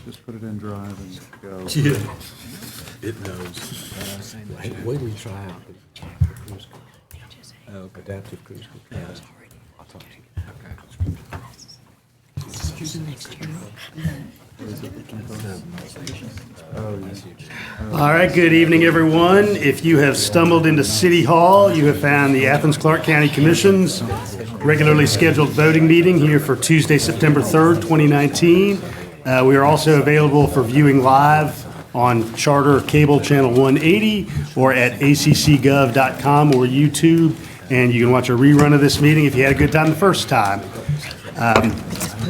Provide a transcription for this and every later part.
Just put it in Drive and go. Yeah. It knows. Wait till you try out the cruise control. Adaptive cruise control. I'll talk to you. All right, good evening, everyone. If you have stumbled into City Hall, you have found the Athens-Clarke County Commission's regularly scheduled voting meeting here for Tuesday, September 3rd, 2019. We are also available for viewing live on Charter Cable Channel 180 or at accgov.com or YouTube, and you can watch a rerun of this meeting if you had a good time the first time.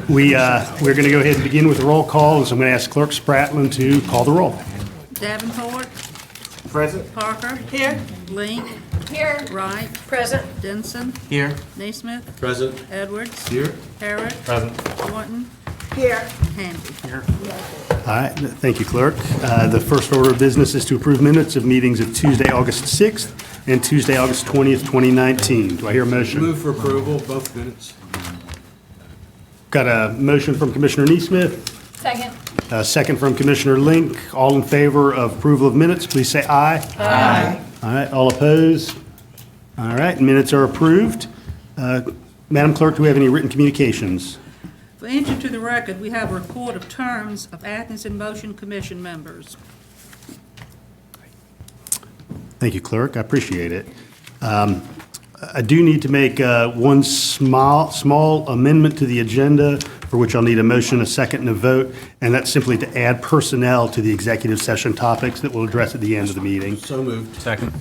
We're going to go ahead and begin with the roll call, so I'm going to ask Clerk Spratlin to call the roll. Davenport. Present. Parker. Here. Link. Here. Wright. Present. Denson. Here. Naismith. Present. Edwards. Here. Harrod. Present. Thornton. Here. Hamby. All right, thank you, Clerk. The first order of business is to approve minutes of meetings of Tuesday, August 6th and Tuesday, August 20th, 2019. Do I hear a motion? Move for approval, both minutes. Got a motion from Commissioner Naismith, Second. a second from Commissioner Link. All in favor of approval of minutes, please say aye. Aye. All right, all opposed? All right, minutes are approved. Madam Clerk, do we have any written communications? For entry to the record, we have a report of terms of Athens in Motion Commission members. Thank you, Clerk. I appreciate it. I do need to make one small amendment to the agenda, for which I'll need a motion, a second, and a vote, and that's simply to add personnel to the executive session topics that we'll address at the end of the meeting. So moved. Second.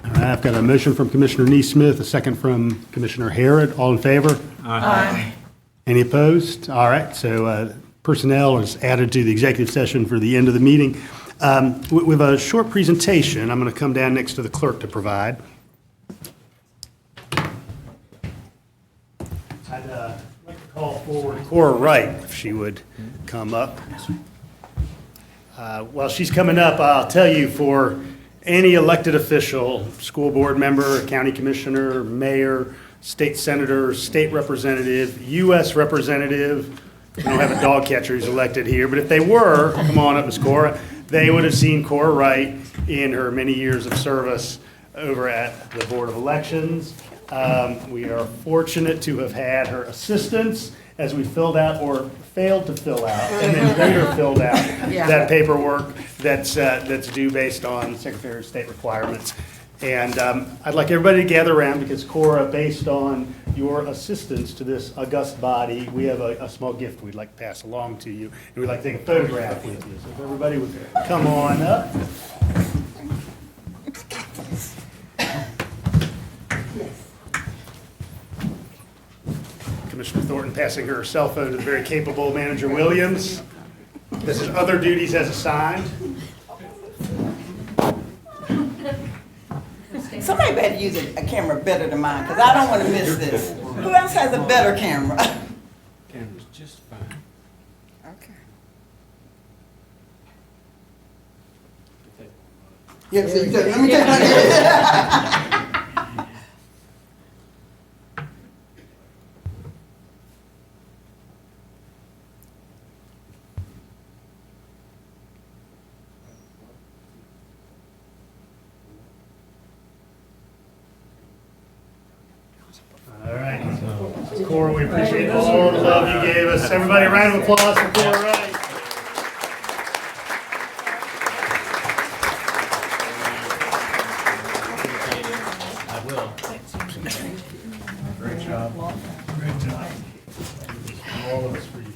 All right, I've got a motion from Commissioner Naismith, a second from Commissioner Harrod. All in favor? Aye. Any opposed? All right, so personnel is added to the executive session for the end of the meeting. With a short presentation, I'm going to come down next to the clerk to provide. I'd like to call forward Cora Wright, if she would come up. While she's coming up, I'll tell you, for any elected official, school board member, county commissioner, mayor, state senator, state representative, U.S. representative, we don't have a dog catcher who's elected here, but if they were, come on up, Ms. Cora, they would have seen Cora Wright in her many years of service over at the Board of Elections. We are fortunate to have had her assistance as we filled out, or failed to fill out, and then later filled out that paperwork that's due based on Secretary of State requirements. And I'd like everybody to gather around, because Cora, based on your assistance to this august body, we have a small gift we'd like to pass along to you, and we'd like to take a photograph with you. So if everybody would come on up. Commissioner Thornton passing her cell phone to the very capable Manager Williams. This is other duties as assigned. Somebody better use a camera better than mine, because I don't want to miss this. Who else has a better camera? Camera's just fine. Okay. Yeah, so let me take my. All right. Cora, we appreciate all the love you gave us. Everybody, a round of applause for Cora Wright. I will. Great job. Great job. All of us for you.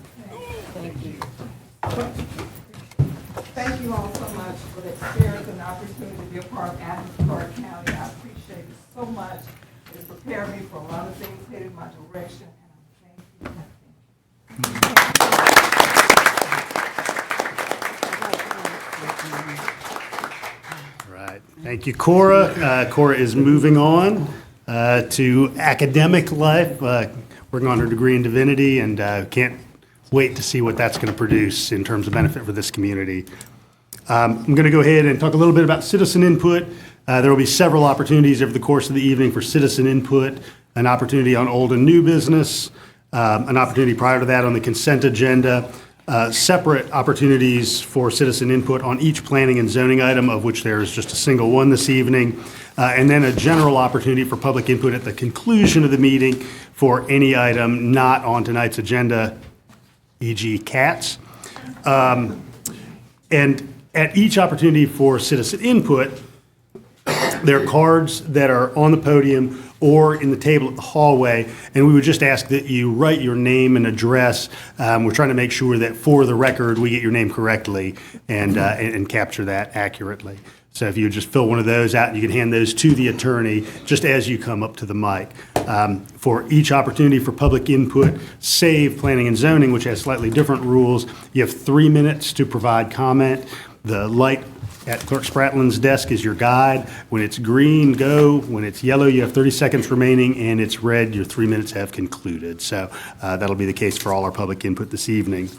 Thank you all so much for the experience and the opportunity to be a part of Athens-Clarke County. I appreciate it so much. It's prepared me for a lot of things headed my direction, and I'm thank you. Right. Thank you, Cora. Cora is moving on to academic life, working on her degree in divinity, and can't wait to see what that's going to produce in terms of benefit for this community. I'm going to go ahead and talk a little bit about citizen input. There will be several opportunities over the course of the evening for citizen input, an opportunity on old and new business, an opportunity prior to that on the consent agenda. separate opportunities for citizen input on each planning and zoning item, of which there is just a single one this evening, and then a general opportunity for public input at the conclusion of the meeting for any item not on tonight's agenda, e.g. cats. And at each opportunity for citizen input, there are cards that are on the podium or in the table at the hallway, and we would just ask that you write your name and address. We're trying to make sure that for the record, we get your name correctly and capture that accurately. So if you would just fill one of those out, you can hand those to the attorney just as you come up to the mic. For each opportunity for public input, save planning and zoning, which has slightly different rules, you have 3 minutes to provide comment. The light at Clerk Spratlin's desk is your guide. When it's green, go. When it's yellow, you have 30 seconds remaining, and it's red, your 3 minutes have concluded. So that'll be the case for all our public input this evening.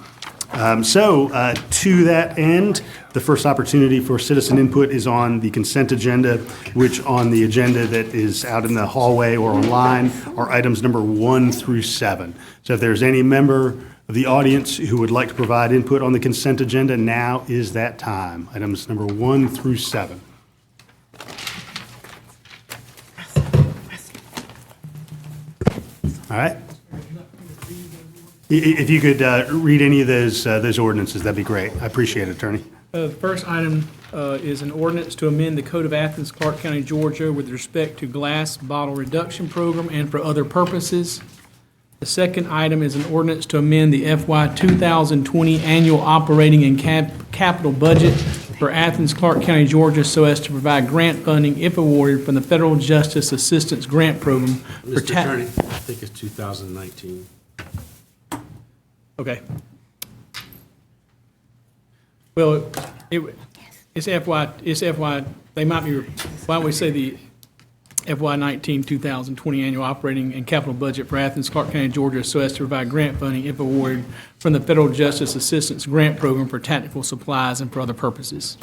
To that end, the first opportunity for citizen input is on the consent agenda, which on the agenda that is out in the hallway or online are items number 1 through 7. So if there's any member of the audience who would like to provide input on the consent agenda, now is that time. Items number 1 through 7. All right. If you could read any of those ordinances, that'd be great. I appreciate it, Attorney. The first item is an ordinance to amend the Code of Athens-Clarke County, Georgia with respect to glass bottle reduction program and for other purposes. The second item is an ordinance to amend the FY 2020 annual operating and capital budget for Athens-Clarke County, Georgia, so as to provide grant funding, if awarded, from the Federal Justice Assistance Grant Program. For Mr. Attorney, I think it's 2019. Okay. Well, it's FY, they might be, why don't we say the FY 2020 annual operating and capital budget for Athens-Clarke County, Georgia, so as to provide grant funding, if awarded, from the Federal Justice Assistance Grant Program for tactical supplies and for other purposes.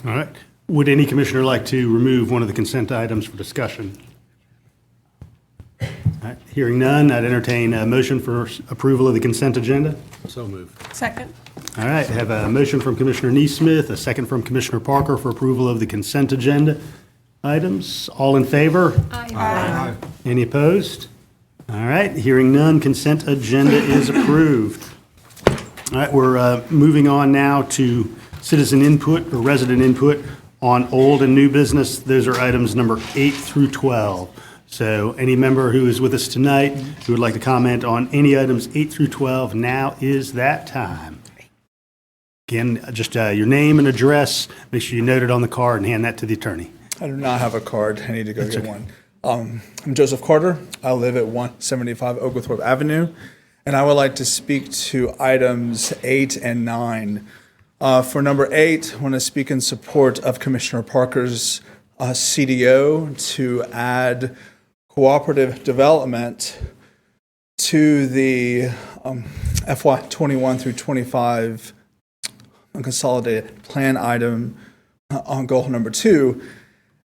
All right. Would any commissioner like to remove one of the consent items for discussion? All right. Hearing none, I'd entertain a motion for approval of the consent agenda. So moved. Second. All right, I have a motion from Commissioner Neesmith, a second from Commissioner Parker for approval of the consent agenda items. All in favor? Aye. Any opposed? All right, hearing none, consent agenda is approved. All right, we're moving on now to citizen input or resident input on old and new business. Those are items number 8 through 12. So any member who is with us tonight who would like to comment on any items 8 through 12, now is that time. Again, just your name and address, make sure you note it on the card and hand that to the attorney. I do not have a card. I need to go get one. I'm Joseph Carter. I live at 175 Oglethorpe Avenue, and I would like to speak to items 8 and 9. For number 8, I want to speak in support of Commissioner Parker's CDO to add cooperative development to the FY 21 through 25 Consolidated plan item on goal number 2.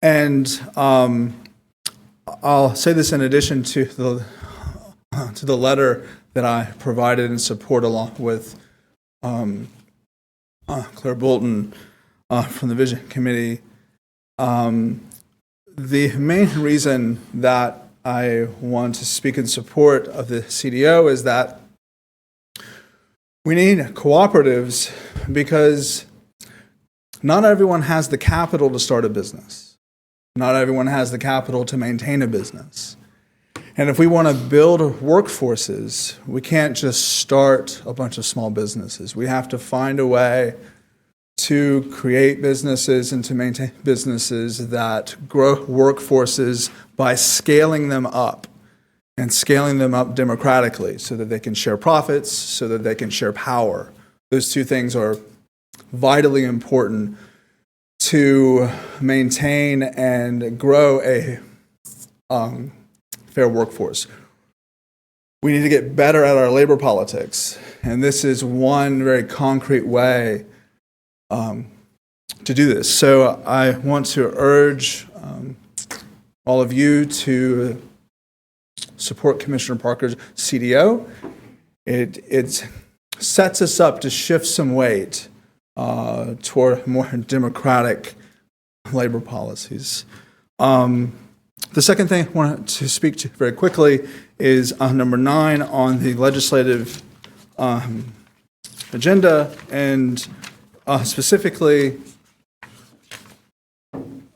And I'll say this in addition to the letter that I provided in support along with Claire Bolton from the Vision Committee. The main reason that I want to speak in support of the CDO is that we need cooperatives because not everyone has the capital to start a business. Not everyone has the capital to maintain a business. And if we want to build workforces, we can't just start a bunch of small businesses. We have to find a way to create businesses and to maintain businesses that grow workforces by scaling them up and scaling them up democratically so that they can share profits, so that they can share power. Those two things are vitally important to maintain and grow a fair workforce. We need to get better at our labor politics, and this is one very concrete way to do this. So I want to urge all of you to support Commissioner Parker's CDO. It's sets us up to shift some weight toward more democratic labor policies. The second thing I want to speak to very quickly is number 9 on the legislative agenda, and specifically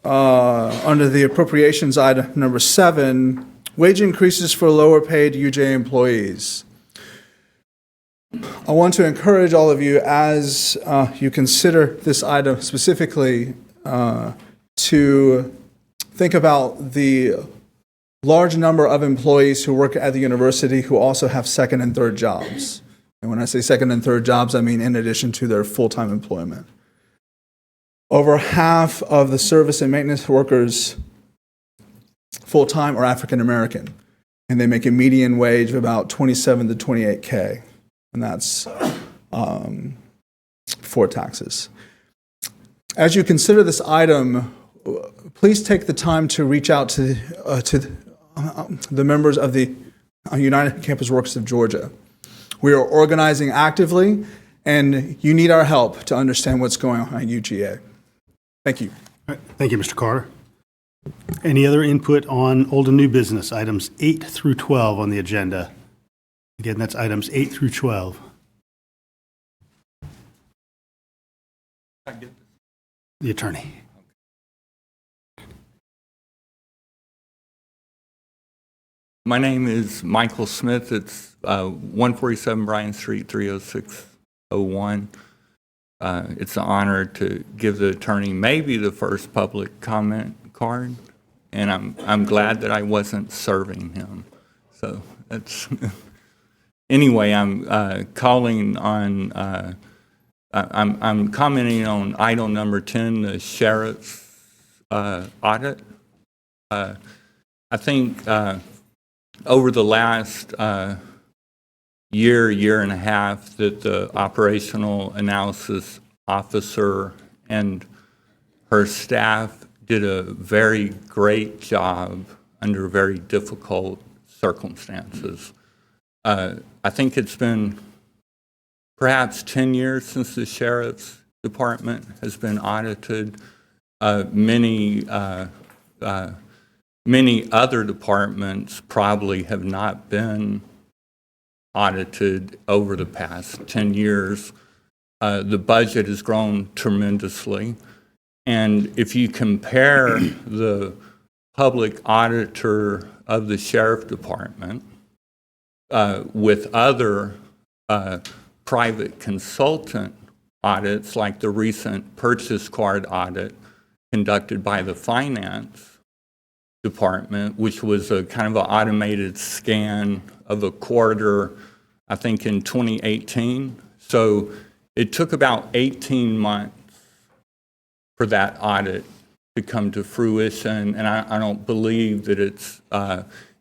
under the appropriations item number 7, wage increases for lower paid UJ employees. I want to encourage all of you, as you consider this item specifically, to think about the large number of employees who work at the university who also have second and third jobs. And when I say second and third jobs, I mean in addition to their full-time employment. Over half of the service and maintenance workers full-time are African American, and they make a median wage of about $27,000 to $28,000, and that's before taxes. As you consider this item, please take the time to reach out to the members of the United Campus Workers of Georgia. We are organizing actively, and you need our help to understand what's going on at UGA. Thank you. All right. Thank you, Mr. Carter. Any other input on old and new business, items 8 through 12 on the agenda? Again, that's items 8 through 12. The attorney. My name is Michael Smith. It's 147 Bryan Street, 30601. It's an honor to give the attorney maybe the first public comment card, and I'm glad that I wasn't serving him. So that's anyway. I'm calling on. I'm commenting on item number 10, the sheriff's audit. I think over the last year and a half that the operational analysis officer and her staff did a very great job under very difficult circumstances. I think it's been perhaps 10 years since the sheriff's department has been audited. Many other departments probably have not been audited over the past 10 years. The budget has grown tremendously. And if you compare the public auditor of the sheriff department with other private consultant audits, like the recent purchase card audit conducted by the finance department, which was a kind of an automated scan of a quarter, I think in 2018. So it took about 18 months for that audit to come to fruition, and I don't believe that it's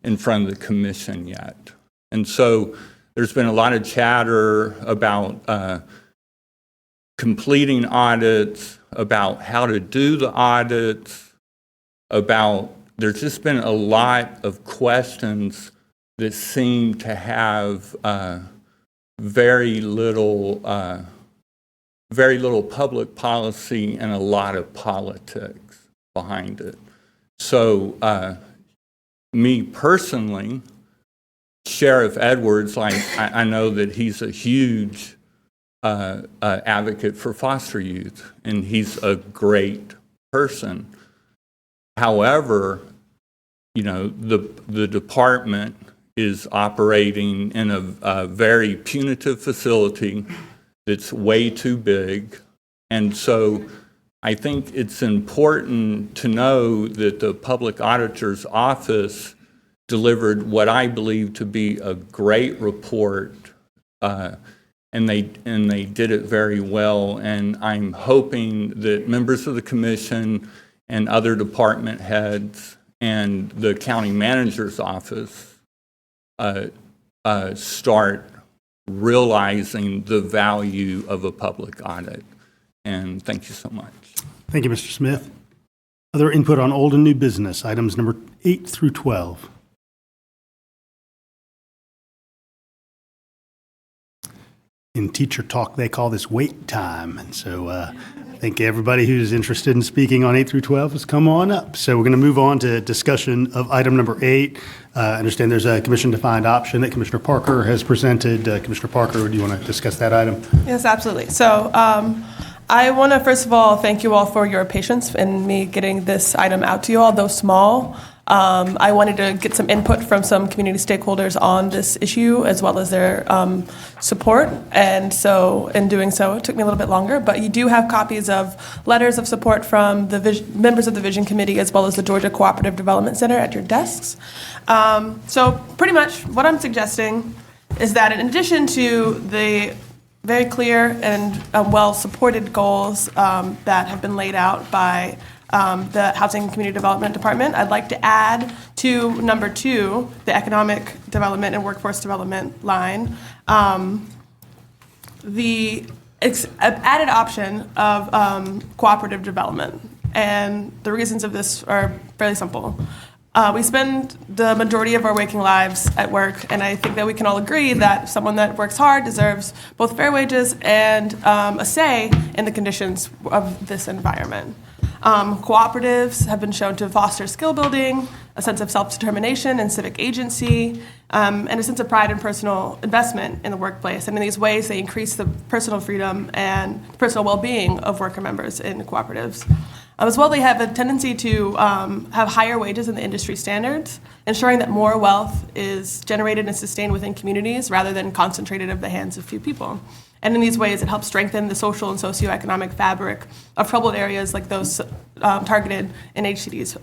in front of the commission yet. And so there's been a lot of chatter about completing audits, about how to do the audits, there's just been a lot of questions that seem to have very little public policy and a lot of politics behind it. So me personally, Sheriff Edwards, I know that he's a huge advocate for foster youth, and he's a great person. However, you know, the department is operating in a very punitive facility that's way too big. And so I think it's important to know that the public auditor's office delivered what I believe to be a great report, and they did it very well. And I'm hoping that members of the commission and other department heads and the county manager's office start realizing the value of a public audit. And thank you so much. Thank you, Mr. Smith. Other input on old and new business, items number 8 through 12. in teacher talk, they call this wait time. And so I think everybody who's interested in speaking on 8 through 12 has come on up. So we're going to move on to discussion of item number 8. I understand there's a commission-defined option that Commissioner Parker has presented. Commissioner Parker, do you want to discuss that item? Yes, absolutely. So I want to, first of all, thank you all for your patience in me getting this item out to you all, though small. I wanted to get some input from some community stakeholders on this issue, as well as their support. And so in doing so, it took me a little bit longer. But you do have copies of letters of support from the members of the Vision Committee, as well as the Georgia Cooperative Development Center at your desks. So pretty much what I'm suggesting is that in addition to the very clear and well-supported goals that have been laid out by the Housing and Community Development Department, I'd like to add to number 2, the Economic Development and Workforce Development line, the added option of cooperative development. And the reasons of this are fairly simple. We spend the majority of our waking lives at work, and I think that we can all agree that someone that works hard deserves both fair wages and a say in the conditions of this environment. Cooperatives have been shown to foster skill building, a sense of self-determination and civic agency, and a sense of pride and personal investment in the workplace. And in these ways, they increase the personal freedom and personal well-being of worker members in cooperatives. As well, they have a tendency to have higher wages than the industry standards, ensuring that more wealth is generated and sustained within communities rather than concentrated in the hands of few people. And in these ways, it helps strengthen the social and socioeconomic fabric of troubled areas like those targeted in HCD's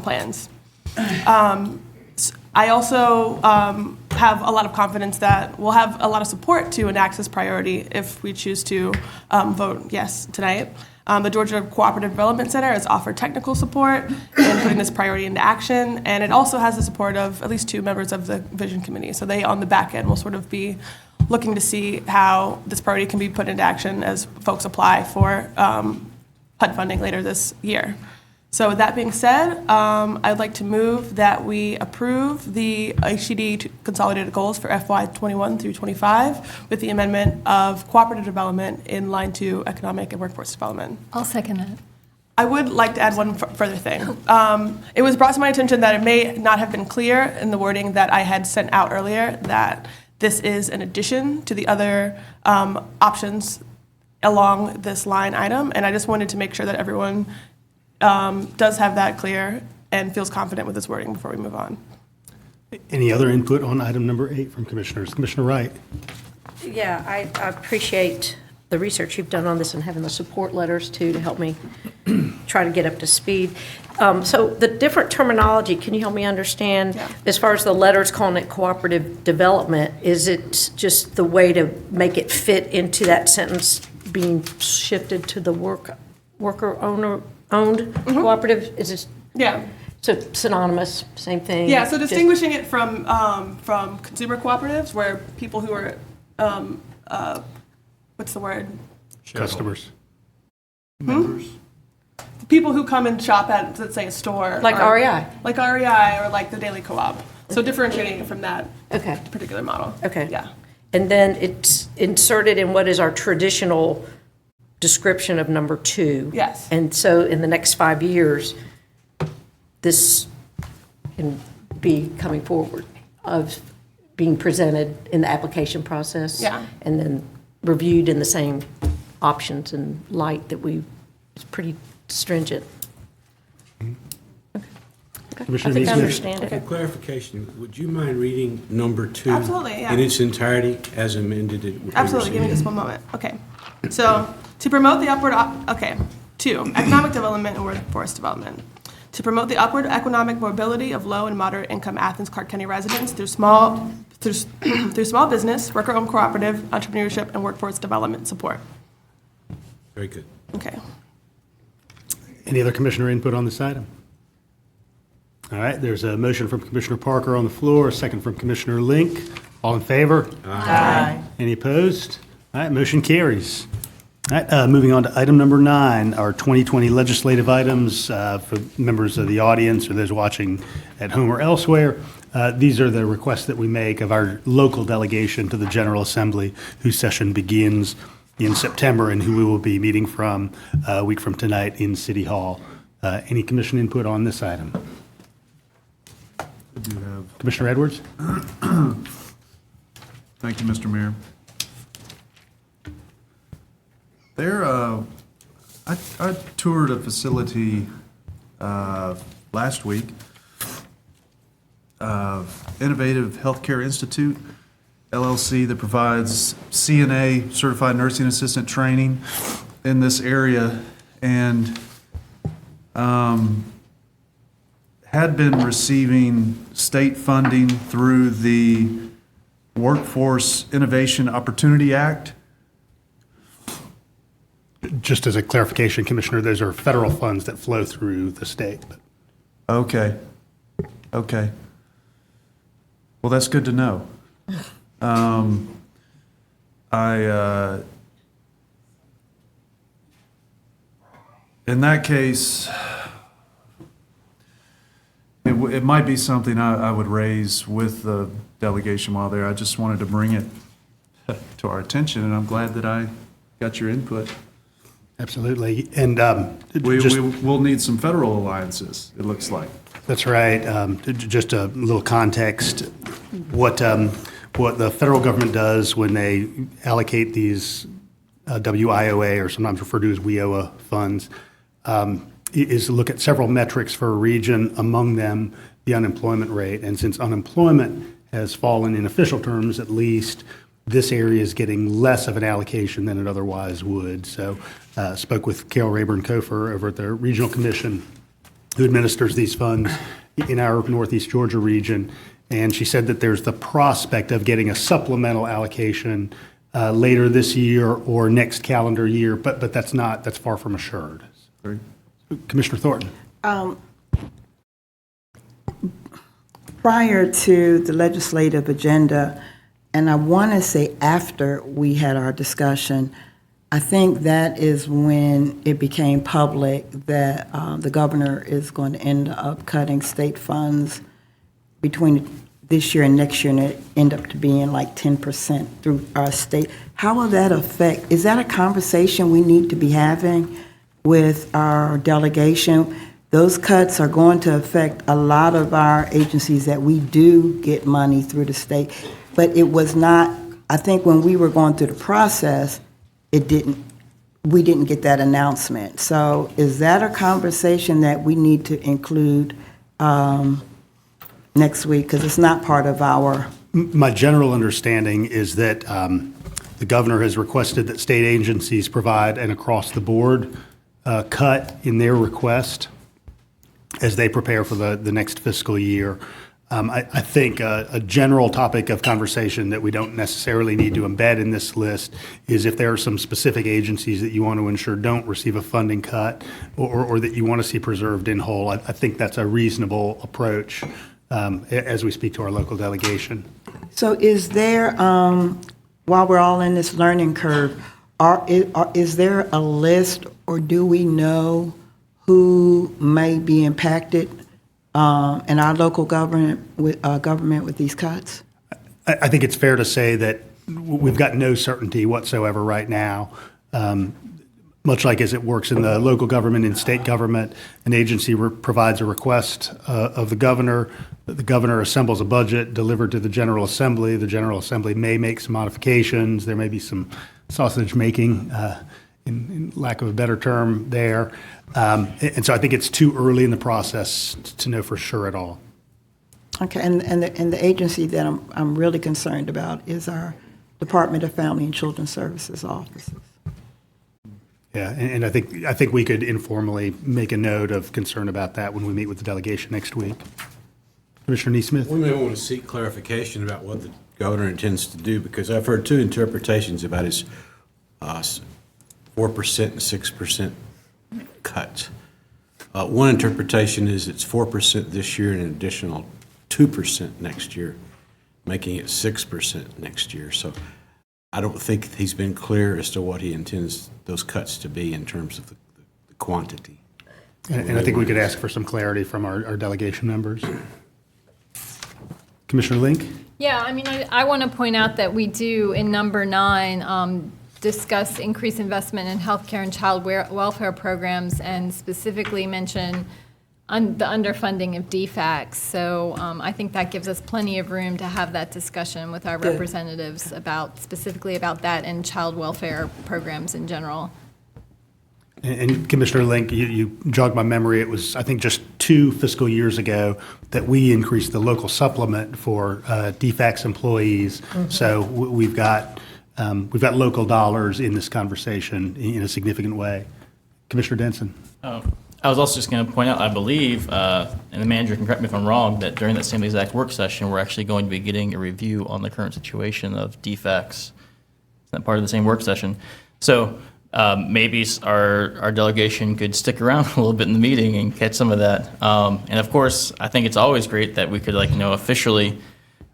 plans. I also have a lot of confidence that we'll have a lot of support to enact this priority if we choose to vote yes tonight. The Georgia Cooperative Development Center has offered technical support in putting this priority into action, and it also has the support of at least 2 members of the Vision Committee. So they, on the back end, will sort of be looking to see how this priority can be put into action as folks apply for HUD funding later this year. So with that being said, I'd like to move that we approve the HCD consolidated goals for FY 21 through 25 with the amendment of cooperative development in line 2, economic and workforce development. I'll second that. I would like to add one further thing. It was brought to my attention that it may not have been clear in the wording that I had sent out earlier that this is an addition to the other options along this line item, and I just wanted to make sure that everyone does have that clear and feels confident with this wording before we move on. Any other input on item number 8 from commissioners? Commissioner Wright? Yeah, I appreciate the research you've done on this and having the support letters too to help me try to get up to speed. So the different terminology, can you help me understand? Yeah. As far as the letters calling it cooperative development, is it just the way to make it fit into that sentence being shifted to the worker owner owned cooperative? Is this? Yeah. So synonymous, same thing? Yeah, so distinguishing it from consumer cooperatives where people who are, what's the word? Customers. People who come and shop at, let's say, a store. Like or- REI? Like REI or like the Daily Co-op. So differentiating it from that Okay. particular model. Okay. Yeah. And then it's inserted in what is our traditional description of number 2. Yes. And so in the next 5 years, this can be coming forward of being presented in the application process. Yeah. And then reviewed in the same options and light that it's pretty stringent. I Commissioner think I Neesmith? understand it. For clarification, would you mind reading number 2? Absolutely, yeah. In its entirety as amended? Absolutely, give me just one moment. Okay, so to promote the upward, 2, economic development and workforce development. To promote the upward economic mobility of low and moderate income Athens-Clarke County residents through small business, worker-owned cooperative, entrepreneurship, and workforce development support. Very good. Okay. Any other commissioner input on this item? All right, there's a motion from Commissioner Parker on the floor, a second from Commissioner Link. All in favor? Aye. Any opposed? All right, motion carries. All right, moving on to item number 9, our 2020 legislative items for members of the audience or those watching at home or elsewhere. These are the requests that we make of our local delegation to the General Assembly, whose session begins in September and who we will be meeting from a week from tonight in City Hall. Any commission input on this item? I do have. Commissioner Edwards? Thank you, Mr. Mayor. I toured a facility last week, Innovative Healthcare Institute, LLC, that provides CNA, Certified Nursing Assistant training in this area, and had been receiving state funding through the Workforce Innovation Opportunity Act. Just as a clarification, Commissioner, those are federal funds that flow through the state. Okay. Well, that's good to know. In that case, it might be something I would raise with the delegation while there. I just wanted to bring it to our attention, and I'm glad that I got your input. Absolutely. And We'll need some federal alliances, it looks like. that's right. Just a little context. What the federal government does when they allocate these WIOA, or sometimes referred to as WIOA funds, is look at several metrics for a region, among them the unemployment rate. And since unemployment has fallen in official terms, at least, this area is getting less of an allocation than it otherwise would. So spoke with Carol Rayburn-Kofer over at the Regional Commission who administers these funds in our Northeast Georgia region. And she said that there's the prospect of getting a supplemental allocation later this year or next calendar year, but that's far from assured. Great. Commissioner Thornton. Prior to the legislative agenda, and I want to say after we had our discussion, I think that is when it became public that the governor is going to end up cutting state funds between this year and next year, and it end up to being like 10% through our state. How will that affect? Is that a conversation we need to be having with our delegation? Those cuts are going to affect a lot of our agencies that we do get money through the state. But it was not, I think when we were going through the process, we didn't get that announcement. So is that a conversation that we need to include next week? Because it's not part of our. My general understanding is that the governor has requested that state agencies provide an across-the-board cut in their request as they prepare for the next fiscal year. I think a general topic of conversation that we don't necessarily need to embed in this list is if there are some specific agencies that you want to ensure don't receive a funding cut or that you want to see preserved in whole. I think that's a reasonable approach as we speak to our local delegation. So is there, while we're all in this learning curve, is there a list, or do we know who may be impacted in our local government with these cuts? I think it's fair to say that we've got no certainty whatsoever right now. Much like as it works in the local government and state government, an agency provides a request of the governor assembles a budget delivered to the General Assembly. The General Assembly may make some modifications. There may be some sausage making, in lack of a better term there. And so I think it's too early in the process to know for sure at all. Okay, and the agency that I'm really concerned about is our Department of Family and Children Services offices. Yeah, and I think we could informally make a note of concern about that when we meet with the delegation next week. Commissioner Neesmith? We may want to seek clarification about what the governor intends to do, because I've heard two interpretations about his 4% and 6% cuts. One interpretation is it's 4% this year and an additional 2% next year, making it 6% next year. So I don't think he's been clear as to what he intends those cuts to be in terms of the quantity. And I think we could ask for some clarity from our delegation members. Commissioner Link? Yeah, I mean, I want to point out that we do, in number 9, discuss increased investment in healthcare and child welfare programs, and specifically mention the underfunding of DFACs. So I think that gives us plenty of room to have that discussion with our representatives specifically about that and child welfare programs in general. And Commissioner Link, you jogged my memory. It was, I think, just 2 fiscal years ago that we increased the local supplement for DFACS employees. So we've got local dollars in this conversation in a significant way. Commissioner Denson. I was also just going to point out, I believe, and the manager can correct me if I'm wrong, that during that same exact work session, we're actually going to be getting a review on the current situation of DFACs. Is that part of the same work session? So maybe our delegation could stick around a little bit in the meeting and catch some of that. And of course, I think it's always great that we could, officially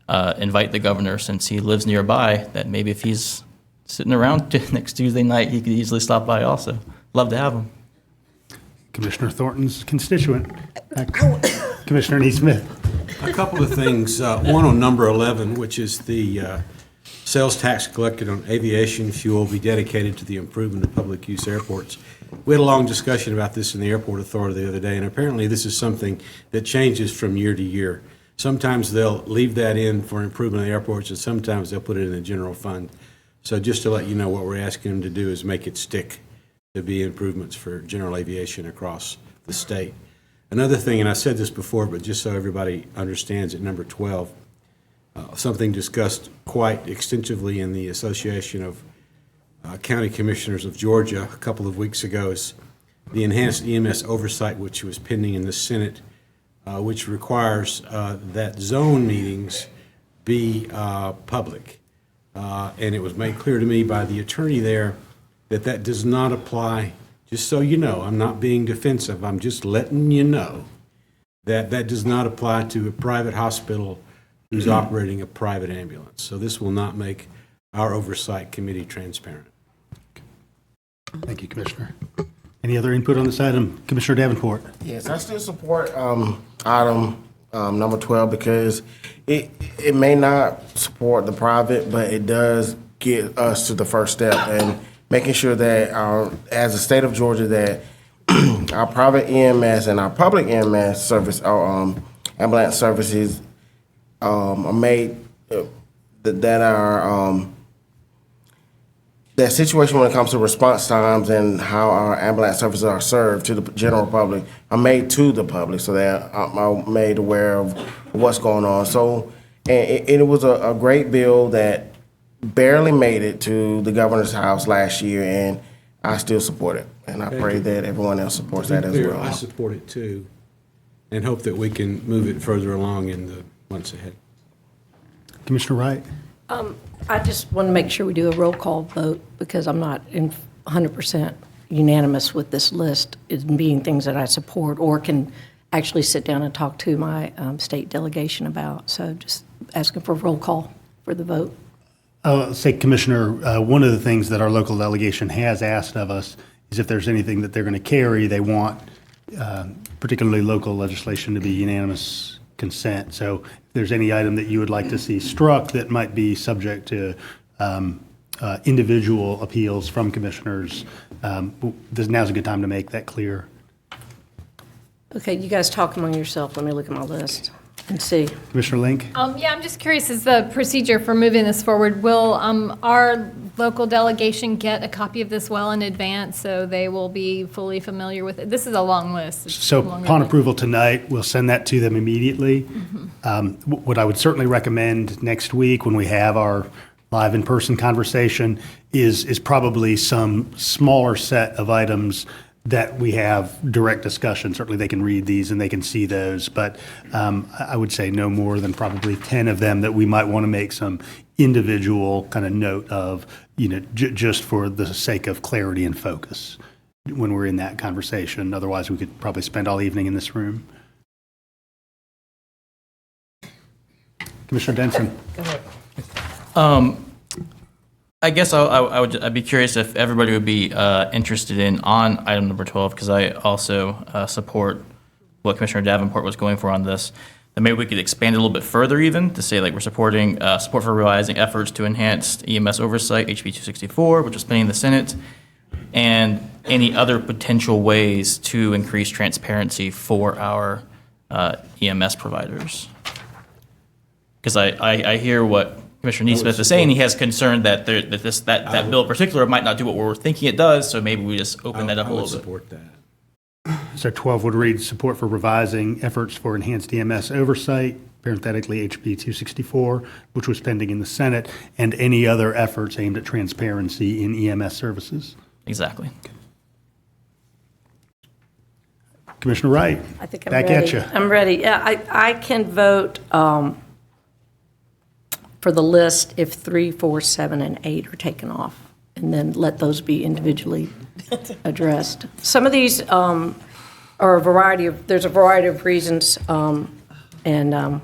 invite the governor, since he lives nearby, that maybe if he's sitting around next Tuesday night, he could easily stop by also. Love to have him. Commissioner Thornton's constituent. Commissioner Neesmith. A couple of things. One on number 11, which is the sales tax collected on aviation fuel be dedicated to the improvement of public use airports. We had a long discussion about this in the airport authority the other day, and apparently this is something that changes from year to year. Sometimes they'll leave that in for improvement of airports, and sometimes they'll put it in the general fund. So just to let you know, what we're asking them to do is make it stick to be improvements for general aviation across the state. Another thing, and I said this before, but just so everybody understands, at number 12, something discussed quite extensively in the Association of County Commissioners of Georgia a couple of weeks ago is the enhanced EMS oversight, which was pending in the Senate, which requires that zone meetings be public. And it was made clear to me by the attorney there that does not apply, just so you know, I'm not being defensive, I'm just letting you know that does not apply to a private hospital who's operating a private ambulance. So this will not make our oversight committee transparent. Thank you, Commissioner. Any other input on this item? Commissioner Davenport. Yes, I still support item number 12 because it may not support the private, but it does get us to the first step and making sure that as a state of Georgia, that our private EMS and our public EMS service, our ambulance services are made that situation when it comes to response times and how our ambulance services are served to the general public are made to the public, so that are made aware of what's going on. So, and it was a great bill that barely made it to the governor's house last year, and I still support it. And I pray that everyone else supports that as well. I support it too, and hope that we can move it further along in the months ahead. Commissioner Wright. I just want to make sure we do a roll call vote, because I'm not 100% unanimous with this list as being things that I support or can actually sit down and talk to my state delegation about. So just asking for a roll call for the vote. I'll say, Commissioner, one of the things that our local delegation has asked of us is if there's anything that they're going to carry, they want particularly local legislation to be unanimous consent. So if there's any item that you would like to see struck that might be subject to individual appeals from commissioners, now's a good time to make that clear. Okay, you guys talk among yourself. Let me look at my list and see. Commissioner Link? Yeah, I'm just curious, is the procedure for moving this forward, will our local delegation get a copy of this well in advance so they will be fully familiar with it? This is a long list. It's So longer upon than- approval tonight, we'll send that to them immediately. Mm-hmm. What I would certainly recommend next week when we have our live in-person conversation is probably some smaller set of items that we have direct discussion. Certainly they can read these and they can see those, but I would say no more than probably 10 of them that we might want to make some individual kind of note of, just for the sake of clarity and focus when we're in that conversation. Otherwise, we could probably spend all evening in this room. Commissioner Denson. Go ahead. I guess I'd be curious if everybody would be interested on item number 12, because I also support what Commissioner Davenport was going for on this. then maybe we could expand it a little bit further even to say like we're supporting support for realizing efforts to enhance EMS oversight, HB 264, which is pending in the Senate, and any other potential ways to increase transparency for our EMS providers. Because I hear what Commissioner Neesmith is saying. He has concern that that bill in particular might not do what we're thinking it does, so maybe we just open that up a little bit. I would support that. So 12 would read, support for revising efforts for enhanced EMS oversight, parenthetically HB 264, which was pending in the Senate, and any other efforts aimed at transparency in EMS services. Exactly. Commissioner Wright, I think I'm back ready. at you. I'm ready. Yeah, I can vote for the list if 3, 4, 7, and 8 are taken off, and then let those be individually addressed. Some of these are there's a variety of reasons, and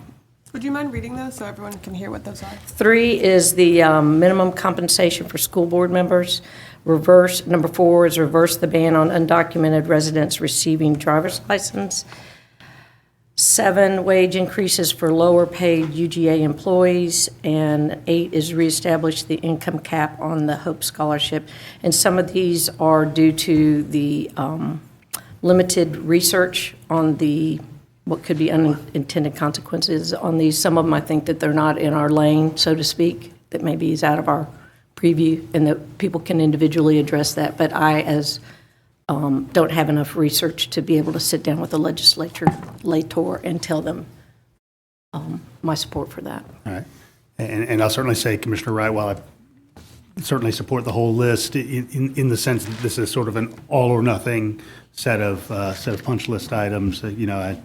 Would you mind reading those so everyone can hear what those are? 3 is the minimum compensation for school board members. Number 4 is reverse the ban on undocumented residents receiving driver's license. 7, wage increases for lower paid UGA employees, and 8 is reestablish the income cap on the Hope Scholarship. And some of these are due to the limited research on what could be unintended consequences on these. Some of them, I think that they're not in our lane, so to speak, that maybe is out of our preview, and that people can individually address that. But I, as don't have enough research to be able to sit down with the legislator and tell them my support for that. All right. And I'll certainly say, Commissioner Wright, while I certainly support the whole list in the sense that this is sort of an all or nothing set of punch list items, I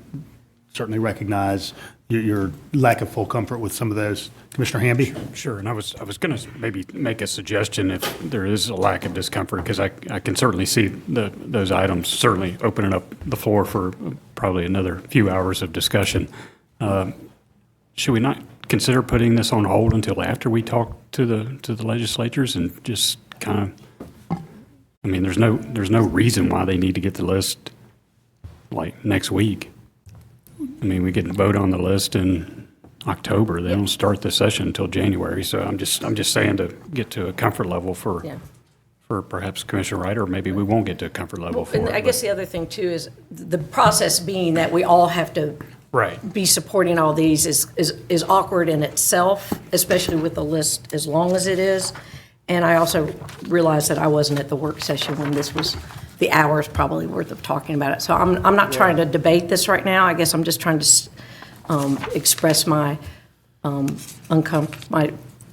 certainly recognize your lack of full comfort with some of those. Commissioner Hamby? Sure, and I was going to maybe make a suggestion if there is a lack of discomfort, because I can certainly see those items certainly opening up the floor for probably another few hours of discussion. Should we not consider putting this on hold until after we talk to the legislatures and just kind of, I mean, there's no reason why they need to get the list like next week. I mean, we get to vote on the list in October. They don't start the session until January. So I'm just saying to get to a comfort level for perhaps Commissioner Wright, or maybe we won't get to a comfort level for And it. I guess the other thing too is the process being that we all have to be supporting all these is awkward in itself, especially with the list as long as it is. And I also realized that I wasn't at the work session when this was the hours probably worth of talking about it. So I'm not trying to debate this right now. I guess I'm just trying to express my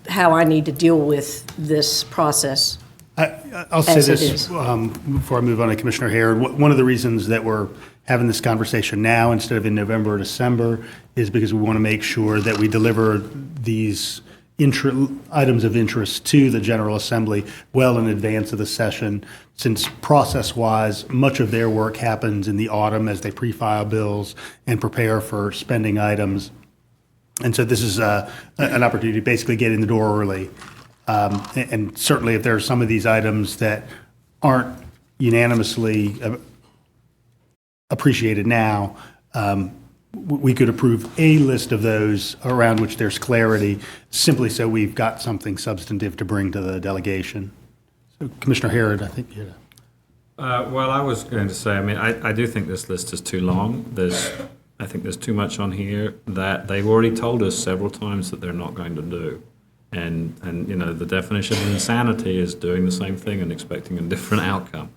how I need to deal with this process. I'll say this before I move on to Commissioner Hare. One of the reasons that we're having this conversation now instead of in November or December is because we want to make sure that we deliver these items of interest to the General Assembly well in advance of the session, since process-wise, much of their work happens in the autumn as they pre-file bills and prepare for spending items. And so this is an opportunity to basically get in the door early. And certainly if there are some of these items that aren't unanimously appreciated now, we could approve a list of those around which there's clarity, simply so we've got something substantive to bring to the delegation. So Commissioner Harrod, I think you had Well, I was going to say, I mean, I do think this list is too long. I think there's too much on here that they've already told us several times that they're not going to do. And the definition of insanity is doing the same thing and expecting a different outcome.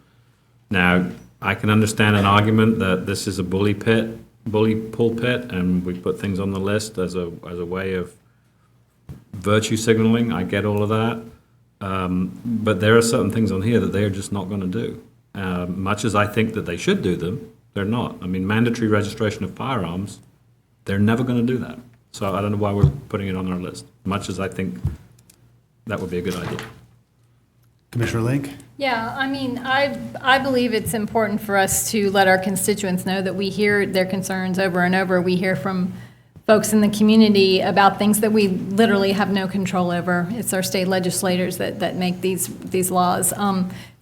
Now, I can understand an argument that this is a bully pulpit, and we put things on the list as a way of virtue signaling. I get all of that. But there are certain things on here that they are just not going to do. Much as I think that they should do them, they're not. I mean, mandatory registration of firearms, they're never going to do that. So I don't know why we're putting it on our list, much as I think that would be a good idea. Commissioner Link? Yeah, I mean, I believe it's important for us to let our constituents know that we hear their concerns over and over. We hear from folks in the community about things that we literally have no control over. It's our state legislators that make these laws.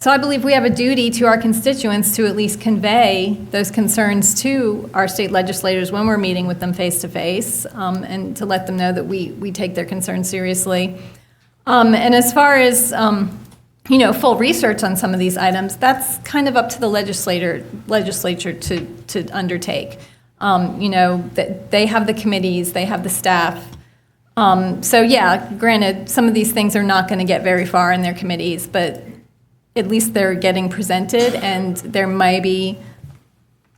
So I believe we have a duty to our constituents to at least convey those concerns to our state legislators when we're meeting with them face to face, and to let them know that we take their concerns seriously. And as far as full research on some of these items, that's kind of up to the legislature to undertake. That they have the committees, they have the staff. So yeah, granted, some of these things are not going to get very far in their committees, but at least they're getting presented, and there might be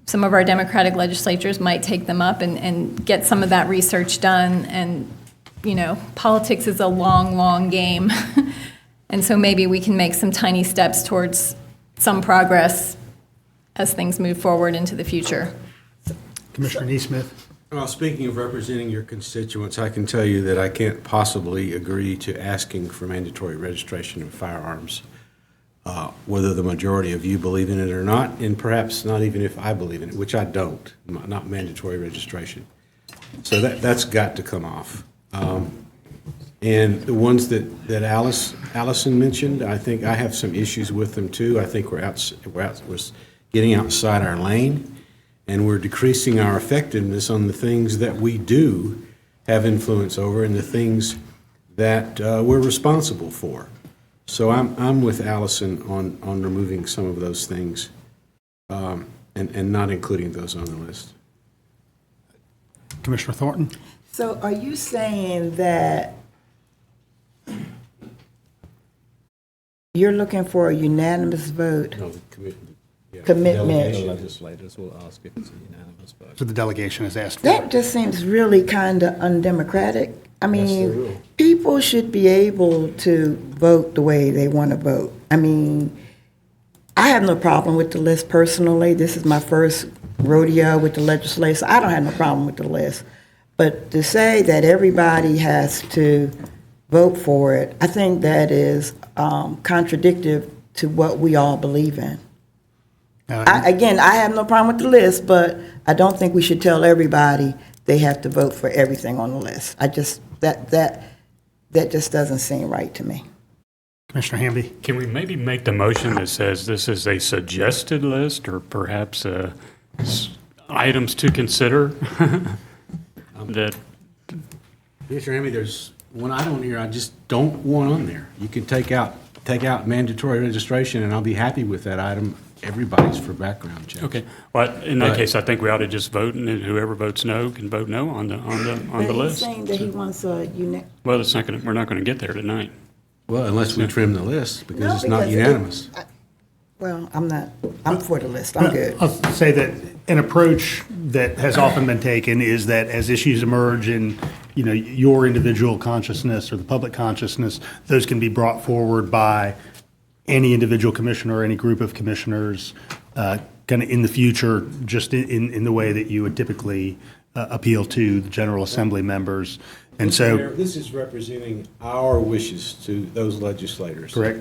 some of our Democratic legislatures might take them up and get some of that research done. And, politics is a long, long game. And so maybe we can make some tiny steps towards some progress as things move forward into the future. Commissioner Neesmith. Well, speaking of representing your constituents, I can tell you that I can't possibly agree to asking for mandatory registration of firearms, whether the majority of you believe in it or not, and perhaps not even if I believe in it, which I don't, not mandatory registration. So that's got to come off. And the ones that Allison mentioned, I think I have some issues with them too. I think we're getting outside our lane, and we're decreasing our effectiveness on the things that we do have influence over and the things that we're responsible for. So I'm with Allison on removing some of those things and not including those on the list. Commissioner Thornton. So are you saying that you're looking for a unanimous vote? No, Commitment. The legislators will ask if it's a unanimous vote. So the delegation has asked for That it. just seems really kind of undemocratic. I That's the mean, rule. people should be able to vote the way they want to vote. I mean, I have no problem with the list personally. This is my first rodeo with the legislature, so I don't have no problem with the list. But to say that everybody has to vote for it, I think that is contradictory to what we all believe in. Again, I have no problem with the list, but I don't think we should tell everybody they have to vote for everything on the list. That just doesn't seem right to me. Commissioner Hamby. Can we maybe make the motion that says this is a suggested list, or perhaps items to consider? That Commissioner Hamby, there's one item here I just don't want on there. You can take out mandatory registration, and I'll be happy with that item. Everybody's for background checks. okay. Well, in that case, I think we ought to just vote, and whoever votes no can vote no on the But he's list. saying that he wants a Well, we're not going to get there tonight. Well, unless we trim the list, because No, it's not because unanimous. Well, I'm for the list. I'm good. I'll say that an approach that has often been taken is that as issues emerge in, your individual consciousness or the public consciousness, those can be brought forward by any individual commissioner or any group of commissioners, kind of in the future, just in the way that you would typically appeal to the General Assembly members. And so. This is representing our wishes to those legislators. Correct.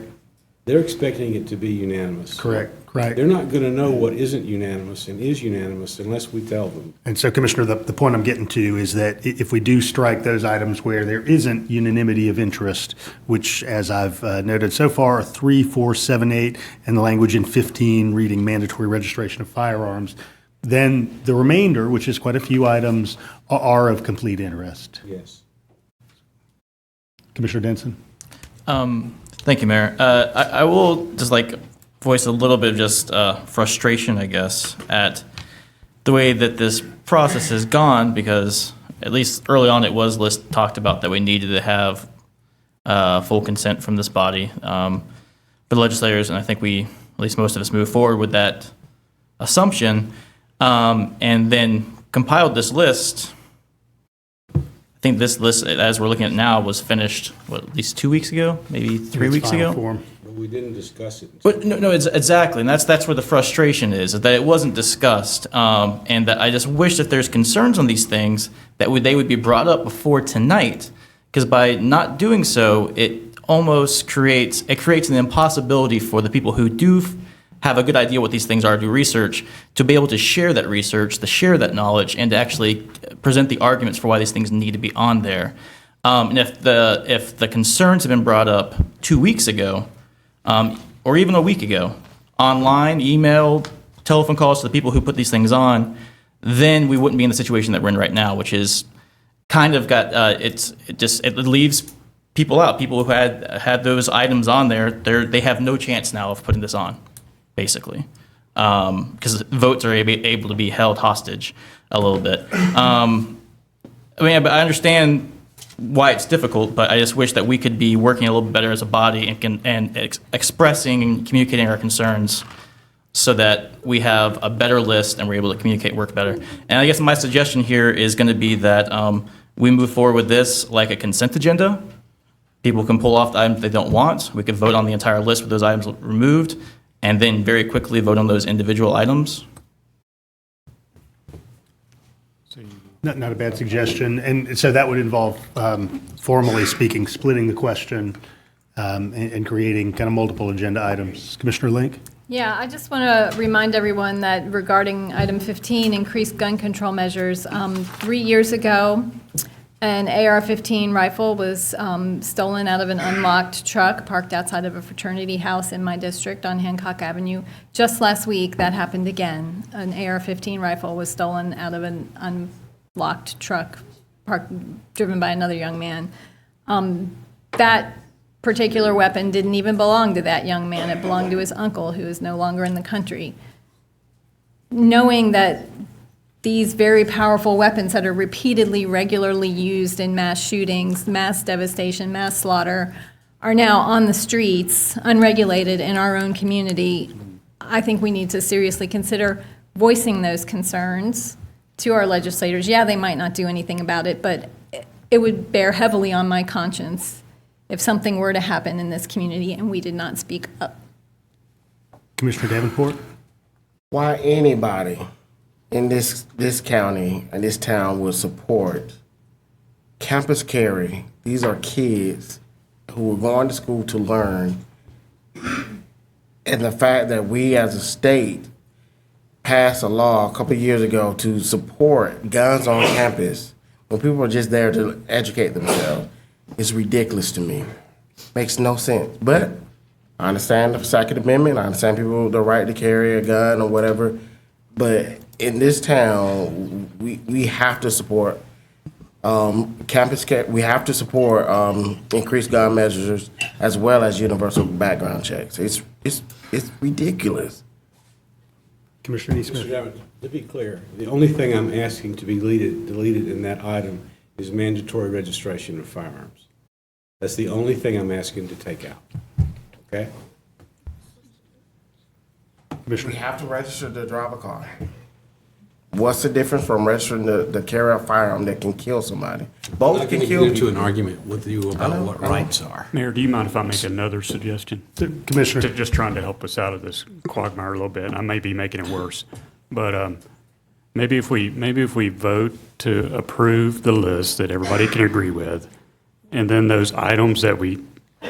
They're expecting it to be unanimous. Correct. They're not going to know what isn't unanimous and is unanimous unless we tell them. And so, Commissioner, the point I'm getting to is that if we do strike those items where there isn't unanimity of interest, which, as I've noted so far, are 3, 4, 7, 8, and the language in 15 reading mandatory registration of firearms, then the remainder, which is quite a few items, are of complete interest. Yes. Commissioner Denson? Thank you, Mayor. I will just voice a little bit of just frustration, I guess, at the way that this process has gone, because at least early on it was talked about that we needed to have full consent from this body for the legislators, and I think at least most of us, moved forward with that assumption, and then compiled this list. I think this list, as we're looking at now, was finished, at least 2 weeks ago, maybe 3 weeks ago? But we didn't discuss it. But no, it's exactly, and that's where the frustration is that it wasn't discussed, and that I just wish that there's concerns on these things that they would be brought up before tonight, because by not doing so, it almost creates an impossibility for the people who do have a good idea what these things are, do research, to be able to share that research, to share that knowledge, and to actually present the arguments for why these things need to be on there. And if the concerns have been brought up 2 weeks ago, or even a week ago, online, email, telephone calls to the people who put these things on, then we wouldn't be in the situation that we're in right now, which is kind of got it leaves people out. People who had those items on there, they have no chance now of putting this on, basically, because votes are able to be held hostage a little bit. I mean, I understand why it's difficult, but I just wish that we could be working a little bit better as a body and expressing and communicating our concerns so that we have a better list and we're able to communicate work better. And I guess my suggestion here is going to be that we move forward with this like a consent agenda. People can pull off the items they don't want. We could vote on the entire list with those items removed, and then very quickly vote on those individual items. Not a bad suggestion. And so that would involve, formally speaking, splitting the question and creating kind of multiple agenda items. Commissioner Link? Yeah, I just want to remind everyone that regarding item 15, increased gun control measures, 3 years ago, an AR-15 rifle was stolen out of an unlocked truck parked outside of a fraternity house in my district on Hancock Avenue. Just last week, that happened again. An AR-15 rifle was stolen out of an unlocked truck driven by another young man. That particular weapon didn't even belong to that young man. It belonged to his uncle, who is no longer in the country. Knowing that these very powerful weapons that are repeatedly, regularly used in mass shootings, mass devastation, mass slaughter, are now on the streets, unregulated in our own community, I think we need to seriously consider voicing those concerns to our legislators. Yeah, they might not do anything about it, but it would bear heavily on my conscience if something were to happen in this community and we did not speak up. Commissioner Davenport? Why anybody in this county and this town would support campus carry? These are kids who are going to school to learn. And the fact that we as a state passed a law a couple of years ago to support guns on campus when people are just there to educate themselves is ridiculous to me. Makes no sense. But I understand the Second Amendment. I understand people the right to carry a gun or whatever. But in this town, we have to support campus care. We have to support increased gun measures as well as universal background checks. It's ridiculous. Commissioner Neesmith? Mr. Chairman, to be clear, the only thing I'm asking to be deleted in that item is mandatory registration of firearms. That's the only thing I'm asking to take out. Okay? Commissioner? We have to register to drive a car. What's the difference from registering to carry a firearm that can kill somebody? Both can kill get into people. an argument with you about what rights are. Mayor, do you mind if I make another suggestion? Commissioner? Just trying to help us out of this quagmire a little bit. I may be making it worse, but maybe if we vote to approve the list that everybody can agree with, and then those items that we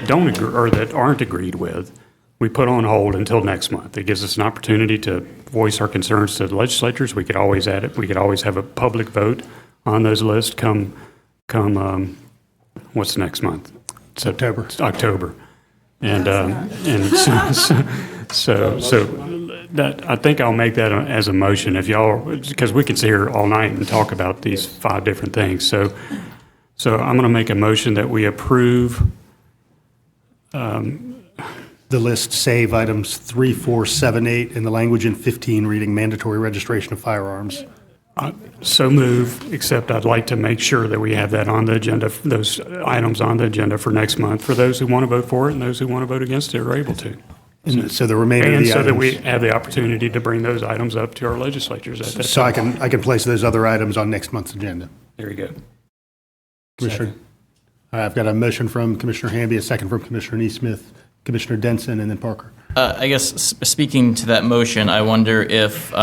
don't agree or that aren't agreed with, we put on hold until next month. It gives us an opportunity to voice our concerns to the legislatures. We could always add it. We could always have a public vote on those lists come what's next month? September. October. And so that, I think I'll make that as a motion if y'all, because we can sit here all night and talk about these 5 different things. So I'm going to make a motion that we approve The list, save items 3, 4, 7, 8 in the language in 15, reading mandatory registration of firearms. So move, except I'd like to make sure that we have that on the agenda, those items on the agenda for next month, for those who want to vote for it and those who want to vote against it are able to. And so the remainder of And the so that items. we have the opportunity to bring those items up to our legislatures at that So time. I can place those other items on next month's agenda. There you go. Commissioner? All right, I've got a motion from Commissioner Hamby, a second from Commissioner Neesmith, Commissioner Denson, and then Parker. I guess speaking to that motion, I wonder if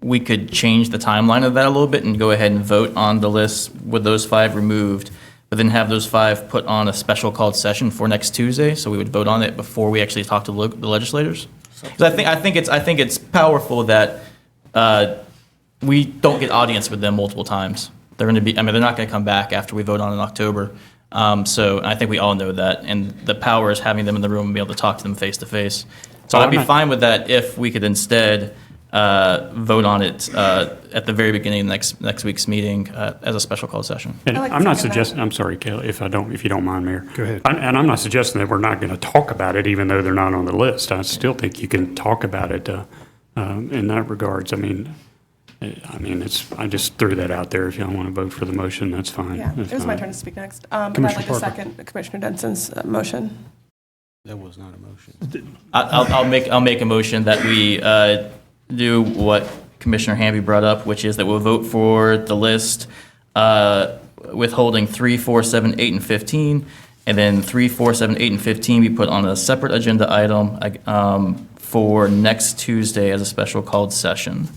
we could change the timeline of that a little bit and go ahead and vote on the list with those 5 removed, but then have those 5 put on a special called session for next Tuesday, so we would vote on it before we actually talk to the legislators. Because I think it's powerful that we don't get audience with them multiple times. They're going to be, I mean, they're not going to come back after we vote on it in October. So I think we all know that. And the power is having them in the room and be able to talk to them face to face. So I'd be fine with that if we could instead vote on it at the very beginning of next week's meeting as a special call session. And I like I'm not to second that. suggesting, I'm sorry, Kelly, if you don't mind, Mayor. Go ahead. And I'm not suggesting that we're not going to talk about it, even though they're not on the list. I still think you can talk about it in that regards. I mean, I just threw that out there. If y'all want to vote for the motion, that's fine. Yeah, That's it was my fine. turn to speak next. But I'd Commissioner like to Parker. second Commissioner Denson's motion. That was not a motion. I'll make a motion that we do what Commissioner Hamby brought up, which is that we'll vote for the list, withholding 3, 4, 7, 8, and 15, and then 3, 4, 7, 8, and 15 be put on a separate agenda item for next Tuesday as a special called session.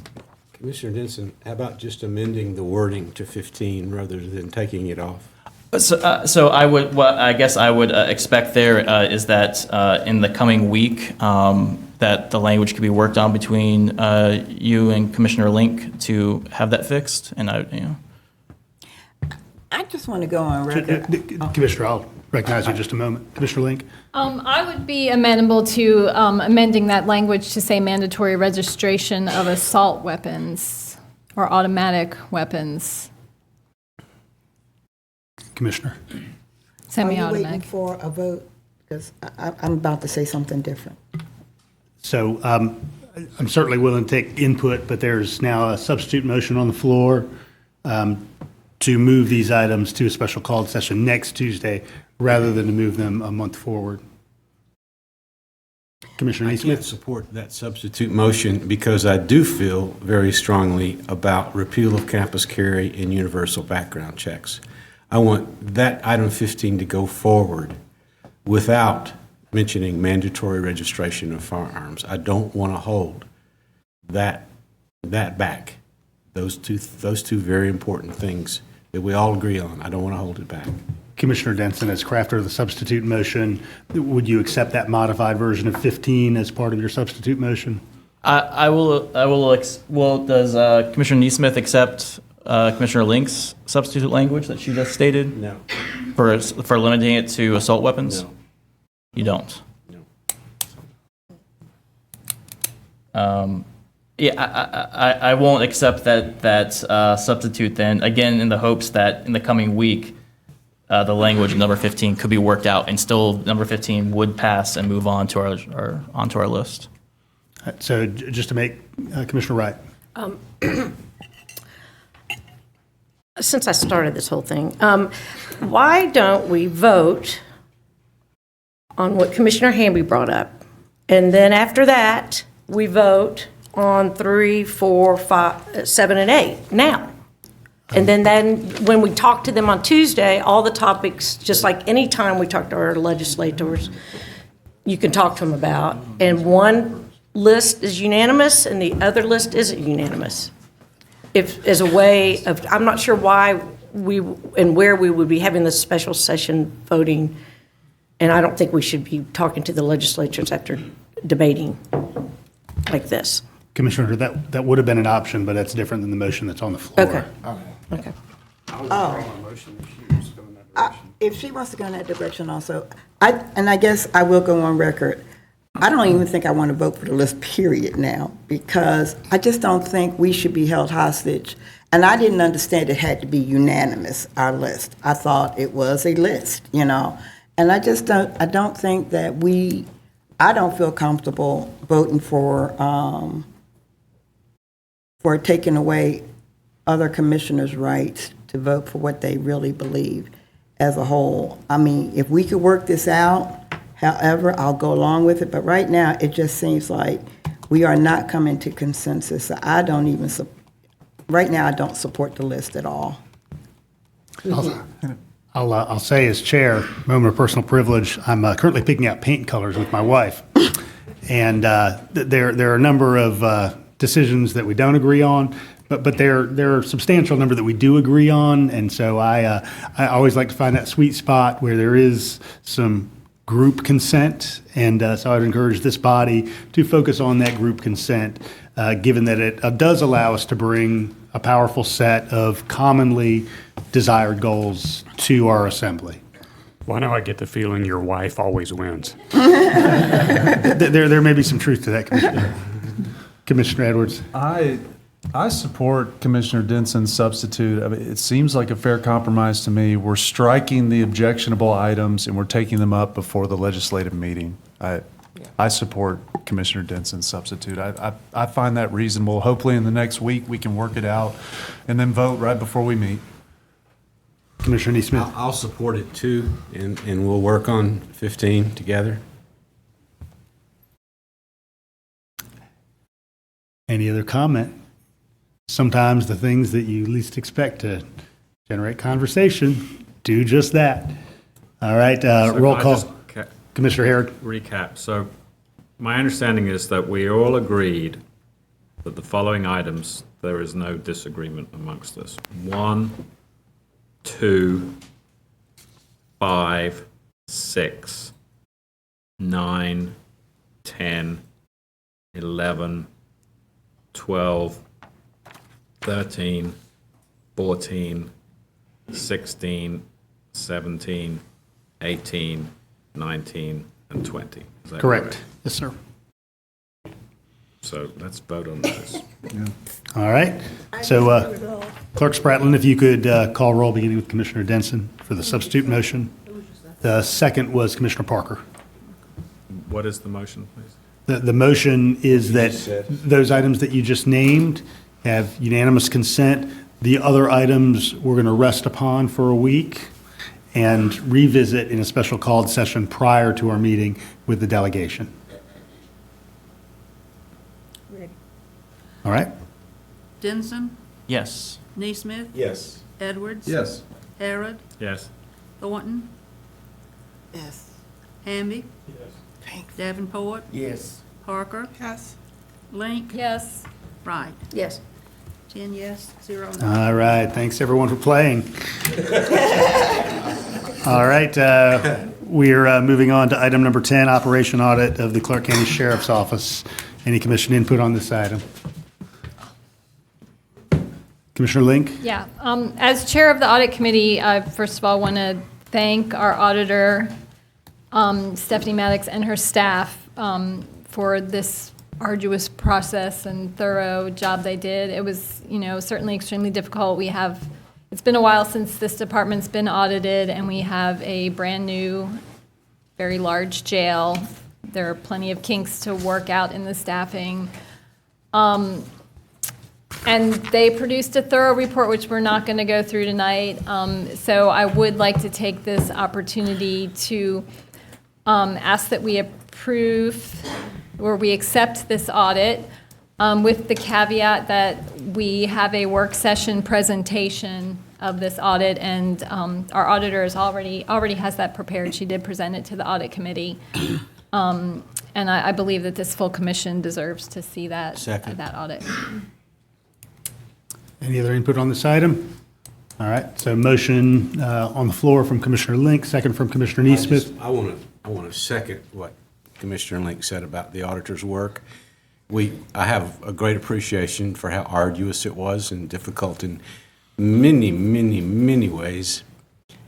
Commissioner Denson, how about just amending the wording to 15 rather than taking it off? So I would, what I guess I would expect there is that in the coming week, that the language could be worked on between you and Commissioner Link to have that fixed, and I just want to go on record. Commissioner, I'll recognize you in just a moment. Commissioner Link? I would be amenable to amending that language to say mandatory registration of assault weapons or automatic weapons, Commissioner? Are you waiting semi-automatic. for a vote? Because I'm about to say something different. So I'm certainly willing to take input, but there's now a substitute motion on the floor to move these items to a special called session next Tuesday rather than to move them a month forward. Commissioner I Neesmith? can't support that substitute motion because I do feel very strongly about repeal of campus carry and universal background checks. I want that item 15 to go forward without mentioning mandatory registration of firearms. I don't want to hold that back. Those two very important things that we all agree on. I don't want to hold it back. Commissioner Denson, as crafter of the substitute motion, would you accept that modified version of 15 as part of your substitute motion? I will. Well, does Commissioner Neesmith accept Commissioner Link's substitute language that she just stated? No. For limiting it to assault weapons? No. You don't? No. Yeah, I won't accept that substitute then, again, in the hopes that in the coming week, the language of number 15 could be worked out and still number 15 would pass and move on to our list. So just to make, Commissioner Wright. Since I started this whole thing, why don't we vote on what Commissioner Hamby brought up? And then after that, we vote on 3, 4, 5, 7, and 8 now. And then when we talk to them on Tuesday, all the topics, just like any time we talk to our legislators, you can talk to them about. And one list is unanimous and the other list isn't unanimous. If, as a way of, I'm not sure why we, and where we would be having this special session voting, and I don't think we should be talking to the legislatures after debating like this. Commissioner, that would have been an option, but that's different than the motion that's on the floor. Okay. Okay. If she wants to go in that direction also, I guess I will go on record. I don't even think I want to vote for the list, period, now, because I just don't think we should be held hostage. And I didn't understand it had to be unanimous, our list. I thought it was a list, And I don't think that I don't feel comfortable voting for taking away other commissioners' rights to vote for what they really believe as a whole. I mean, if we could work this out, however, I'll go along with it. But right now, it just seems like we are not coming to consensus. So I don't even, right now, I don't support the list at all. I'll say as chair, moment of personal privilege, I'm currently picking out paint colors with my wife. And there are a number of decisions that we don't agree on, but there are a substantial number that we do agree on. And so I always like to find that sweet spot where there is some group consent. And so I'd encourage this body to focus on that group consent given that it does allow us to bring a powerful set of commonly desired goals to our assembly. Why do I get the feeling your wife always wins? There may be some truth to that, Commissioner. Commissioner Edwards. I support Commissioner Denson's substitute. I mean, it seems like a fair compromise to me. We're striking the objectionable items and we're taking them up before the legislative meeting. I support Commissioner Denson's substitute. I find that reasonable. Hopefully in the next week, we can work it out and then vote right before we meet. Commissioner Neesmith. I'll support it too, and we'll work on 15 together. Any other comment? Sometimes the things that you least expect to generate conversation do just that. All right, roll call. Commissioner Herrick. Recap. So my understanding is that we all agreed that the following items, there is no disagreement amongst us. 1, 2, 5, 6, 9, 10, 11, 12, 13, 14, 16, 17, 18, 19, and 20. Is that Correct. Yes, sir. So let's vote on those. All right. So Clerk Spratlin, if you could call roll beginning with Commissioner Denson for the substitute motion. The second was Commissioner Parker. What is the motion, please? The motion is that those items that you just named have unanimous consent. The other items we're going to rest upon for a week and revisit in a special called session prior to our meeting with the delegation. All right? Denson, Yes. Neesmith, Yes. Edwards. Yes. Harrod, Yes. Thornton, Yes. Hamby. Davenport, Yes. Parker, Yes. Link, Yes. Wright. Yes. 10 yes, 0 no. All right, thanks everyone for playing. All right, we're moving on to item number 10, operation audit of the Clarke County Sheriff's Office. Any commission input on this item? Commissioner Link? Yeah, as chair of the audit committee, I first of all want to thank our auditor, Stephanie Maddox, and her staff for this arduous process and thorough job they did. It was, certainly extremely difficult. It's been a while since this department's been audited, and we have a brand-new, very large jail. There are plenty of kinks to work out in the staffing. And they produced a thorough report, which we're not going to go through tonight. So I would like to take this opportunity to ask that we approve or we accept this audit with the caveat that we have a work session presentation of this audit, and our auditor is already has that prepared. She did present it to the audit committee. And I believe that this full commission deserves to see that, that audit. Any other input on this item? All right, so motion on the floor from Commissioner Link, second from Commissioner Neesmith. I want to second what Commissioner Link said about the auditor's work. I have a great appreciation for how arduous it was and difficult in many, many, many ways.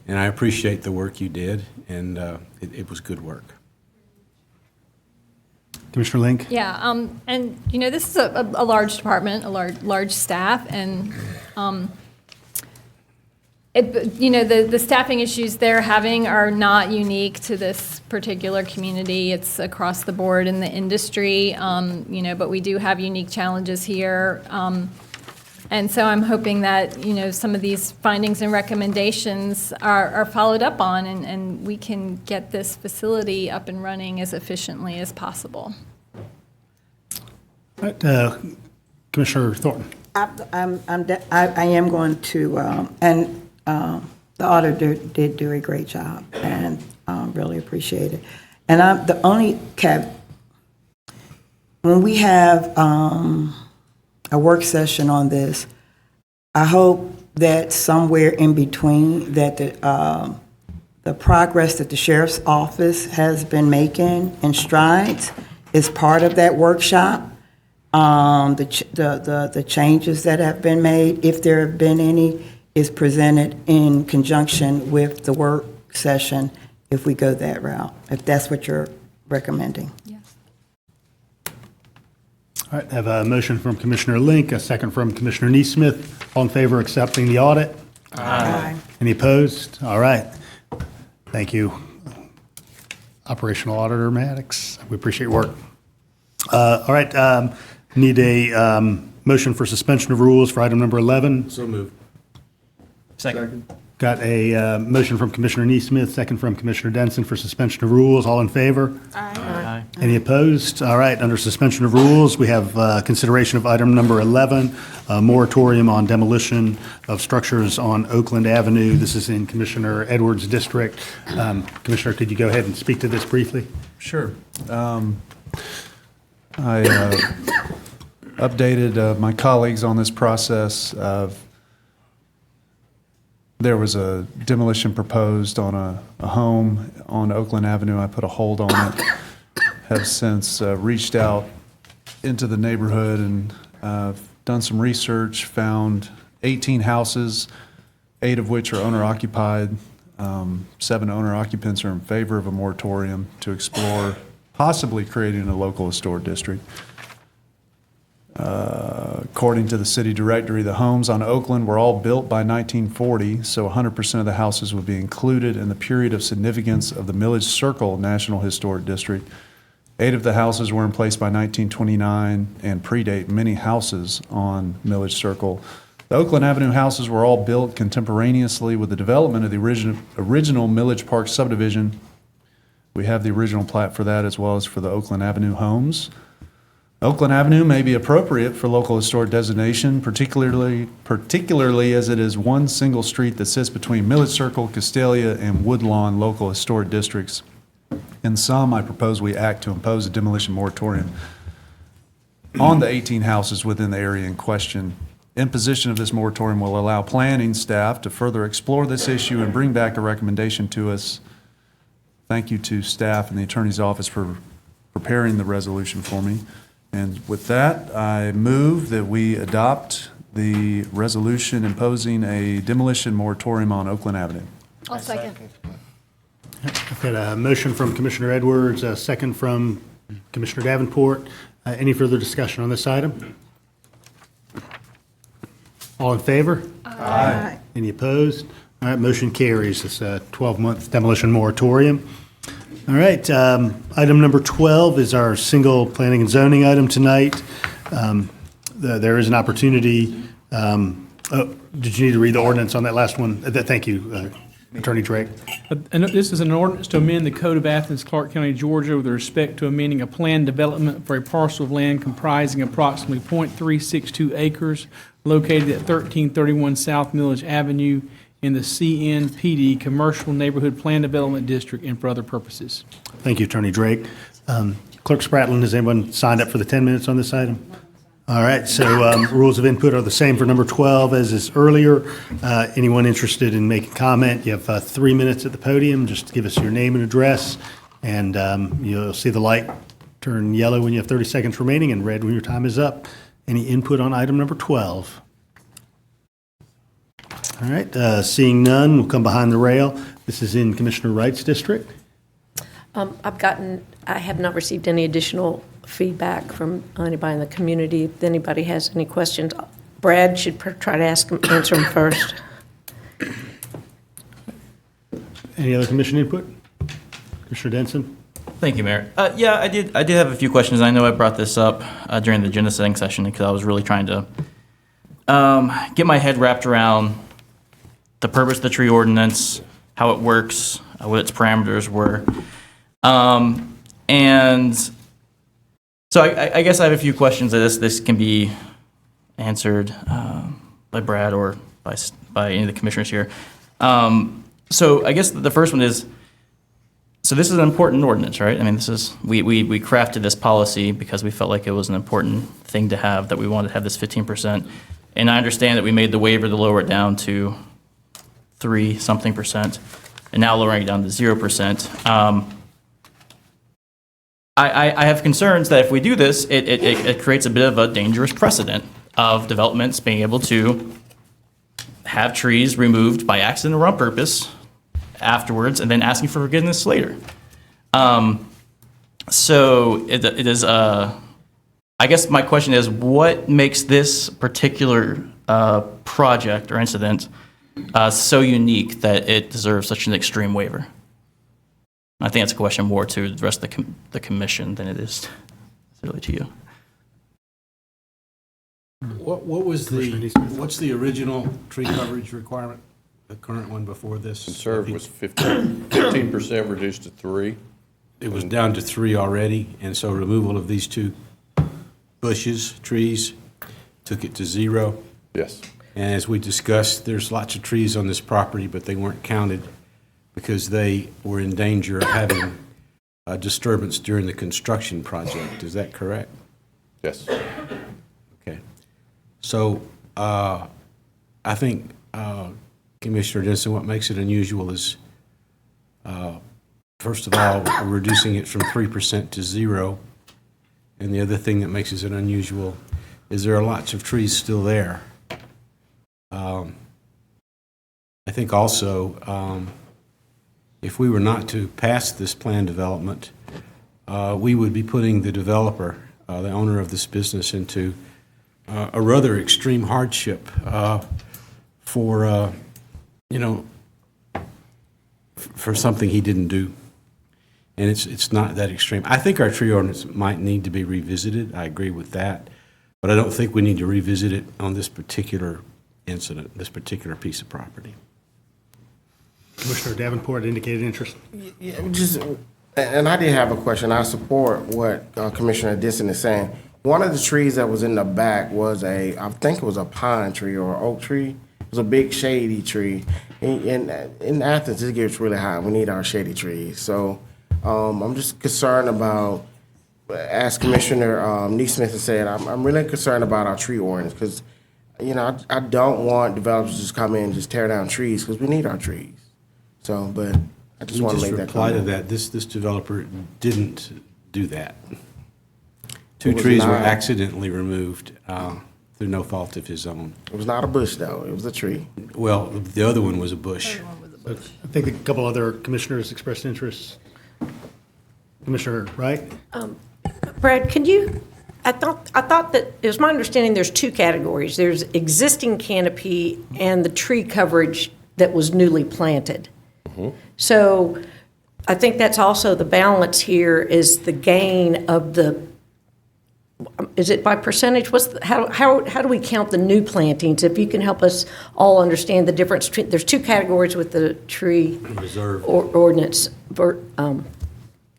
And I appreciate the work you did, and it was good work. Commissioner Link? Yeah, and this is a large department, a large staff, and the staffing issues they're having are not unique to this particular community. It's across the board in the industry, but we do have unique challenges here. And so I'm hoping that, some of these findings and recommendations are followed up on, and we can get this facility up and running as efficiently as possible. All right, Commissioner Thornton. I am going to, and the auditor did do a great job, and really appreciate it. And the only when we have a work session on this, I hope that somewhere in between that the progress that the sheriff's office has been making in strides is part of that workshop. the changes that have been made, if there have been any, is presented in conjunction with the work session if we go that route, if that's what you're recommending. All right, I have a motion from Commissioner Link, a second from Commissioner Neesmith. All in favor of accepting the audit? Aye. Any opposed? All right. Thank you. Operational Auditor Maddox, we appreciate your work. All right, need a motion for suspension of rules for item number 11. So moved. Second. Got a motion from Commissioner Neesmith, second from Commissioner Denson for suspension of rules. All in favor? Aye. Any opposed? All right, under suspension of rules, we have consideration of item number 11, moratorium on demolition of structures on Oakland Avenue. This is in Commissioner Edwards' district. Commissioner, could you go ahead and speak to this briefly? Sure. I updated my colleagues on this process. There was a demolition proposed on a home on Oakland Avenue. I put a hold on it. Have since reached out into the neighborhood and done some research, found 18 houses, 8 of which are owner-occupied. 7 owner-occupants are in favor of a moratorium to explore possibly creating a local historic district. According to the city directory, the homes on Oakland were all built by 1940, so 100% of the houses would be included in the period of significance of the Millage Circle National Historic District. 8 of the houses were in place by 1929 and predate many houses on Millage Circle. The Oakland Avenue houses were all built contemporaneously with the development of the original Millage Park subdivision. We have the original plat for that as well as for the Oakland Avenue homes. Oakland Avenue may be appropriate for local historic designation, particularly as it is one single street that sits between Millage Circle, Castalia, and Woodlawn local historic districts. In sum, I propose we act to impose a demolition moratorium on the 18 houses within the area in question. Imposition of this moratorium will allow planning staff to further explore this issue and bring back a recommendation to us. Thank you to staff and the Attorney's Office for preparing the resolution for me. And with that, I move that we adopt the resolution imposing a demolition moratorium on Oakland Avenue. I'll second. I've got a motion from Commissioner Edwards, a second from Commissioner Davenport. Any further discussion on this item? All in favor? Aye. Any opposed? All right, motion carries. It's a 12-month demolition moratorium. All right, item number 12 is our single planning and zoning item tonight. There is an opportunity. Did you need to read the ordinance on that last one? Thank you, Attorney Drake. And this is an ordinance to amend the Code of Athens-Clarke County, Georgia, with respect to amending a planned development for a parcel of land comprising approximately .362 acres located at 1331 South Millage Avenue in the CNPD Commercial Neighborhood Plan Development District and for other purposes. Thank you, Attorney Drake. Clerk Spratlin, has anyone signed up for the 10 minutes on this item? All right, so rules of input are the same for number 12 as is earlier. Anyone interested in making comment, you have 3 minutes at the podium. Just give us your name and address, and you'll see the light turn yellow when you have 30 seconds remaining and red when your time is up. Any input on item number 12? All right, seeing none, we'll come behind the rail. This is in Commissioner Wright's district. I have not received any additional feedback from anybody in the community. If anybody has any questions, Brad should try to answer them first. Any other commission input? Commissioner Denson? Thank you, Mayor. Yeah, I did have a few questions. I know I brought this up during the agenda setting session because I was really trying to get my head wrapped around the purpose of the tree ordinance, how it works, what its parameters were. And so I guess I have a few questions that this can be answered by Brad or by any of the commissioners here. So I guess the first one is, so this is an important ordinance, right? I mean, this is, we crafted this policy because we felt like it was an important thing to have, that we wanted to have this 15%. And I understand that we made the waiver to lower it down to 3-something%, and now lowering it down to 0%. I have concerns that if we do this, it creates a bit of a dangerous precedent of developments being able to have trees removed by accident or on purpose afterwards and then asking for forgiveness later. So it is, I guess my question is, what makes this particular project or incident so unique that it deserves such an extreme waiver? I think that's a question more to the rest of the commission than it is really to you. What was what's the original tree coverage requirement? The current one before this? Conserve was 15% reduced to 3. It was down to 3 already, and so removal of these 2 bushes, trees, took it to 0. Yes. And as we discussed, there's lots of trees on this property, but they weren't counted because they were in danger of having a disturbance during the construction project. Is that correct? Yes. Okay. So I think, Commissioner Denson, what makes it unusual is, first of all, we're reducing it from 3% to 0. And the other thing that makes it unusual is there are lots of trees still there. I think also, if we were not to pass this plan development, we would be putting the developer, the owner of this business, into a rather extreme hardship for, for something he didn't do. And it's not that extreme. I think our tree ordinance might need to be revisited. I agree with that. But I don't think we need to revisit it on this particular incident, this particular piece of property. Commissioner Davenport indicated interest. Yeah, and I did have a question. I support what Commissioner Denson is saying. One of the trees that was in the back was I think it was a pine tree or an oak tree. It was a big shady tree. In Athens, it gets really hot. We need our shady trees. So I'm just concerned about, as Commissioner Neesmith has said, I'm really concerned about our tree ordinance because, I don't want developers to just come in and just tear down trees because we need our trees. So, but I just want to make that reply to comment. that. This developer didn't do that. 2 trees were accidentally removed through no fault of his own. It was not a bush, though. It was a tree. Well, the other one was a bush. I think a couple other commissioners expressed interest. Commissioner Wright? Brad, I thought that, it was my understanding there's 2 categories. There's existing canopy and the tree coverage that was newly planted. So I think that's also the balance here is the gain of is it by percentage? How do we count the new plantings? If you can help us all understand the difference between, there's 2 categories with the tree Reserve. ordinance.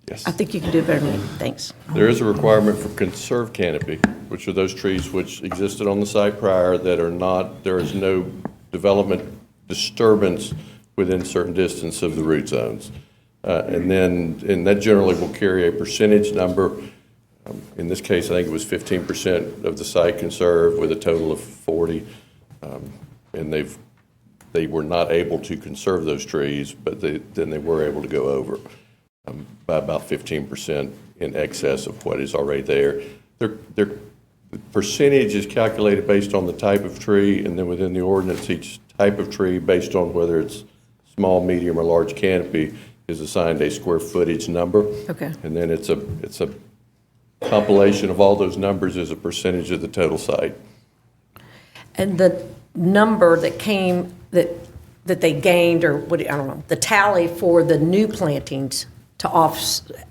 Yes. I think you can do it better than me. Thanks. There is a requirement for conserved canopy, which are those trees which existed on the site prior that are not, there is no development disturbance within certain distance of the root zones. And that generally will carry a percentage number. In this case, I think it was 15% of the site conserved with a total of 40. And they were not able to conserve those trees, but then they were able to go over by about 15% in excess of what is already there. The percentage is calculated based on the type of tree, and then within the ordinance, each type of tree, based on whether it's small, medium, or large canopy, is assigned a square footage number. Okay. And then it's a compilation of all those numbers as a percentage of the total site. And the number that came, that they gained, or what, I don't know, the tally for the new plantings to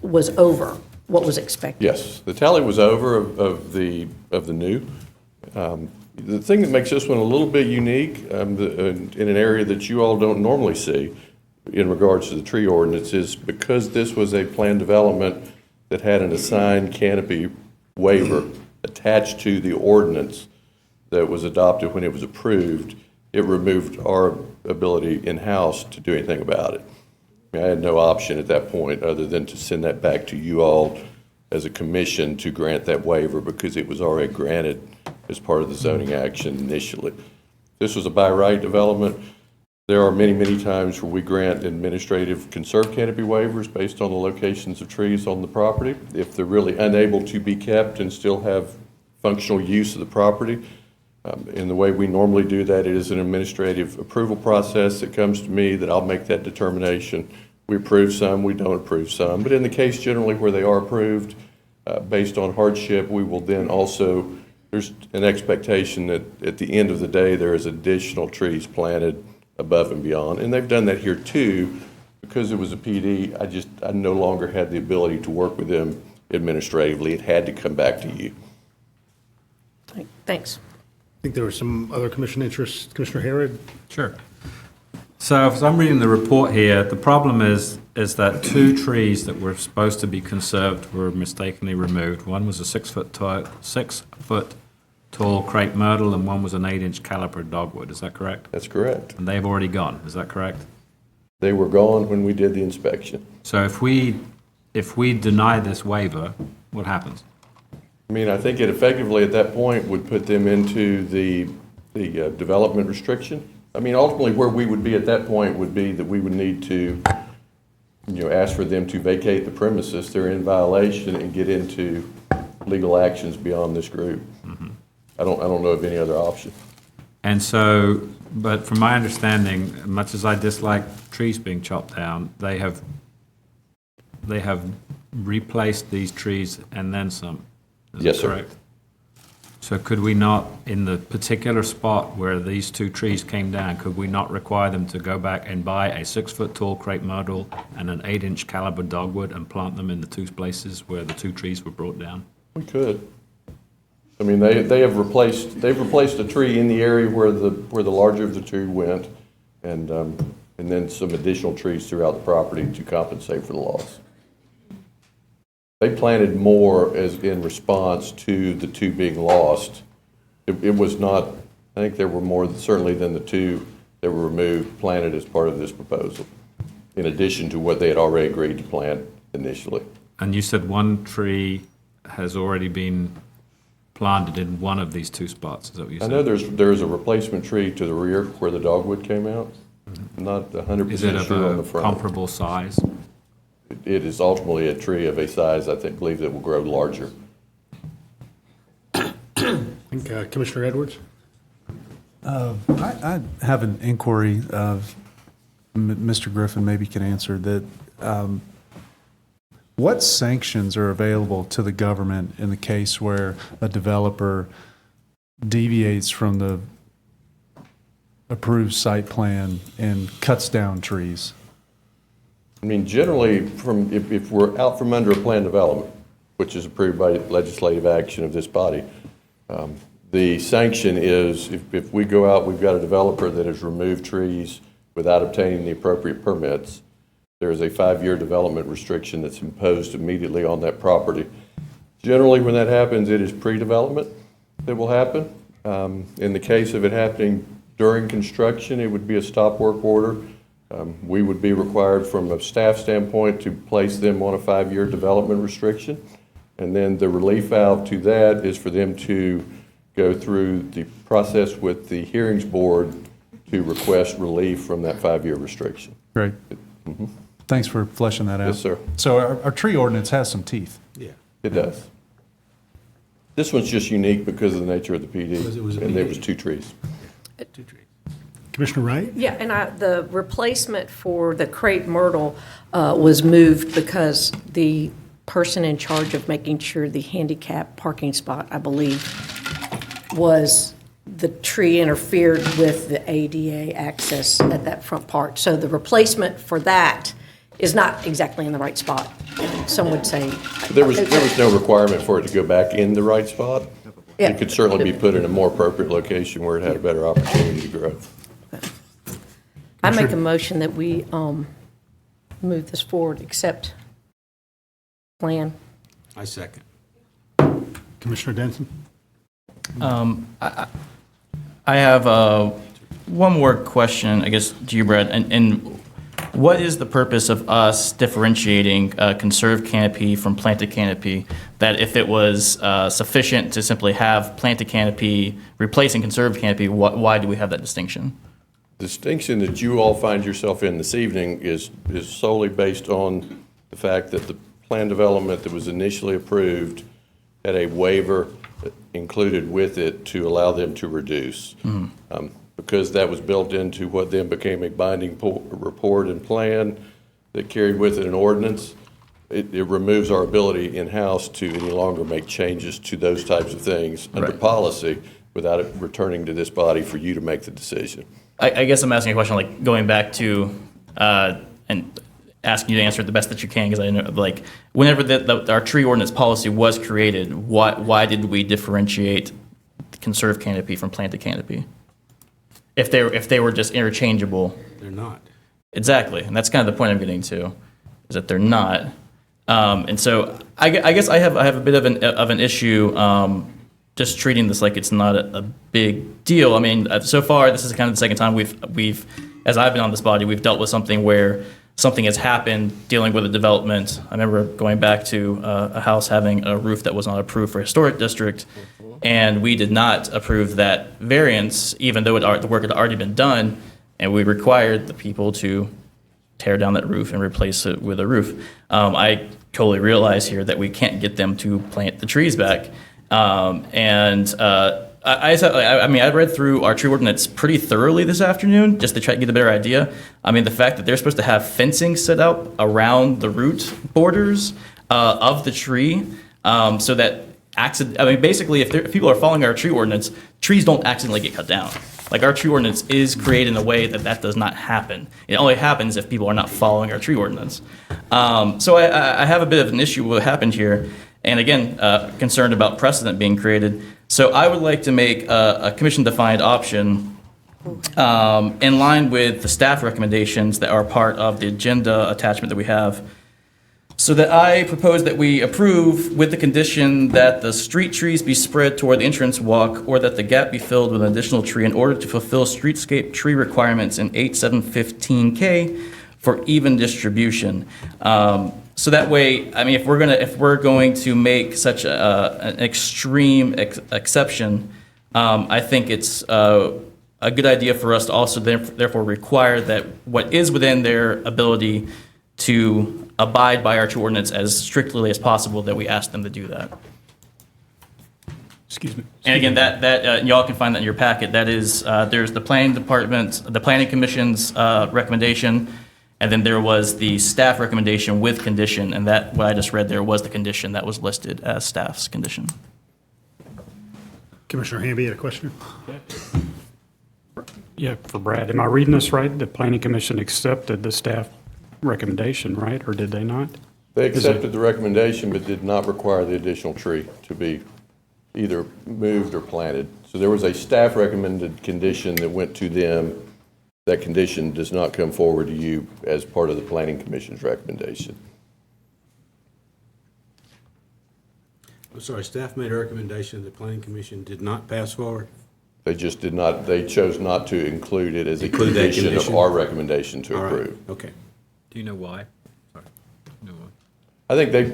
was over what was expected? Yes, the tally was over of the new. The thing that makes this one a little bit unique in an area that you all don't normally see in regards to the tree ordinance is because this was a planned development that had an assigned canopy waiver attached to the ordinance that was adopted when it was approved, it removed our ability in-house to do anything about it. I had no option at that point other than to send that back to you all as a commission to grant that waiver because it was already granted as part of the zoning action initially. This was a by right development. There are many, many times where we grant administrative conserved canopy waivers based on the locations of trees on the property. If they're really unable to be kept and still have functional use of the property, in the way we normally do that, it is an administrative approval process that comes to me that I'll make that determination. We approve some, we don't approve some. But in the case generally where they are approved based on hardship, we will then also, there's an expectation that at the end of the day, there is additional trees planted above and beyond. And they've done that here too. Because it was a PD, I no longer had the ability to work with them administratively. It had to come back to you. Thanks. I think there was some other commission interest. Commissioner Herod? Sure. So as I'm reading the report here, the problem is that 2 trees that were supposed to be conserved were mistakenly removed. One was a 6-foot tall crepe myrtle, and one was an 8-inch caliper dogwood. Is that correct? That's correct. And they've already gone. Is that correct? They were gone when we did the inspection. So if we deny this waiver, what happens? I mean, I think it effectively at that point would put them into the development restriction. I mean, ultimately where we would be at that point would be that we would need to, ask for them to vacate the premises. They're in violation and get into legal actions beyond this group. Mm-hmm. I don't know of any other option. And so, but from my understanding, much as I dislike trees being chopped down, they have replaced these trees and then some. Is Yes, that sir. correct? So could we not, in the particular spot where these 2 trees came down, could we not require them to go back and buy a 6-foot tall crepe myrtle and an 8-inch caliber dogwood and plant them in the 2 places where the 2 trees were brought down? We could. I mean, they've replaced a tree in the area where the larger of the 2 went, and then some additional trees throughout the property to compensate for the loss. They planted more as in response to the 2 being lost. It was not, I think there were more certainly than the 2 that were removed planted as part of this proposal, in addition to what they had already agreed to plant initially. And you said 1 tree has already been planted in one of these 2 spots, is that what you said? I know there's a replacement tree to the rear where the dogwood came out. Not 100% Is it sure on of the a front. comparable size? It is ultimately a tree of a size, I believe that will grow larger. I think Commissioner Edwards? I have an inquiry of, Mr. Griffin maybe can answer that. What sanctions are available to the government in the case where a developer deviates from the approved site plan and cuts down trees? I mean, generally, if we're out from under a plan development, which is approved by legislative action of this body, the sanction is if we go out, we've got a developer that has removed trees without obtaining the appropriate permits, there is a 5-year development restriction that's imposed immediately on that property. Generally, when that happens, it is pre-development that will happen. In the case of it happening during construction, it would be a stop work order. We would be required from a staff standpoint to place them on a 5-year development restriction. And then the relief valve to that is for them to go through the process with the hearings board to request relief from that 5-year restriction. Great. Thanks for fleshing that out. Yes, sir. So our tree ordinance has some teeth. Yeah, it does. This one's just unique because of the nature of the PD. Because it was a and there PD. was 2 trees. 2 trees. Commissioner Wright? Yeah, and the replacement for the crepe myrtle was moved because the person in charge of making sure the handicap parking spot, I believe, was the tree interfered with the ADA access at that front part. So the replacement for that is not exactly in the right spot. Some would say. There was no requirement for it to go back in the right spot. Yeah. It could certainly be put in a more appropriate location where it had a better opportunity to grow. I make a motion that we move this forward, accept plan. I second. Commissioner Denson? I have one more question, I guess, to you, Brad. And what is the purpose of us differentiating conserved canopy from planted canopy? That if it was sufficient to simply have planted canopy replacing conserved canopy, why do we have that distinction? distinction that you all find yourself in this evening is solely based on the fact that the plan development that was initially approved had a waiver included with it to allow them to reduce. Because that was built into what then became a binding report and plan that carried with it an ordinance, it removes our ability in-house to any longer make changes to those types of things under policy without it returning to this body for you to make the decision. I guess I'm asking a question, like, going back to, and asking you to answer it the best that you can, because I know, like, whenever our tree ordinance policy was created, why did we differentiate conserved canopy from planted canopy? If they were just interchangeable. They're not. Exactly, and that's kind of the point I'm getting to, is that they're not. And so I guess I have a bit of an issue just treating this like it's not a big deal. I mean, so far this is kind of the second time we've as I've been on this body, we've dealt with something where something has happened dealing with a development. I remember going back to a house having a roof that was not approved for historic district, and we did not approve that variance, even though the work had already been done, and we required the people to tear down that roof and replace it with a roof. I totally realize here that we can't get them to plant the trees back. I read through our tree ordinance pretty thoroughly this afternoon just to try to get a better idea. I mean, the fact that they're supposed to have fencing set up around the root borders of the tree so that basically if people are following our tree ordinance, trees don't accidentally get cut down. Like, our tree ordinance is created in a way that does not happen. It only happens if people are not following our tree ordinance. So I have a bit of an issue with what happened here. And again, concerned about precedent being created. So I would like to make a commission-defined option in line with the staff recommendations that are part of the agenda attachment that we have. So that I propose that we approve with the condition that the street trees be spread toward the entrance walk, or that the gap be filled with an additional tree in order to fulfill streetscape tree requirements in 8715K for even distribution. So that way, I mean, if we're going to make such an extreme exception, I think it's a good idea for us to also therefore require that what is within their ability to abide by our tree ordinance as strictly as possible, that we ask them to do that. Excuse me. And again, that y'all can find that in your packet. That is, there's the planning department, the planning commission's recommendation, and then there was the staff recommendation with condition, and that, what I just read there, was the condition that was listed as staff's condition. Commissioner Hamby had a question? Yeah, for Brad. Am I reading this right? The planning commission accepted the staff recommendation, right? Or did they not? They accepted the recommendation, but did not require the additional tree to be either moved or planted. So there was a staff recommended condition that went to them. That condition does not come forward to you as part of the planning commission's recommendation. I'm sorry, staff made a recommendation the planning commission did not pass forward? They just did not, they chose not to include it as a Include that condition of condition? our recommendation to All right, approve. okay. Do you know why? Sorry. No. I think they,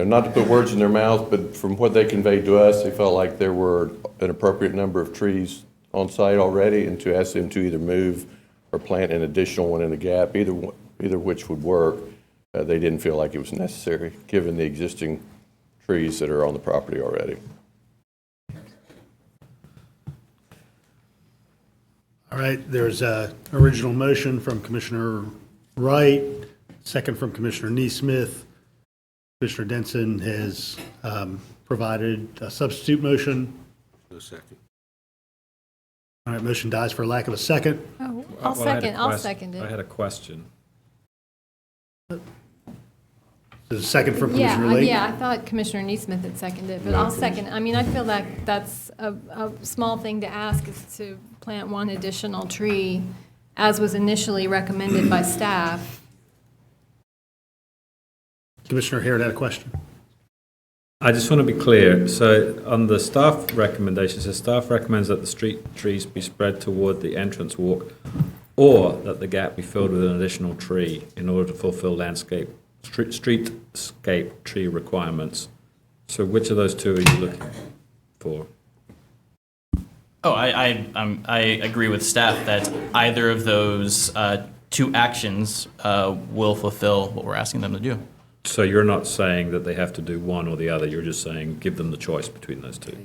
not to put words in their mouth, but from what they conveyed to us, they felt like there were an appropriate number of trees on site already, and to ask them to either move or plant an additional one in the gap, either which would work. They didn't feel like it was necessary, given the existing trees that are on the property already. All right, there's a original motion from Commissioner Wright, second from Commissioner Neesmith. Commissioner Denson has provided a substitute motion. No second. All right, motion dies for lack of a second. Oh, Well, I'll second it. I had a question. There's a second from Commissioner Lake. Yeah, I thought Commissioner Neesmith had seconded it, but I'll second. I mean, I feel like that's a small thing to ask, is to plant one additional tree, as was initially recommended by staff. Commissioner Harrod had a question. I just want to be clear. So on the staff recommendations, the staff recommends that the street trees be spread toward the entrance walk, or that the gap be filled with an additional tree in order to fulfill streetscape tree requirements. So which of those two are you looking for? Oh, I agree with staff that either of those two actions will fulfill what we're asking them to do. So you're not saying that they have to do one or the other, you're just saying give them the choice between those two?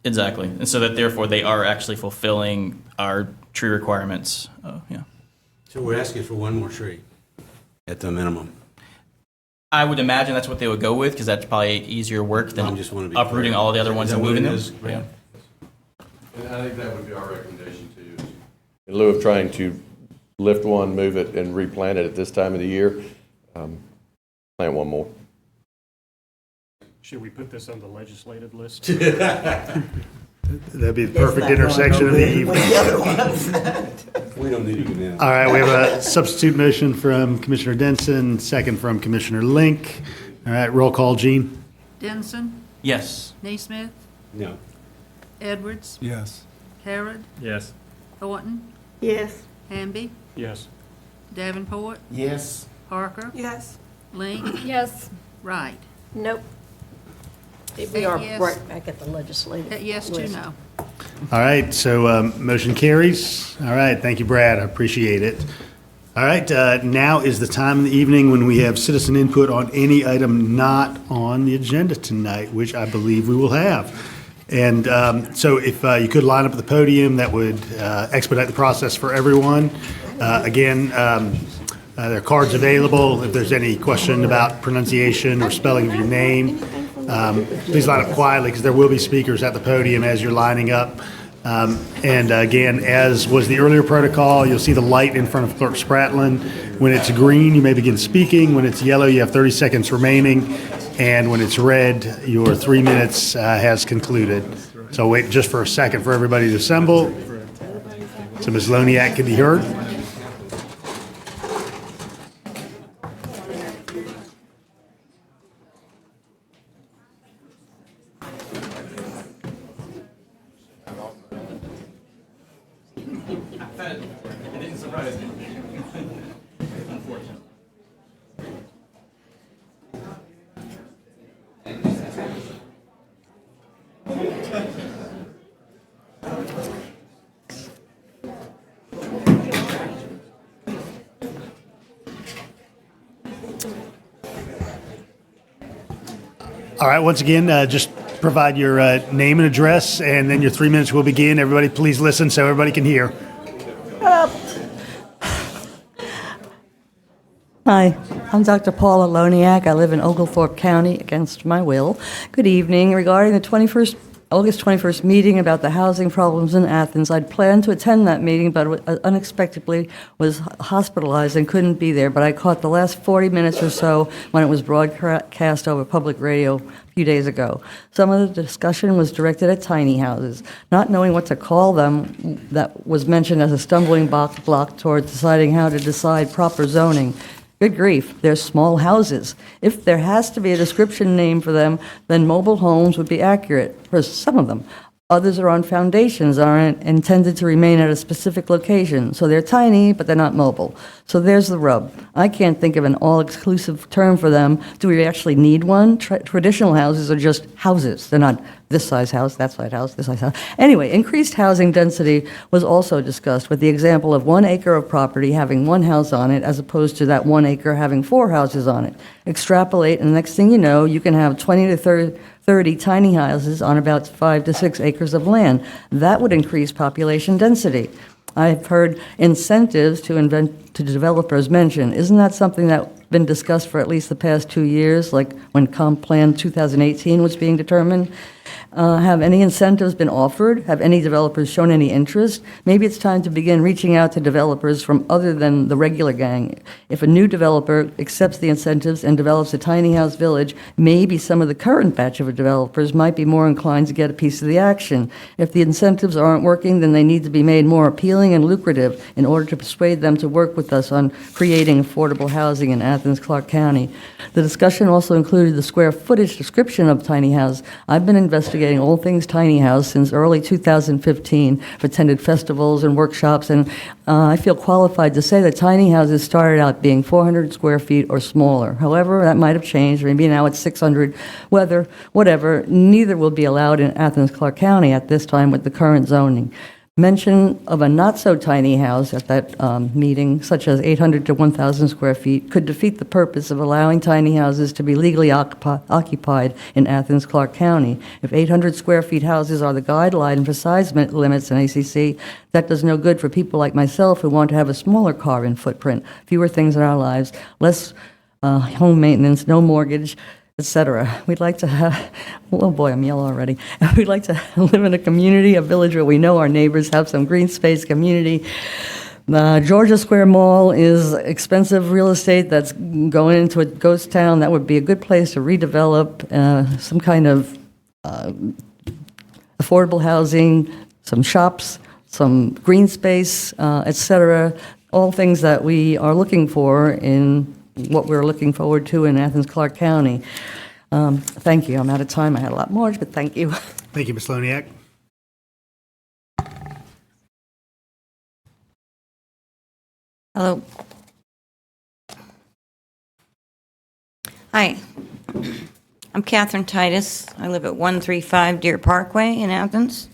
Exactly. And so that therefore they are actually fulfilling our tree requirements. Yeah. So we're asking for one more tree at the minimum. I would imagine that's what they would go with, because that's probably easier work than just wanna be uprooting clear. all the other ones Is and that what moving it them. is? Yeah. And I think that would be our recommendation to you. In lieu of trying to lift one, move it, and replant it at this time of the year, plant one more. Should we put this on the legislative list? That'd be the perfect intersection of the evening. We don't need to get in. All right, we have a substitute motion from Commissioner Denson, second from Commissioner Link. All right, roll call, Gene. Denson, Yes. Naismith, No. Edwards, Yes. Harrod, Yes. Thornton, Yes. Hamby, Yes. Davenport, Yes. Parker, Yes. Link, Yes. Wright. Nope. We are Yes. right back at the legislative. Yes to list. no. All right, so motion carries. All right, thank you, Brad, I appreciate it. All right, now is the time in the evening when we have citizen input on any item not on the agenda tonight, which I believe we will have. And so if you could line up at the podium, that would expedite the process for everyone. Again, there are cards available. If there's any question about pronunciation or spelling of your name, please line up quietly, because there will be speakers at the podium as you're lining up. And again, as was the earlier protocol, you'll see the light in front of Clerk Spratlin. When it's green, you may begin speaking. When it's yellow, you have 30 seconds remaining. And when it's red, your 3 minutes has concluded. So wait just for a second for everybody to assemble. So Ms. Loniak can be heard. It didn't surprise me. Unfortunately. All right, once again, just provide your name and address, and then your 3 minutes will begin. Everybody, please listen so everybody can hear. Hi, I'm Dr. Paula Loniak. I live in Oglethorpe County against my will. Good evening. Regarding the August 21st meeting about the housing problems in Athens, I'd planned to attend that meeting, but unexpectedly was hospitalized and couldn't be there. But I caught the last 40 minutes or so when it was broadcast over public radio a few days ago. Some of the discussion was directed at tiny houses. Not knowing what to call them, that was mentioned as a stumbling block towards deciding how to decide proper zoning. Good grief, they're small houses. If there has to be a description name for them, then mobile homes would be accurate for some of them. Others are on foundations, aren't intended to remain at a specific location. So they're tiny, but they're not mobile. So there's the rub. I can't think of an all-exclusive term for them. Do we actually need one? Traditional houses are just houses. They're not this size house, that size house, this size house. Anyway, increased housing density was also discussed with the example of 1 acre of property having 1 house on it as opposed to that 1 acre having 4 houses on it. Extrapolate, and the next thing you know, you can have 20 to 30 tiny houses on about 5 to 6 acres of land. That would increase population density. I've heard incentives to developers mentioned. Isn't that something that's been discussed for at least the past 2 years, like when Comp Plan 2018 was being determined? Have any incentives been offered? Have any developers shown any interest? Maybe it's time to begin reaching out to developers from other than the regular gang. If a new developer accepts the incentives and develops a tiny house village, maybe some of the current batch of developers might be more inclined to get a piece of the action. If the incentives aren't working, then they need to be made more appealing and lucrative in order to persuade them to work with us on creating affordable housing in Athens-Clarke County. The discussion also included the square footage description of tiny house. I've been investigating all things tiny house since early 2015. I've attended festivals and workshops, and I feel qualified to say that tiny houses started out being 400 square feet or smaller. However, that might have changed. Maybe now it's 600. Whatever, neither will be allowed in Athens-Clarke County at this time with the current zoning. Mention of a not-so-tiny house at that meeting, such as 800 to 1,000 square feet, could defeat the purpose of allowing tiny houses to be legally occupied in Athens-Clarke County. If 800 square feet houses are the guideline for size limits in ACC, that does no good for people like myself who want to have a smaller carbon footprint, fewer things in our lives, less home maintenance, no mortgage, etc. We'd like to have, oh boy, I'm yellow already. We'd like to live in a community, a village where we know our neighbors, have some green space community. The Georgia Square Mall is expensive real estate that's going into a ghost town. That would be a good place to redevelop some kind of affordable housing, some shops, some green space, etc. All things that we are looking for in what we're looking forward to in Athens-Clarke County. Thank you. I'm out of time. I had a lot more, but thank you. Thank you, Ms. Loniak. Hello. Hi. I'm Catherine Titus. I live at 135 Deer Parkway in Athens.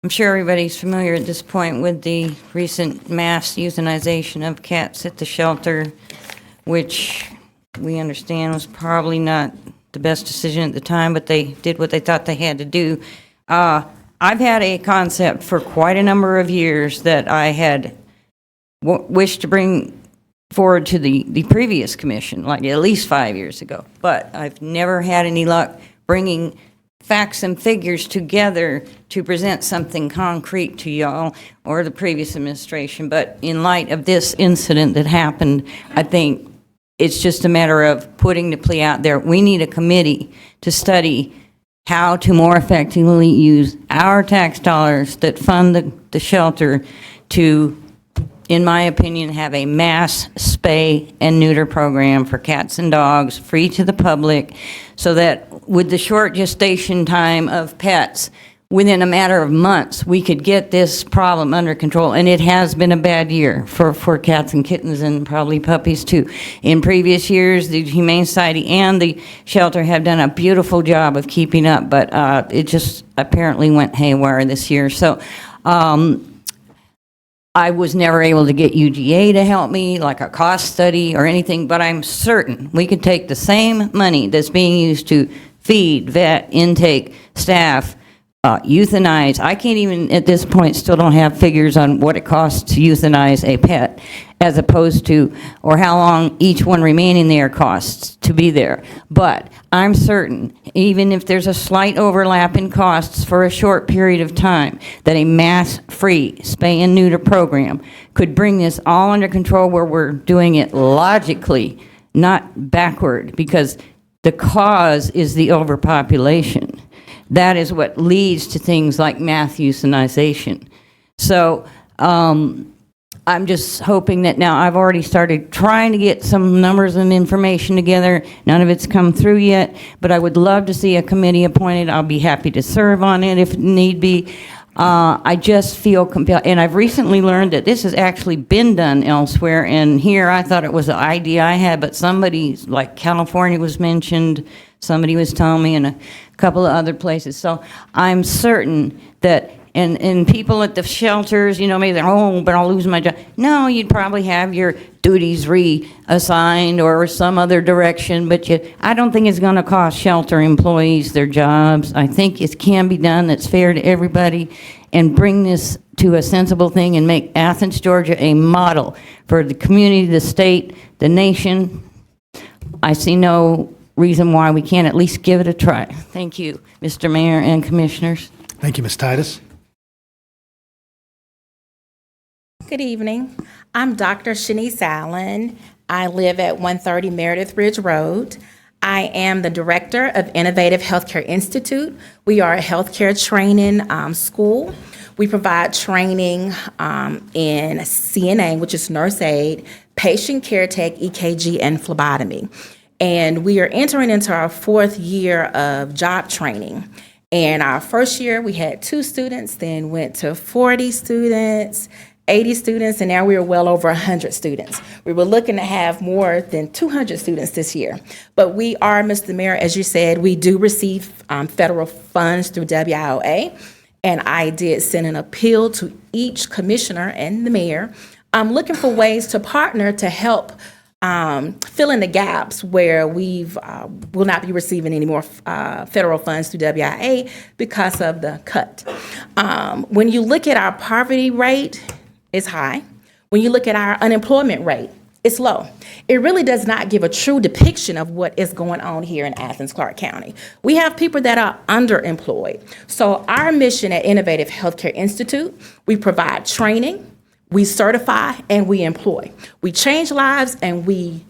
I'm sure everybody's familiar at this point with the recent mass euthanization of cats at the shelter, which we understand was probably not the best decision at the time, but they did what they thought they had to do. I've had a concept for quite a number of years that I had wished to bring forward to the previous commission, like at least 5 years ago, but I've never had any luck bringing facts and figures together to present something concrete to y'all or the previous administration. But in light of this incident that happened, I think it's just a matter of putting the plea out there. We need a committee to study how to more effectively use our tax dollars that fund the shelter to, in my opinion, have a mass spay and neuter program for cats and dogs, free to the public, so that with the short gestation time of pets, within a matter of months, we could get this problem under control. And it has been a bad year for cats and kittens and probably puppies too. In previous years, the Humane Society and the shelter have done a beautiful job of keeping up, but it just apparently went haywire this year. So I was never able to get UGA to help me, like a cost study or anything, but I'm certain we could take the same money that's being used to feed, vet, intake, staff, euthanize. I can't even, at this point, still don't have figures on what it costs to euthanize a pet, as opposed to, or how long each one remaining there costs to be there. But I'm certain, even if there's a slight overlap in costs for a short period of time, that a mass-free spay and neuter program could bring this all under control where we're doing it logically, not backward, because the cause is the overpopulation. That is what leads to things like mass euthanization. So I'm just hoping that now I've already started trying to get some numbers and information together. None of it's come through yet, but I would love to see a committee appointed. I'll be happy to serve on it if need be. I just feel compelled, and I've recently learned that this has actually been done elsewhere, and here I thought it was an idea I had, but somebody, like California was mentioned, somebody was telling me, and a couple of other places. So I'm certain that, and people at the shelters, you know, maybe they're, oh, but I'll lose my job. No, you'd probably have your duties reassigned or some other direction, but I don't think it's going to cost shelter employees their jobs. I think it can be done that's fair to everybody, and bring this to a sensible thing and make Athens, Georgia a model for the community, the state, the nation. I see no reason why we can't at least give it a try. Thank you, Mr. Mayor and Commissioners. Thank you, Ms. Titus. Good evening. I'm Dr. Shanice Allen. I live at 130 Meredith Ridge Road. I am the director of Innovative Healthcare Institute. We are a healthcare training school. We provide training in CNA, which is nurse aid, patient care tech, EKG, and phlebotomy. And we are entering into our 4th year of job training. And our first year, we had 2 students, then went to 40 students, 80 students, and now we are well over 100 students. We were looking to have more than 200 students this year. But we are, Mr. Mayor, as you said, we do receive federal funds through WIOA. And I did send an appeal to each commissioner and the mayor. I'm looking for ways to partner to help fill in the gaps where we've will not be receiving any more federal funds through WIA because of the cut. When you look at our poverty rate, it's high. When you look at our unemployment rate, it's low. It really does not give a true depiction of what is going on here in Athens-Clarke County. We have people that are underemployed. So our mission at Innovative Healthcare Institute, we provide training, we certify, and we employ. We change lives and we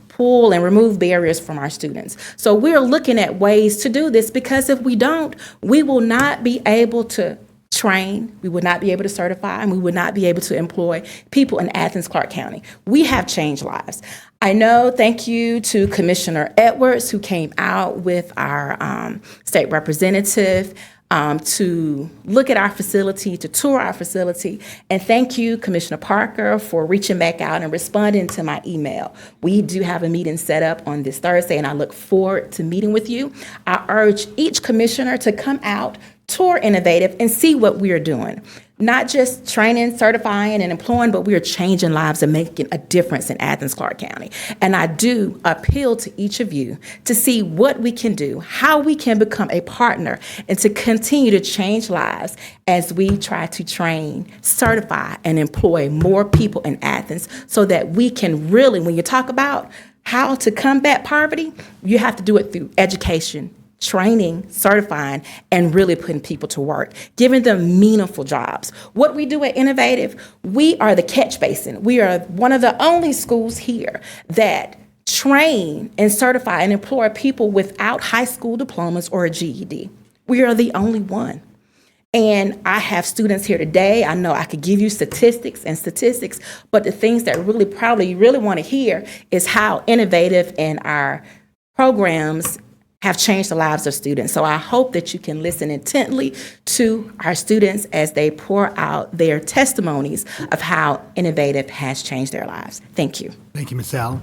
pull and remove barriers from our students. So we're looking at ways to do this because if we don't, we will not be able to train, we would not be able to certify, and we would not be able to employ people in Athens-Clarke County. We have changed lives. I know, thank you to Commissioner Edwards, who came out with our state representative to look at our facility, to tour our facility. And thank you, Commissioner Parker, for reaching back out and responding to my email. We do have a meeting set up on this Thursday, and I look forward to meeting with you. I urge each commissioner to come out, tour Innovative, and see what we are doing. Not just training, certifying, and employing, but we are changing lives and making a difference in Athens-Clarke County. And I do appeal to each of you to see what we can do, how we can become a partner, and to continue to change lives as we try to train, certify, and employ more people in Athens so that we can really, when you talk about how to combat poverty, you have to do it through education, training, certifying, and really putting people to work, giving them meaningful jobs. What we do at Innovative, we are the catch basin. We are one of the only schools here that train and certify and employ people without high school diplomas or a GED. We are the only one. And I have students here today. I know I could give you statistics, but the things that really probably you really want to hear is how Innovative and our programs have changed the lives of students. So I hope that you can listen intently to our students as they pour out their testimonies of how Innovative has changed their lives. Thank you. Thank you, Ms. Allen.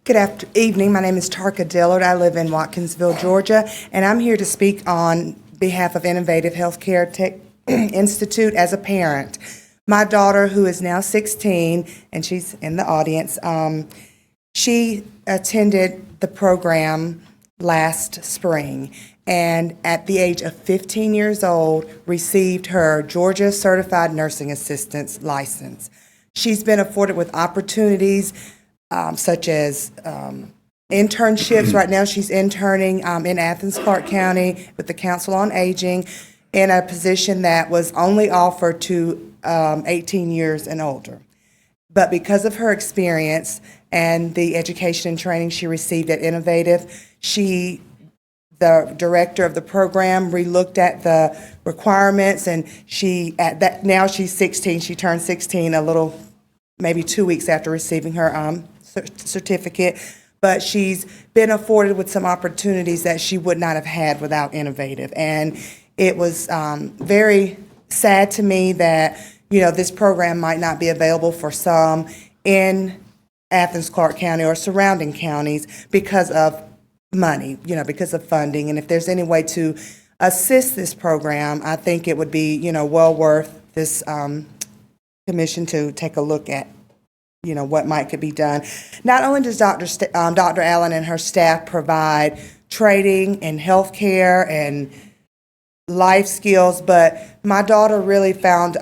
Good evening. My name is Tarka Dillard. I live in Watkinsville, Georgia, and I'm here to speak on behalf of Innovative Healthcare Institute as a parent. My daughter, who is now 16, and she's in the audience, she attended the program last spring, and at the age of 15 years old, received her Georgia Certified Nursing Assistant's license. She's been afforded with opportunities such as internships. Right now, she's interning in Athens-Clarke County with the Council on Aging in a position that was only offered to 18 years and older. But because of her experience and the education and training she received at Innovative, the director of the program relooked at the requirements, and now she's 16. She turned 16 maybe 2 weeks after receiving her certificate. But she's been afforded with some opportunities that she would not have had without Innovative. And it was very sad to me that this program might not be available for some in Athens-Clarke County or surrounding counties because of money, because of funding. And if there's any way to assist this program, I think it would be, well worth this commission to take a look at, what could be done. Not only does Dr. Allen and her staff provide training in healthcare and life skills, but my daughter really found,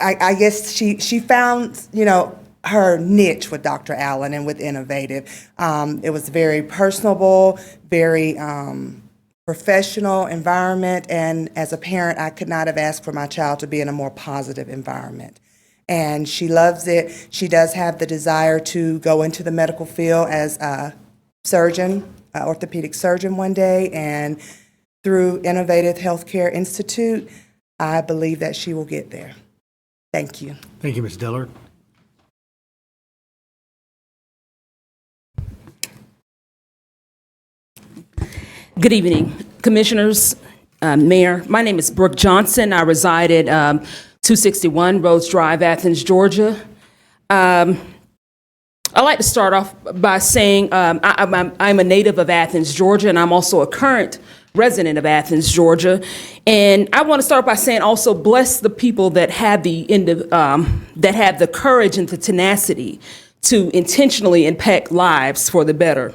I guess she found, her niche with Dr. Allen and with Innovative. It was very personable, very professional environment, and as a parent, I could not have asked for my child to be in a more positive environment. And she loves it. She does have the desire to go into the medical field as a surgeon, orthopedic surgeon one day, and through Innovative Healthcare Institute, I believe that she will get there. Thank you. Thank you, Ms. Dillard. Good evening, Commissioners, Mayor. My name is Brooke Johnson. I reside at 261 Rhodes Drive, Athens, Georgia. I'd like to start off by saying I'm a native of Athens, Georgia, and I'm also a current resident of Athens, Georgia. And I want to start by saying also bless the people that have the courage and the tenacity to intentionally impact lives for the better.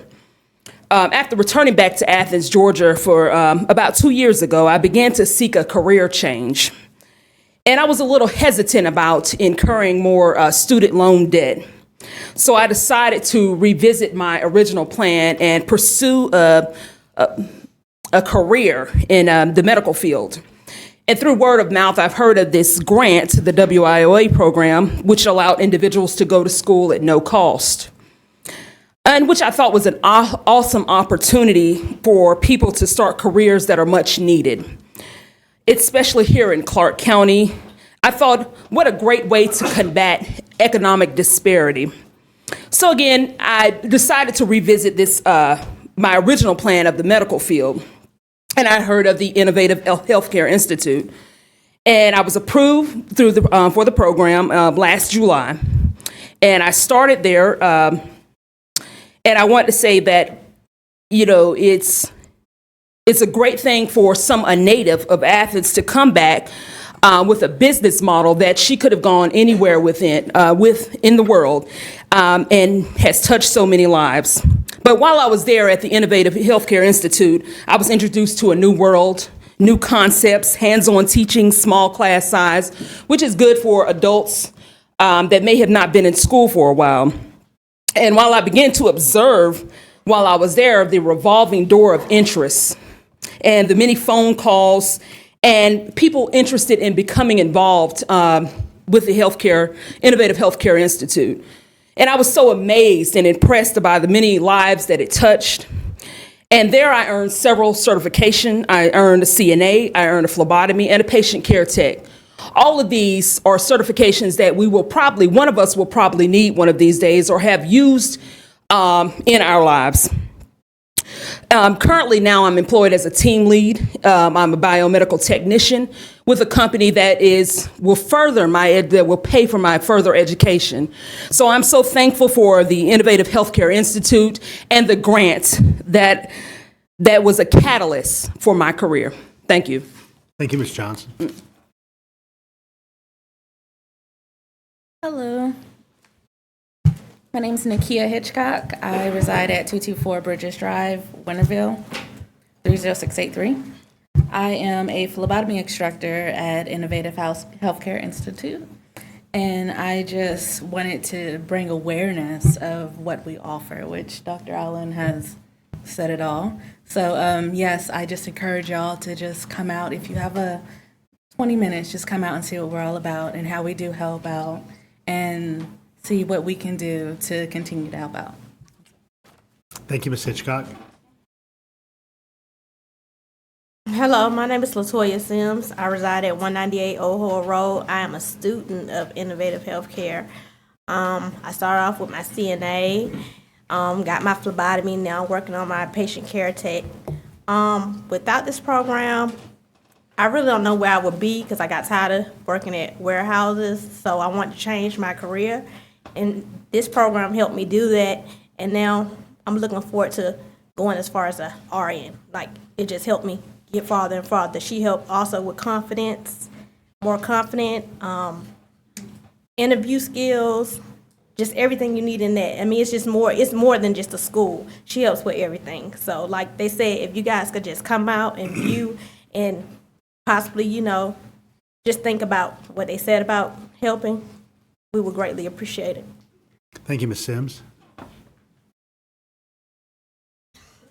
After returning back to Athens, Georgia for about 2 years ago, I began to seek a career change. And I was a little hesitant about incurring more student loan debt. So I decided to revisit my original plan and pursue a career in the medical field. And through word of mouth, I've heard of this grant, the WIOA program, which allowed individuals to go to school at no cost, and which I thought was an awesome opportunity for people to start careers that are much needed, especially here in Clarke County. I thought, what a great way to combat economic disparity. So again, I decided to revisit this, my original plan of the medical field. And I heard of the Innovative Healthcare Institute. And I was approved through for the program last July. And I started there. And I want to say that, you know, it's a great thing for a native of Athens to come back with a business model that she could have gone anywhere in the world and has touched so many lives. But while I was there at the Innovative Healthcare Institute, I was introduced to a new world, new concepts, hands-on teaching, small class size, which is good for adults that may have not been in school for a while. And while I began to observe, while I was there, the revolving door of interest and the many phone calls and people interested in becoming involved with the Innovative Healthcare Institute. And I was so amazed and impressed by the many lives that it touched. And there I earned several certifications. I earned a CNA, I earned a phlebotomy, and a patient care tech. All of these are certifications that one of us will probably need one of these days or have used in our lives. Currently now I'm employed as a team lead. I'm a biomedical technician with a company that will pay for my further education. So I'm so thankful for the Innovative Healthcare Institute and the grant that was a catalyst for my career. Thank you. Thank you, Ms. Johnson. Hello. My name is Nakia Hitchcock. I reside at 224 Bridges Drive, Winterville, 30683. I am a phlebotomy instructor at Innovative Healthcare Institute, and I just wanted to bring awareness of what we offer, which Dr. Allen has said it all. So yes, I just encourage y'all to just come out. If you have 20 minutes, just come out and see what we're all about and how we do help out, and see what we can do to continue to help out. Thank you, Ms. Hitchcock. Hello, my name is LaToya Sims. I reside at 198 Old Hall Road. I am a student of Innovative Healthcare. I started off with my CNA, got my phlebotomy, now I'm working on my patient care tech. Without this program, I really don't know where I would be because I got tired of working at warehouses, so I want to change my career. And this program helped me do that, and now I'm looking forward to going as far as a RN. Like, it just helped me get farther and farther. She helped also with confidence, more confident, interview skills, just everything you need in that. I mean, it's more than just a school. She helps with everything. So like they said, if you guys could just come out and view and possibly, just think about what they said about helping, we would greatly appreciate it. Thank you, Ms. Sims.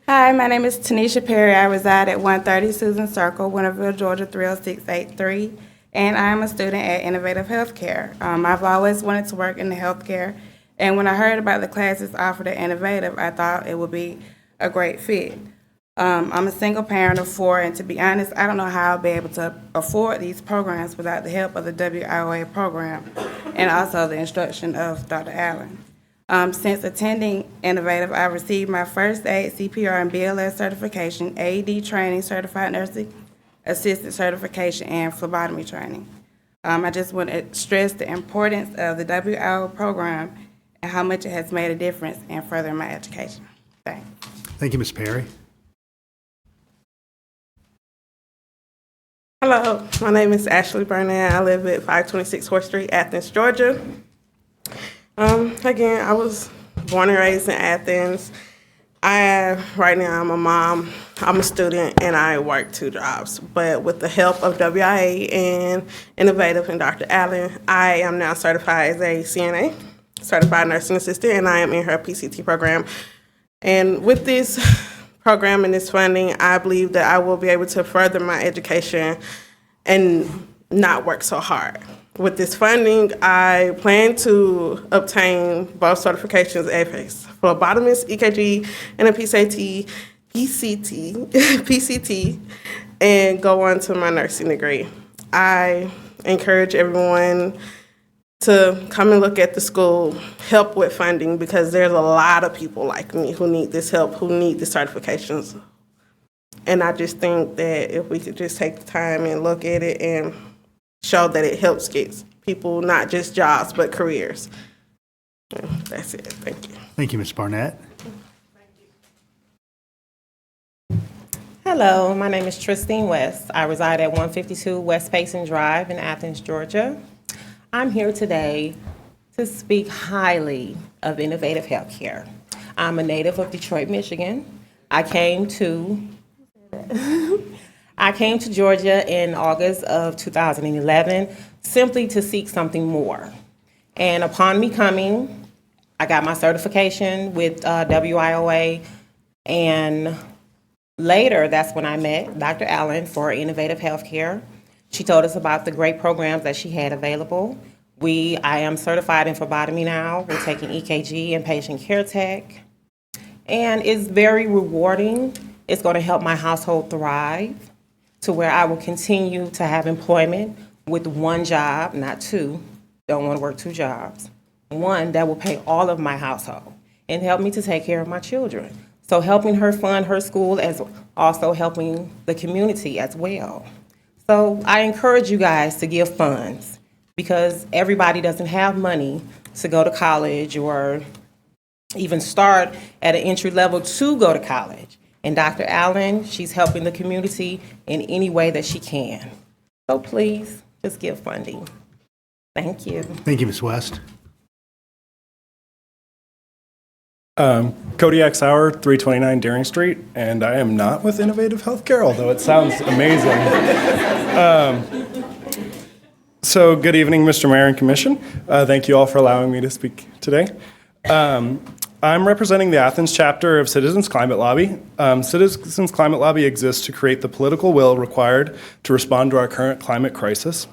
Hi, my name is Tanisha Perry. I reside at 130 Susan Circle, Winterville, Georgia, 30683, and I am a student at Innovative Healthcare. I've always wanted to work in the healthcare, and when I heard about the classes offered at Innovative, I thought it would be a great fit. I'm a single parent of 4, and to be honest, I don't know how I'll be able to afford these programs without the help of the WIOA program and also the instruction of Dr. Allen. Since attending Innovative, I received my first aid, CPR, and BLS certification, AED training, certified nursing assistant certification, and phlebotomy training. I just want to stress the importance of the WIOA program and how much it has made a difference in furthering my education. Thanks. Thank you, Ms. Perry. Hello, my name is Ashley Byrne. I live at 526 Horse Street, Athens, Georgia. Again, I was born and raised in Athens. Right now, I'm a mom, I'm a student, and I work 2 jobs. But with the help of WIA and Innovative and Dr. Allen, I am now certified as a CNA, certified nursing assistant, and I am in her PCT program. And with this program and this funding, I believe that I will be able to further my education and not work so hard. With this funding, I plan to obtain both certifications as a phlebotomist, EKG, and a PCT, and go on to my nursing degree. I encourage everyone to come and look at the school, help with funding, because there's a lot of people like me who need this help, who need the certifications. And I just think that if we could just take the time and look at it and show that it helps get people not just jobs, but careers. That's it. Thank you. Thank you, Ms. Barnett. Hello, my name is Tristine West. I reside at 152 West Payson Drive in Athens, Georgia. I'm here today to speak highly of Innovative Healthcare. I'm a native of Detroit, Michigan. I came to Georgia in August of 2011 simply to seek something more. And upon me coming, I got my certification with WIOA, and later that's when I met Dr. Allen for Innovative Healthcare. She told us about the great programs that she had available. I am certified in phlebotomy now. We're taking EKG and patient care tech. And it's very rewarding. It's going to help my household thrive to where I will continue to have employment with 1 job, not 2. Don't want to work 2 jobs. 1 that will pay all of my household and help me to take care of my children. So helping her fund her school as also helping the community as well. So I encourage you guys to give funds because everybody doesn't have money to go to college or even start at an entry level to go to college. And Dr. Allen, she's helping the community in any way that she can. So please, just give funding. Thank you. Thank you, Ms. West. Kodiak Sauer, 329 Deering Street, and I am not with Innovative Healthcare, although it sounds amazing. So good evening, Mr. Mayor and Commission. Thank you all for allowing me to speak today. I'm representing the Athens chapter of Citizens Climate Lobby. Citizens Climate Lobby exists to create the political will required to respond to our current climate crisis.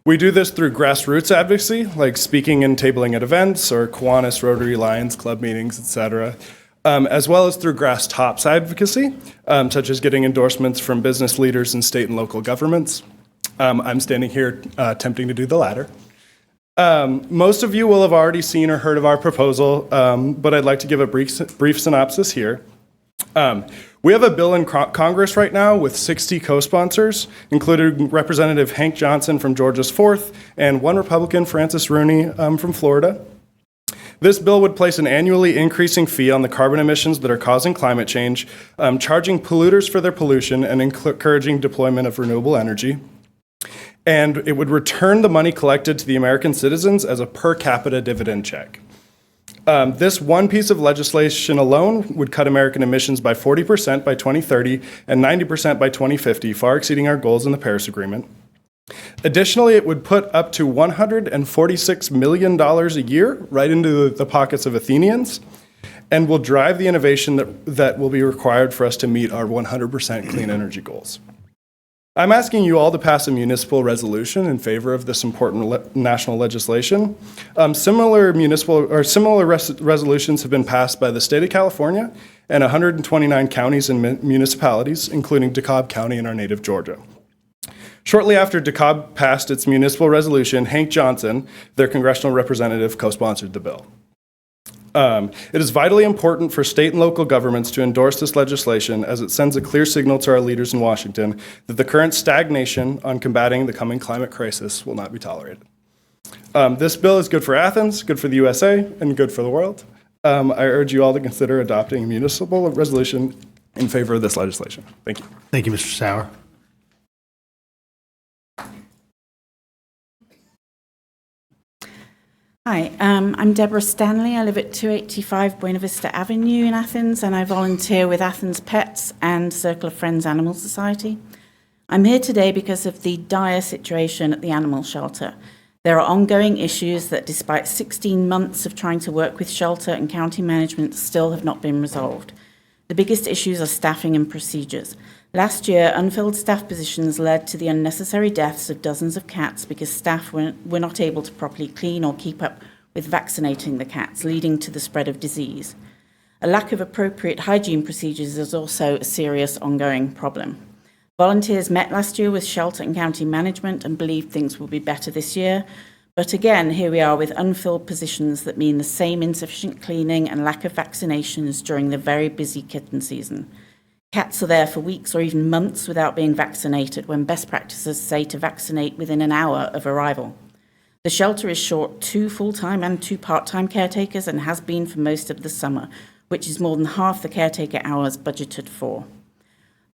We do this through grassroots advocacy, like speaking and tabling at events or Kiwanis, Rotary, Lions Club meetings, etc., as well as through grass tops advocacy, such as getting endorsements from business leaders in state and local governments. I'm standing here attempting to do the latter. Most of you will have already seen or heard of our proposal, but I'd like to give a brief synopsis here. We have a bill in Congress right now with 60 co-sponsors, including Representative Hank Johnson from Georgia's 4th and 1 Republican, Francis Rooney, from Florida. This bill would place an annually increasing fee on the carbon emissions that are causing climate change, charging polluters for their pollution and encouraging deployment of renewable energy. And it would return the money collected to the American citizens as a per capita dividend check. This one piece of legislation alone would cut American emissions by 40% by 2030 and 90% by 2050, far exceeding our goals in the Paris Agreement. Additionally, it would put up to $146 million a year right into the pockets of Athenians and will drive the innovation that will be required for us to meet our 100% clean energy goals. I'm asking you all to pass a municipal resolution in favor of this important national legislation. Similar resolutions have been passed by the state of California and 129 counties and municipalities, including DeKalb County in our native Georgia. Shortly after DeKalb passed its municipal resolution, Hank Johnson, their congressional representative, co-sponsored the bill. It is vitally important for state and local governments to endorse this legislation as it sends a clear signal to our leaders in Washington that the current stagnation on combating the coming climate crisis will not be tolerated. This bill is good for Athens, good for the USA, and good for the world. I urge you all to consider adopting a municipal resolution in favor of this legislation. Thank you. Thank you, Mr. Sauer. Hi, I'm Deborah Stanley. I live at 285 Buena Vista Avenue in Athens, and I volunteer with Athens Pets and Circle of Friends Animal Society. I'm here today because of the dire situation at the animal shelter. There are ongoing issues that, despite 16 months of trying to work with shelter and county management, still have not been resolved. The biggest issues are staffing and procedures. Last year, unfilled staff positions led to the unnecessary deaths of dozens of cats because staff were not able to properly clean or keep up with vaccinating the cats, leading to the spread of disease. A lack of appropriate hygiene procedures is also a serious ongoing problem. Volunteers met last year with shelter and county management and believed things will be better this year. But again, here we are with unfilled positions that mean the same insufficient cleaning and lack of vaccinations during the very busy kitten season. Cats are there for weeks or even months without being vaccinated when best practices say to vaccinate within an hour of arrival. The shelter is short 2 full-time and 2 part-time caretakers and has been for most of the summer, which is more than half the caretaker hours budgeted for.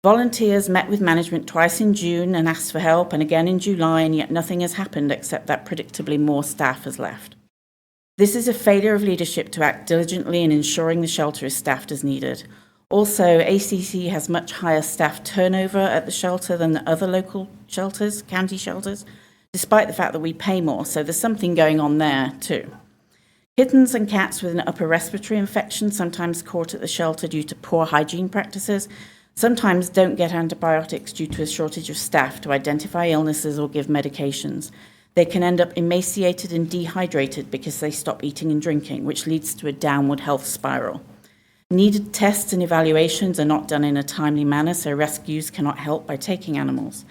Volunteers met with management twice in June and asked for help, and again in July, and yet nothing has happened except that predictably more staff has left. This is a failure of leadership to act diligently in ensuring the shelter is staffed as needed. Also, ACC has much higher staff turnover at the shelter than the other local shelters, county shelters, despite the fact that we pay more, so there's something going on there too. Kittens and cats with an upper respiratory infection, sometimes caught at the shelter due to poor hygiene practices, sometimes don't get antibiotics due to a shortage of staff to identify illnesses or give medications. They can end up emaciated and dehydrated because they stop eating and drinking, which leads to a downward health spiral. Needed tests and evaluations are not done in a timely manner, so rescues cannot help by taking animals.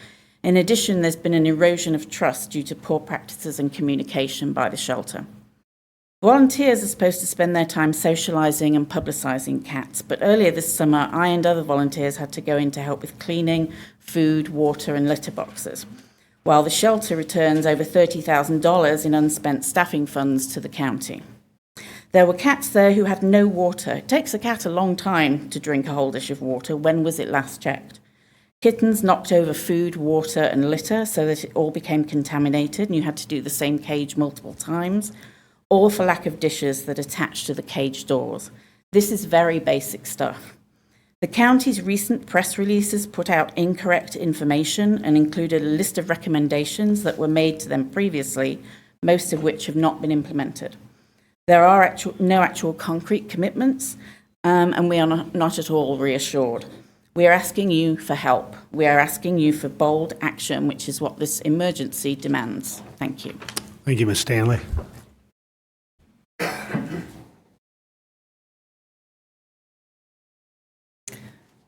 In addition, there's been an erosion of trust due to poor practices and communication by the shelter. Volunteers are supposed to spend their time socializing and publicizing cats, but earlier this summer, I and other volunteers had to go in to help with cleaning, food, water, and litter boxes, while the shelter returns over $30,000 in unspent staffing funds to the county. There were cats there who had no water. It takes a cat a long time to drink a whole dish of water. When was it last checked? Kittens knocked over food, water, and litter so that it all became contaminated, and you had to do the same cage multiple times, all for lack of dishes that attach to the cage doors. This is very basic stuff. The county's recent press releases put out incorrect information and included a list of recommendations that were made to them previously, most of which have not been implemented. There are no actual concrete commitments, and we are not at all reassured. We are asking you for help. We are asking you for bold action, which is what this emergency demands. Thank you. Thank you, Ms. Stanley.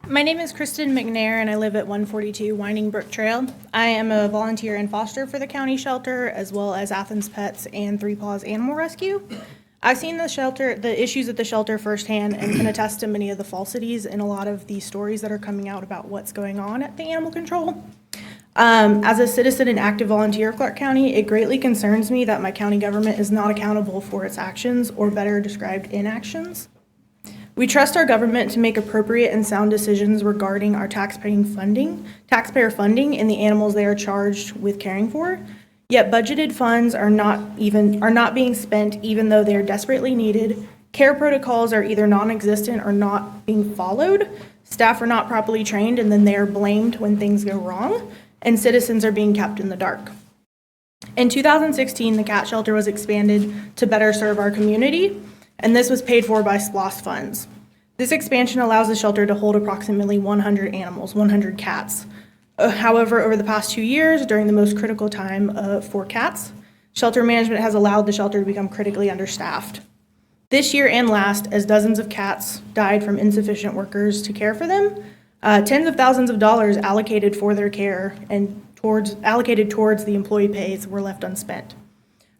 My name is Kristen McNair, and I live at 142 Winding Brook Trail. I am a volunteer and foster for the county shelter, as well as Athens Pets and Three Paws Animal Rescue. I've seen the issues at the shelter firsthand and can attest to many of the falsities in a lot of the stories that are coming out about what's going on at the animal control. As a citizen and active volunteer of Clarke County, it greatly concerns me that my county government is not accountable for its actions, or better described, inactions. We trust our government to make appropriate and sound decisions regarding our taxpayer funding in the animals they are charged with caring for. Yet budgeted funds are not being spent even though they are desperately needed. Care protocols are either non-existent or not being followed. Staff are not properly trained, and then they are blamed when things go wrong, and citizens are being kept in the dark. In 2016, the cat shelter was expanded to better serve our community, and this was paid for by SPLOST funds. This expansion allows the shelter to hold approximately 100 animals, 100 cats. However, over the past 2 years, during the most critical time for cats, shelter management has allowed the shelter to become critically understaffed. This year and last, as dozens of cats died from insufficient workers to care for them, tens of thousands of dollars allocated for their care and allocated towards the employee pays were left unspent.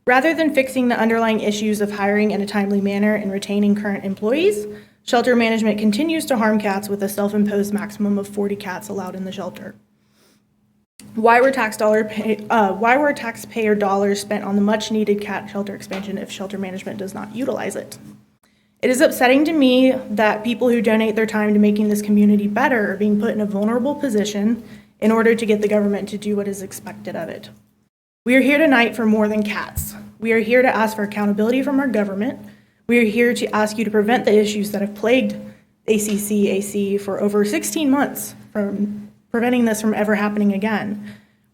Rather than fixing the underlying issues of hiring in a timely manner and retaining current employees, shelter management continues to harm cats with a self-imposed maximum of 40 cats allowed in the shelter. Why were taxpayer dollars spent on the much-needed cat shelter expansion if shelter management does not utilize it? It is upsetting to me that people who donate their time to making this community better are being put in a vulnerable position in order to get the government to do what is expected of it. We are here tonight for more than cats. We are here to ask for accountability from our government. We are here to ask you to prevent the issues that have plagued ACCAC for over 16 months from preventing this from ever happening again.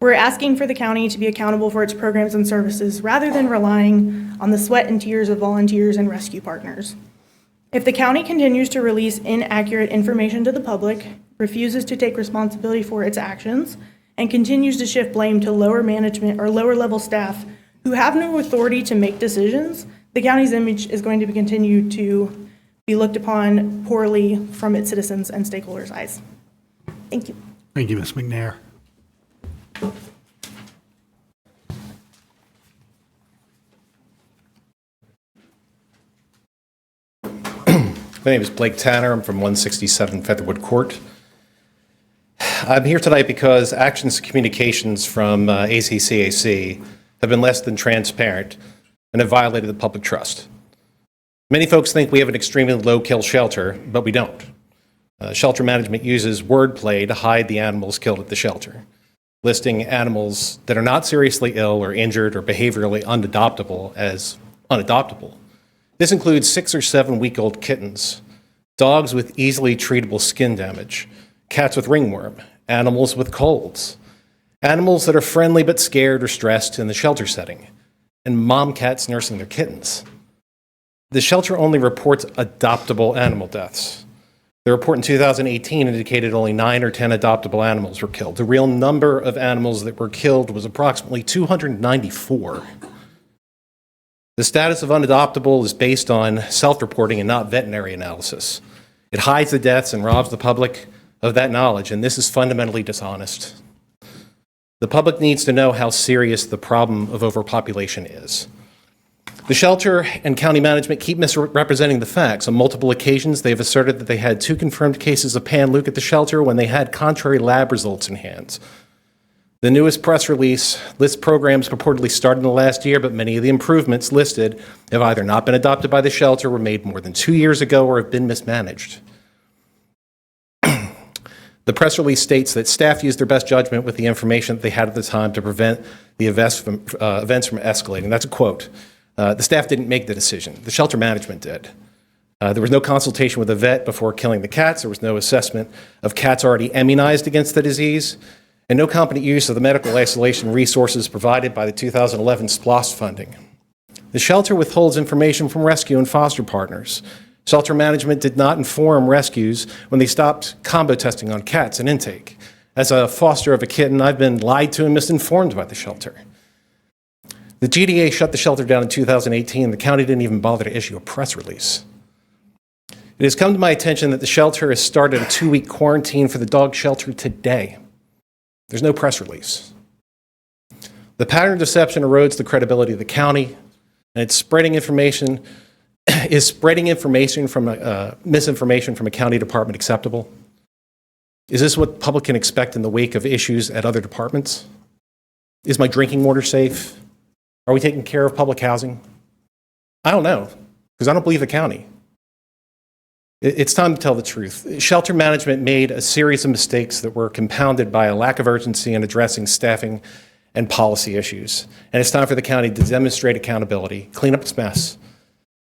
We're asking for the county to be accountable for its programs and services rather than relying on the sweat and tears of volunteers and rescue partners. If the county continues to release inaccurate information to the public, refuses to take responsibility for its actions, and continues to shift blame to lower management or lower level staff who have no authority to make decisions, the county's image is going to continue to be looked upon poorly from its citizens and stakeholders' eyes. Thank you. Thank you, Ms. McNair. My name is Blake Tanner. I'm from 167 Featherwood Court. I'm here tonight because actions and communications from ACCAC have been less than transparent and have violated the public trust. Many folks think we have an extremely low-kill shelter, but we don't. Shelter management uses wordplay to hide the animals killed at the shelter, listing animals that are not seriously ill or injured or behaviorally unadoptable as unadoptable. This includes 6 or 7 week-old kittens, dogs with easily treatable skin damage, cats with ringworm, animals with colds, animals that are friendly but scared or stressed in the shelter setting, and mom cats nursing their kittens. The shelter only reports adoptable animal deaths. The report in 2018 indicated only 9 or 10 adoptable animals were killed. The real number of animals that were killed was approximately 294. The status of unadoptable is based on self-reporting and not veterinary analysis. It hides the deaths and robs the public of that knowledge, and this is fundamentally dishonest. The public needs to know how serious the problem of overpopulation is. The shelter and county management keep misrepresenting the facts. On multiple occasions, they have asserted that they had 2 confirmed cases of pan-Luc at the shelter when they had contrary lab results in hand. The newest press release lists programs purportedly started in the last year, but many of the improvements listed have either not been adopted by the shelter, were made more than 2 years ago, or have been mismanaged. The press release states that staff used their best judgment with the information that they had at the time to prevent the events from escalating. That's a quote. The staff didn't make the decision. The shelter management did. There was no consultation with a vet before killing the cats. There was no assessment of cats already immunized against the disease, and no competent use of the medical isolation resources provided by the 2011 SPLOST funding. The shelter withholds information from rescue and foster partners. Shelter management did not inform rescues when they stopped combo testing on cats in intake. As a foster of a kitten, I've been lied to and misinformed by the shelter. The GDA shut the shelter down in 2018. The county didn't even bother to issue a press release. It has come to my attention that the shelter has started a 2-week quarantine for the dog shelter today. There's no press release. The pattern of deception erodes the credibility of the county, and it's spreading information. Is spreading misinformation from a county department acceptable? Is this what the public can expect in the wake of issues at other departments? Is my drinking water safe? Are we taking care of public housing? I don't know, because I don't believe the county. It's time to tell the truth. Shelter management made a series of mistakes that were compounded by a lack of urgency in addressing staffing and policy issues. And it's time for the county to demonstrate accountability, clean up its mess,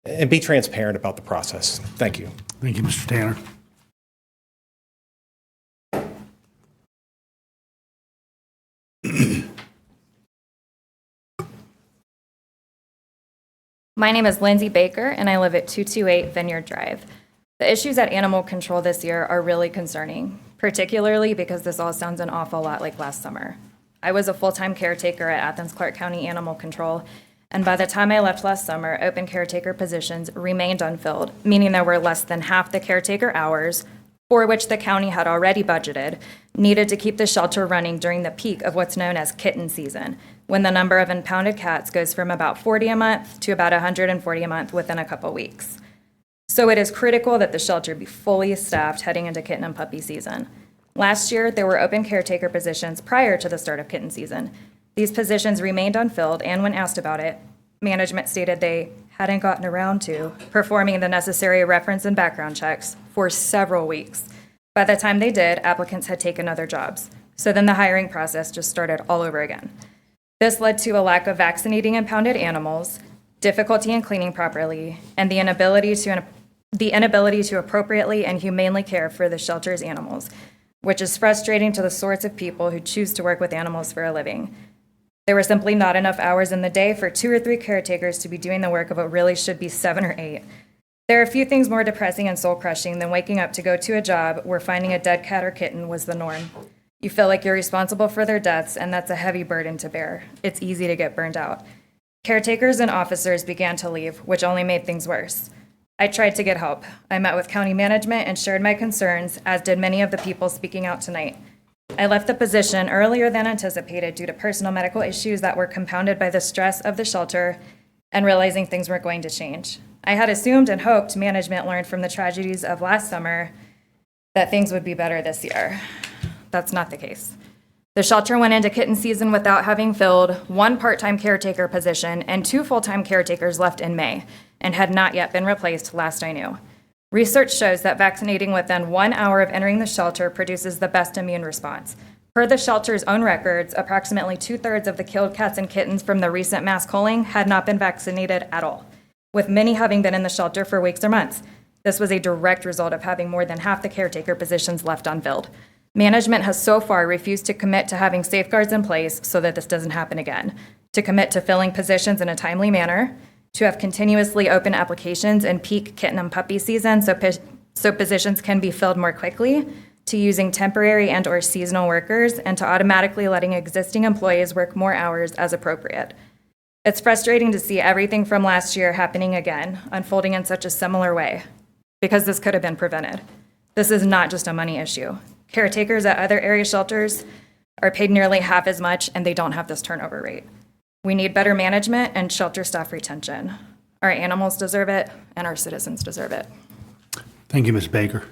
and be transparent about the process. Thank you. Thank you, Mr. Tanner. My name is Lindsay Baker, and I live at 228 Vineyard Drive. The issues at Animal Control this year are really concerning. particularly because this all sounds an awful lot like last summer. I was a full-time caretaker at Athens-Clarke County Animal Control, and by the time I left last summer, open caretaker positions remained unfilled, meaning there were less than half the caretaker hours, for which the county had already budgeted, needed to keep the shelter running during the peak of what's known as kitten season, when the number of impounded cats goes from about 40 a month to about 140 a month within a couple weeks. So it is critical that the shelter be fully staffed heading into kitten and puppy season. Last year, there were open caretaker positions prior to the start of kitten season. These positions remained unfilled, and when asked about it, management stated they hadn't gotten around to performing the necessary reference and background checks for several weeks. By the time they did, applicants had taken other jobs. So then the hiring process just started all over again. This led to a lack of vaccinating impounded animals, difficulty in cleaning properly, and the inability to appropriately and humanely care for the shelter's animals, which is frustrating to the sorts of people who choose to work with animals for a living. There were simply not enough hours in the day for 2 or 3 caretakers to be doing the work of what really should be 7 or 8. There are a few things more depressing and soul-crushing than waking up to go to a job where finding a dead cat or kitten was the norm. You feel like you're responsible for their deaths, and that's a heavy burden to bear. It's easy to get burned out. Caretakers and officers began to leave, which only made things worse. I tried to get help. I met with county management and shared my concerns, as did many of the people speaking out tonight. I left the position earlier than anticipated due to personal medical issues that were compounded by the stress of the shelter and realizing things weren't going to change. I had assumed and hoped management learned from the tragedies of last summer that things would be better this year. That's not the case. The shelter went into kitten season without having filled 1 part-time caretaker position and 2 full-time caretakers left in May, and had not yet been replaced last I knew. Research shows that vaccinating within 1 hour of entering the shelter produces the best immune response. Per the shelter's own records, approximately 2/3 of the killed cats and kittens from the recent mass culling had not been vaccinated at all, with many having been in the shelter for weeks or months. This was a direct result of having more than half the caretaker positions left unfilled. Management has so far refused to commit to having safeguards in place so that this doesn't happen again, to commit to filling positions in a timely manner, to have continuously open applications in peak kitten and puppy season so positions can be filled more quickly, to using temporary and or seasonal workers, and to automatically letting existing employees work more hours as appropriate. It's frustrating to see everything from last year happening again, unfolding in such a similar way, because this could have been prevented. This is not just a money issue. Caretakers at other area shelters are paid nearly half as much, and they don't have this turnover rate. We need better management and shelter staff retention. Our animals deserve it, and our citizens deserve it. Thank you, Ms. Baker.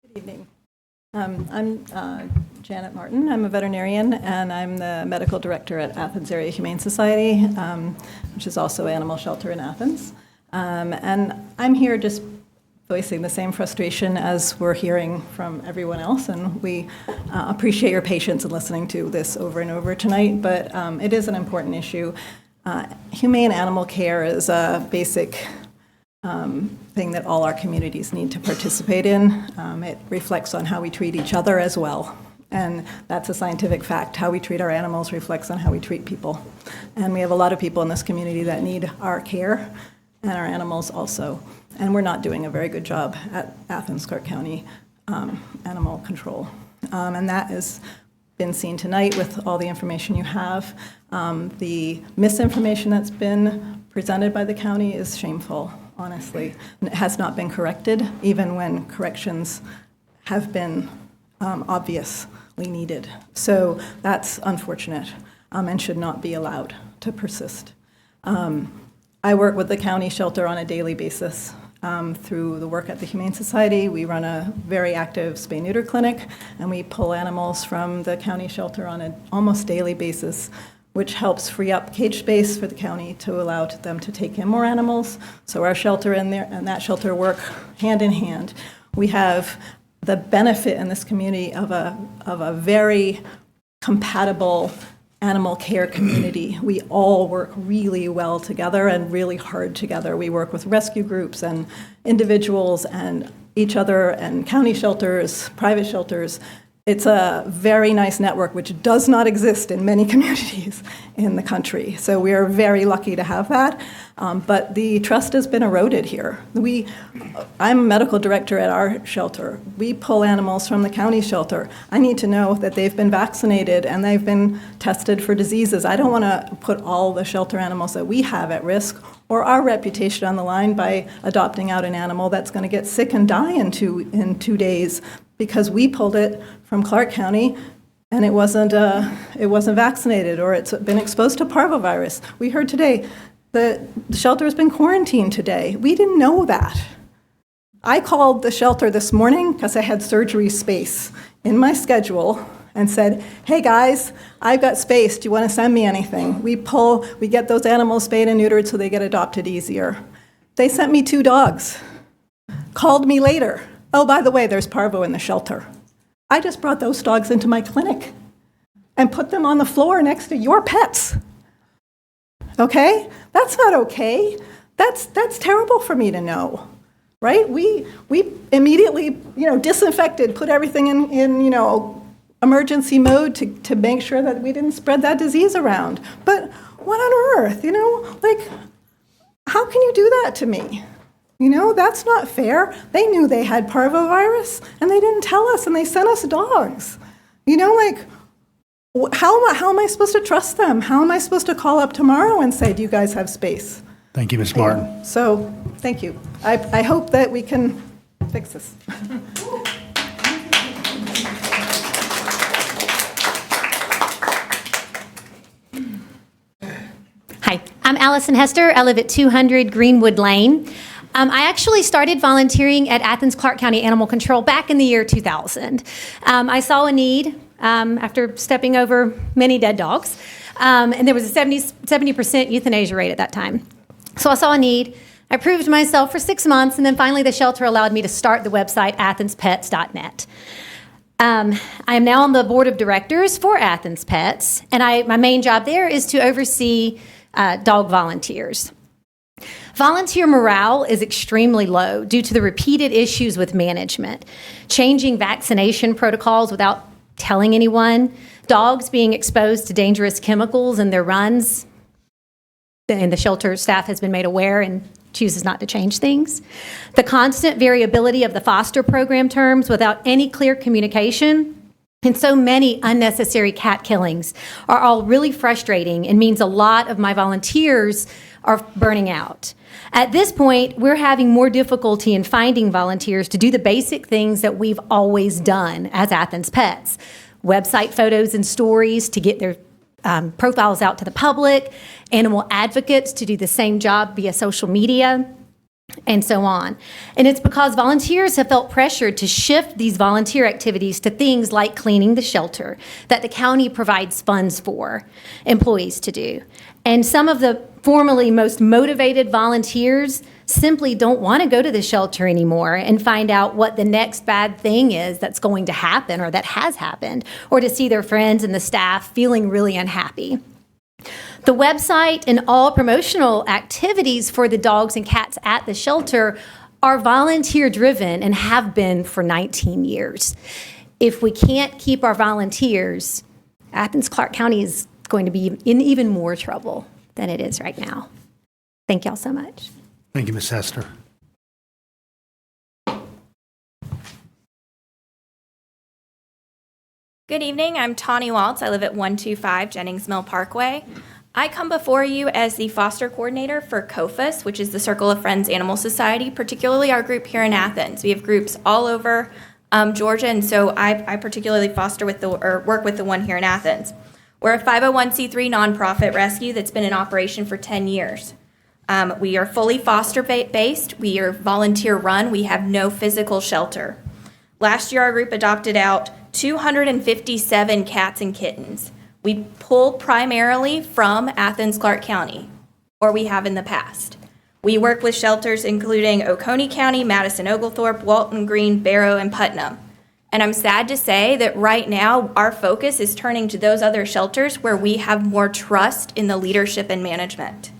Good evening. I'm Janet Martin. I'm a veterinarian, and I'm the medical director at Athens Area Humane Society, which is also an animal shelter in Athens. And I'm here just voicing the same frustration as we're hearing from everyone else, and we appreciate your patience in listening to this over and over tonight, but it is an important issue. Humane animal care is a basic thing that all our communities need to participate in. It reflects on how we treat each other as well, and that's a scientific fact. How we treat our animals reflects on how we treat people, and we have a lot of people in this community that need our care, and our animals also. And we're not doing a very good job at Athens-Clarke County Animal Control. And that has been seen tonight with all the information you have. The misinformation that's been presented by the county is shameful, honestly. And it has not been corrected, even when corrections have been obviously needed. So that's unfortunate and should not be allowed to persist. I work with the county shelter on a daily basis. Through the work at the Humane Society, we run a very active spay-neuter clinic, and we pull animals from the county shelter on an almost daily basis, which helps free up cage space for the county to allow them to take in more animals. So our shelter and that shelter work hand in hand. We have the benefit in this community of a very compatible animal care community. We all work really well together and really hard together. We work with rescue groups and individuals and each other and county shelters, private shelters, It's a very nice network, which does not exist in many communities in the country. So we are very lucky to have that. But the trust has been eroded here. I'm a medical director at our shelter. We pull animals from the county shelter. I need to know that they've been vaccinated and they've been tested for diseases. I don't want to put all the shelter animals that we have at risk or our reputation on the line by adopting out an animal that's going to get sick and die in 2 days because we pulled it from Clarke County and it wasn't vaccinated or it's been exposed to parvovirus. We heard today the shelter has been quarantined today. We didn't know that. I called the shelter this morning because I had surgery space in my schedule and said, hey guys, I've got space. Do you want to send me anything? We get those animals spayed and neutered so they get adopted easier. They sent me 2 dogs. Called me later. Oh, by the way, there's parvo in the shelter. I just brought those dogs into my clinic and put them on the floor next to your pets. Okay? That's not okay. That's terrible for me to know, right? We immediately, disinfected, put everything in emergency mode to make sure that we didn't spread that disease around. But what on earth, how can you do that to me? That's not fair. They knew they had parvovirus and they didn't tell us and they sent us dogs. How am I supposed to trust them? How am I supposed to call up tomorrow and say, do you guys have space? Thank you, Ms. Martin. So, thank you. I hope that we can fix this. Hi, I'm Allison Hester. I live at 200 Greenwood Lane. I actually started volunteering at Athens-Clarke County Animal Control back in the year 2000. I saw a need after stepping over many dead dogs, and there was a 70% euthanasia rate at that time. So I saw a need. I proved myself for 6 months, and then finally the shelter allowed me to start the website athenspets.net. I am now on the board of directors for Athens Pets, and my main job there is to oversee dog volunteers. Volunteer morale is extremely low due to the repeated issues with management, changing vaccination protocols without telling anyone, dogs being exposed to dangerous chemicals in their runs, and the shelter staff has been made aware and chooses not to change things. The constant variability of the foster program terms without any clear communication, and so many unnecessary cat killings are all really frustrating and means a lot of my volunteers are burning out. At this point, we're having more difficulty in finding volunteers to do the basic things that we've always done as Athens Pets. Website photos and stories to get their profiles out to the public, animal advocates to do the same job via social media, and so on. And it's because volunteers have felt pressured to shift these volunteer activities to things like cleaning the shelter that the county provides funds for employees to do. And some of the formerly most motivated volunteers simply don't want to go to the shelter anymore and find out what the next bad thing is that's going to happen or that has happened, or to see their friends and the staff feeling really unhappy. The website and all promotional activities for the dogs and cats at the shelter are volunteer-driven and have been for 19 years. If we can't keep our volunteers, Athens-Clarke County is going to be in even more trouble than it is right now. Thank y'all so much. Thank you, Ms. Hester. Good evening. I'm Tawny Waltz. I live at 125 Jennings Mill Parkway. I come before you as the foster coordinator for COFAS, which is the Circle of Friends Animal Society, particularly our group here in Athens. We have groups all over Georgia, and so I particularly work with the one here in Athens. We're a 501c3 nonprofit rescue that's been in operation for 10 years. We are fully foster-based. We are volunteer-run. We have no physical shelter. Last year, our group adopted out 257 cats and kittens. We pull primarily from Athens-Clarke County, or we have in the past. We work with shelters including Oconee County, Madison, Oglethorpe, Walton, Greene, Barrow, and Putnam. And I'm sad to say that right now our focus is turning to those other shelters where we have more trust in the leadership and management.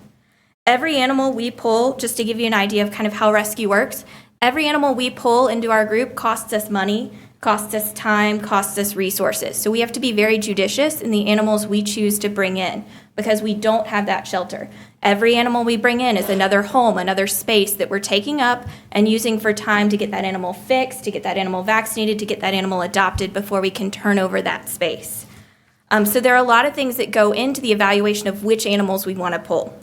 Every animal we pull, just to give you an idea of kind of how rescue works, every animal we pull into our group costs us money. costs us time, costs us resources. So we have to be very judicious in the animals we choose to bring in because we don't have that shelter. Every animal we bring in is another home, another space that we're taking up and using for time to get that animal fixed, to get that animal vaccinated, to get that animal adopted before we can turn over that space. So there are a lot of things that go into the evaluation of which animals we want to pull.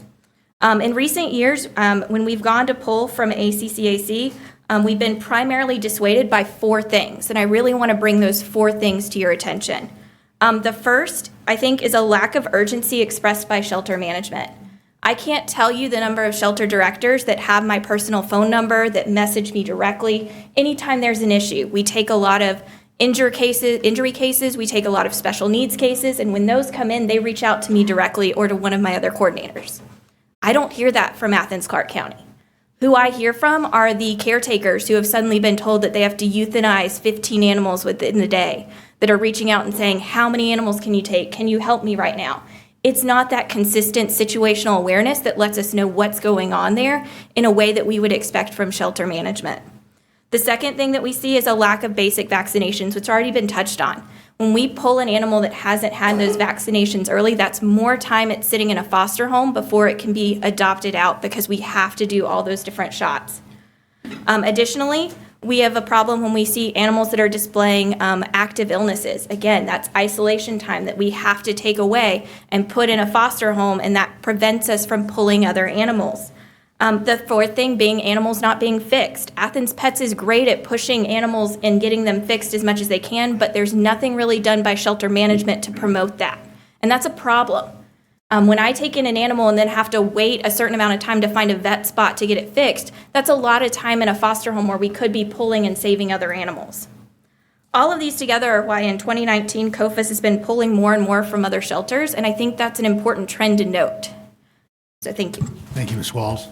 In recent years, when we've gone to pull from ACCAC, we've been primarily dissuaded by 4 things, and I really want to bring those 4 things to your attention. The first, I think, is a lack of urgency expressed by shelter management. I can't tell you the number of shelter directors that have my personal phone number, that message me directly anytime there's an issue. We take a lot of injury cases, we take a lot of special needs cases, and when those come in, they reach out to me directly or to one of my other coordinators. I don't hear that from Athens-Clarke County. Who I hear from are the caretakers who have suddenly been told that they have to euthanize 15 animals within the day, that are reaching out and saying, how many animals can you take? Can you help me right now? It's not that consistent situational awareness that lets us know what's going on there in a way that we would expect from shelter management. The second thing that we see is a lack of basic vaccinations, which already been touched on. When we pull an animal that hasn't had those vaccinations early, that's more time it's sitting in a foster home before it can be adopted out because we have to do all those different shots. Additionally, we have a problem when we see animals that are displaying active illnesses. Again, that's isolation time that we have to take away and put in a foster home, and that prevents us from pulling other animals. The fourth thing being animals not being fixed. Athens Pets is great at pushing animals and getting them fixed as much as they can, but there's nothing really done by shelter management to promote that. And that's a problem. When I take in an animal and then have to wait a certain amount of time to find a vet spot to get it fixed, that's a lot of time in a foster home where we could be pulling and saving other animals. All of these together are why in 2019, COFAS has been pulling more and more from other shelters, and I think that's an important trend to note. So thank you. Thank you, Ms. Walls.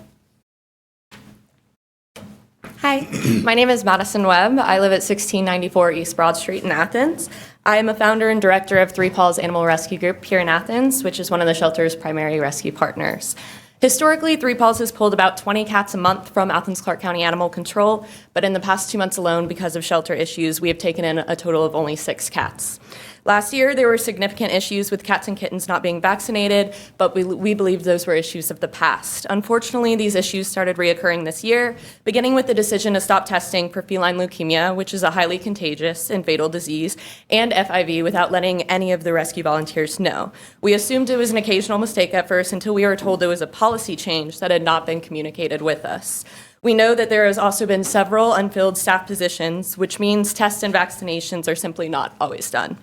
Hi, my name is Madison Webb. I live at 1694 East Broad Street in Athens. I am a founder and director of Three Paws Animal Rescue Group here in Athens, which is one of the shelter's primary rescue partners. Historically, Three Paws has pulled about 20 cats a month from Athens-Clarke County Animal Control, but in the past 2 months alone, because of shelter issues, we have taken in a total of only 6 cats. Last year, there were significant issues with cats and kittens not being vaccinated, but we believe those were issues of the past. Unfortunately, these issues started reoccurring this year, beginning with the decision to stop testing for feline leukemia, which is a highly contagious and fatal disease, and FIV without letting any of the rescue volunteers know. We assumed it was an occasional mistake at first until we were told it was a policy change that had not been communicated with us. We know that there has also been several unfilled staff positions, which means tests and vaccinations are simply not always done.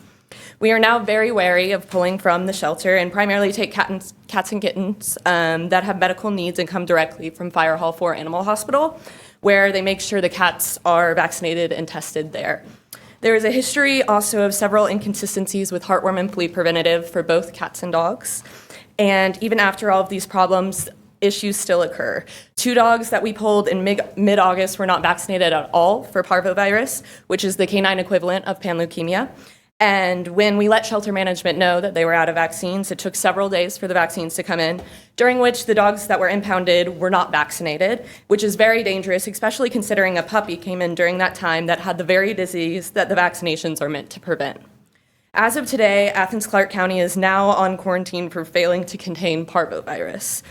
We are now very wary of pulling from the shelter and primarily take cats and kittens that have medical needs and come directly from Fire Hall 4 Animal Hospital, where they make sure the cats are vaccinated and tested there. There is a history also of several inconsistencies with heartworm and flea preventative for both cats and dogs. And even after all of these problems, issues still occur. 2 dogs that we pulled in mid-August were not vaccinated at all for parvovirus, which is the canine equivalent of panleukemia. And when we let shelter management know that they were out of vaccines, it took several days for the vaccines to come in, during which the dogs that were impounded were not vaccinated, which is very dangerous, especially considering a puppy came in during that time that had the very disease that the vaccinations are meant to prevent. As of today, Athens-Clarke County is now on quarantine for failing to contain parvovirus.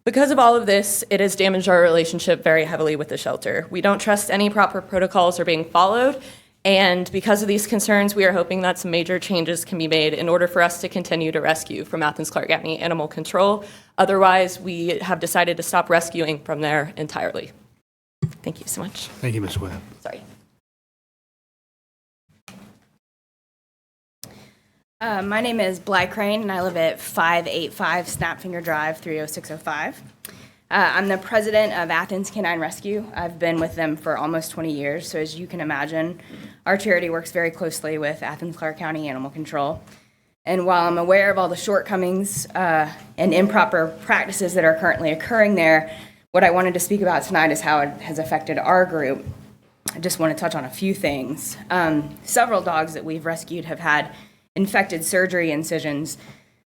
Because of all of this, it has damaged our relationship very heavily with the shelter. We don't trust any proper protocols are being followed, and because of these concerns, we are hoping that some major changes can be made in order for us to continue to rescue from Athens-Clarke County Animal Control. Otherwise, we have decided to stop rescuing from there entirely. Thank you so much. Thank you, Ms. Webb. Sorry. My name is Bly Crane, and I live at 585 Snapfinger Drive, 30605. I'm the president of Athens Canine Rescue. I've been with them for almost 20 years, so as you can imagine, our charity works very closely with Athens-Clarke County Animal Control. And while I'm aware of all the shortcomings and improper practices that are currently occurring there, what I wanted to speak about tonight is how it has affected our group. I just want to touch on a few things. Several dogs that we've rescued have had infected surgery incisions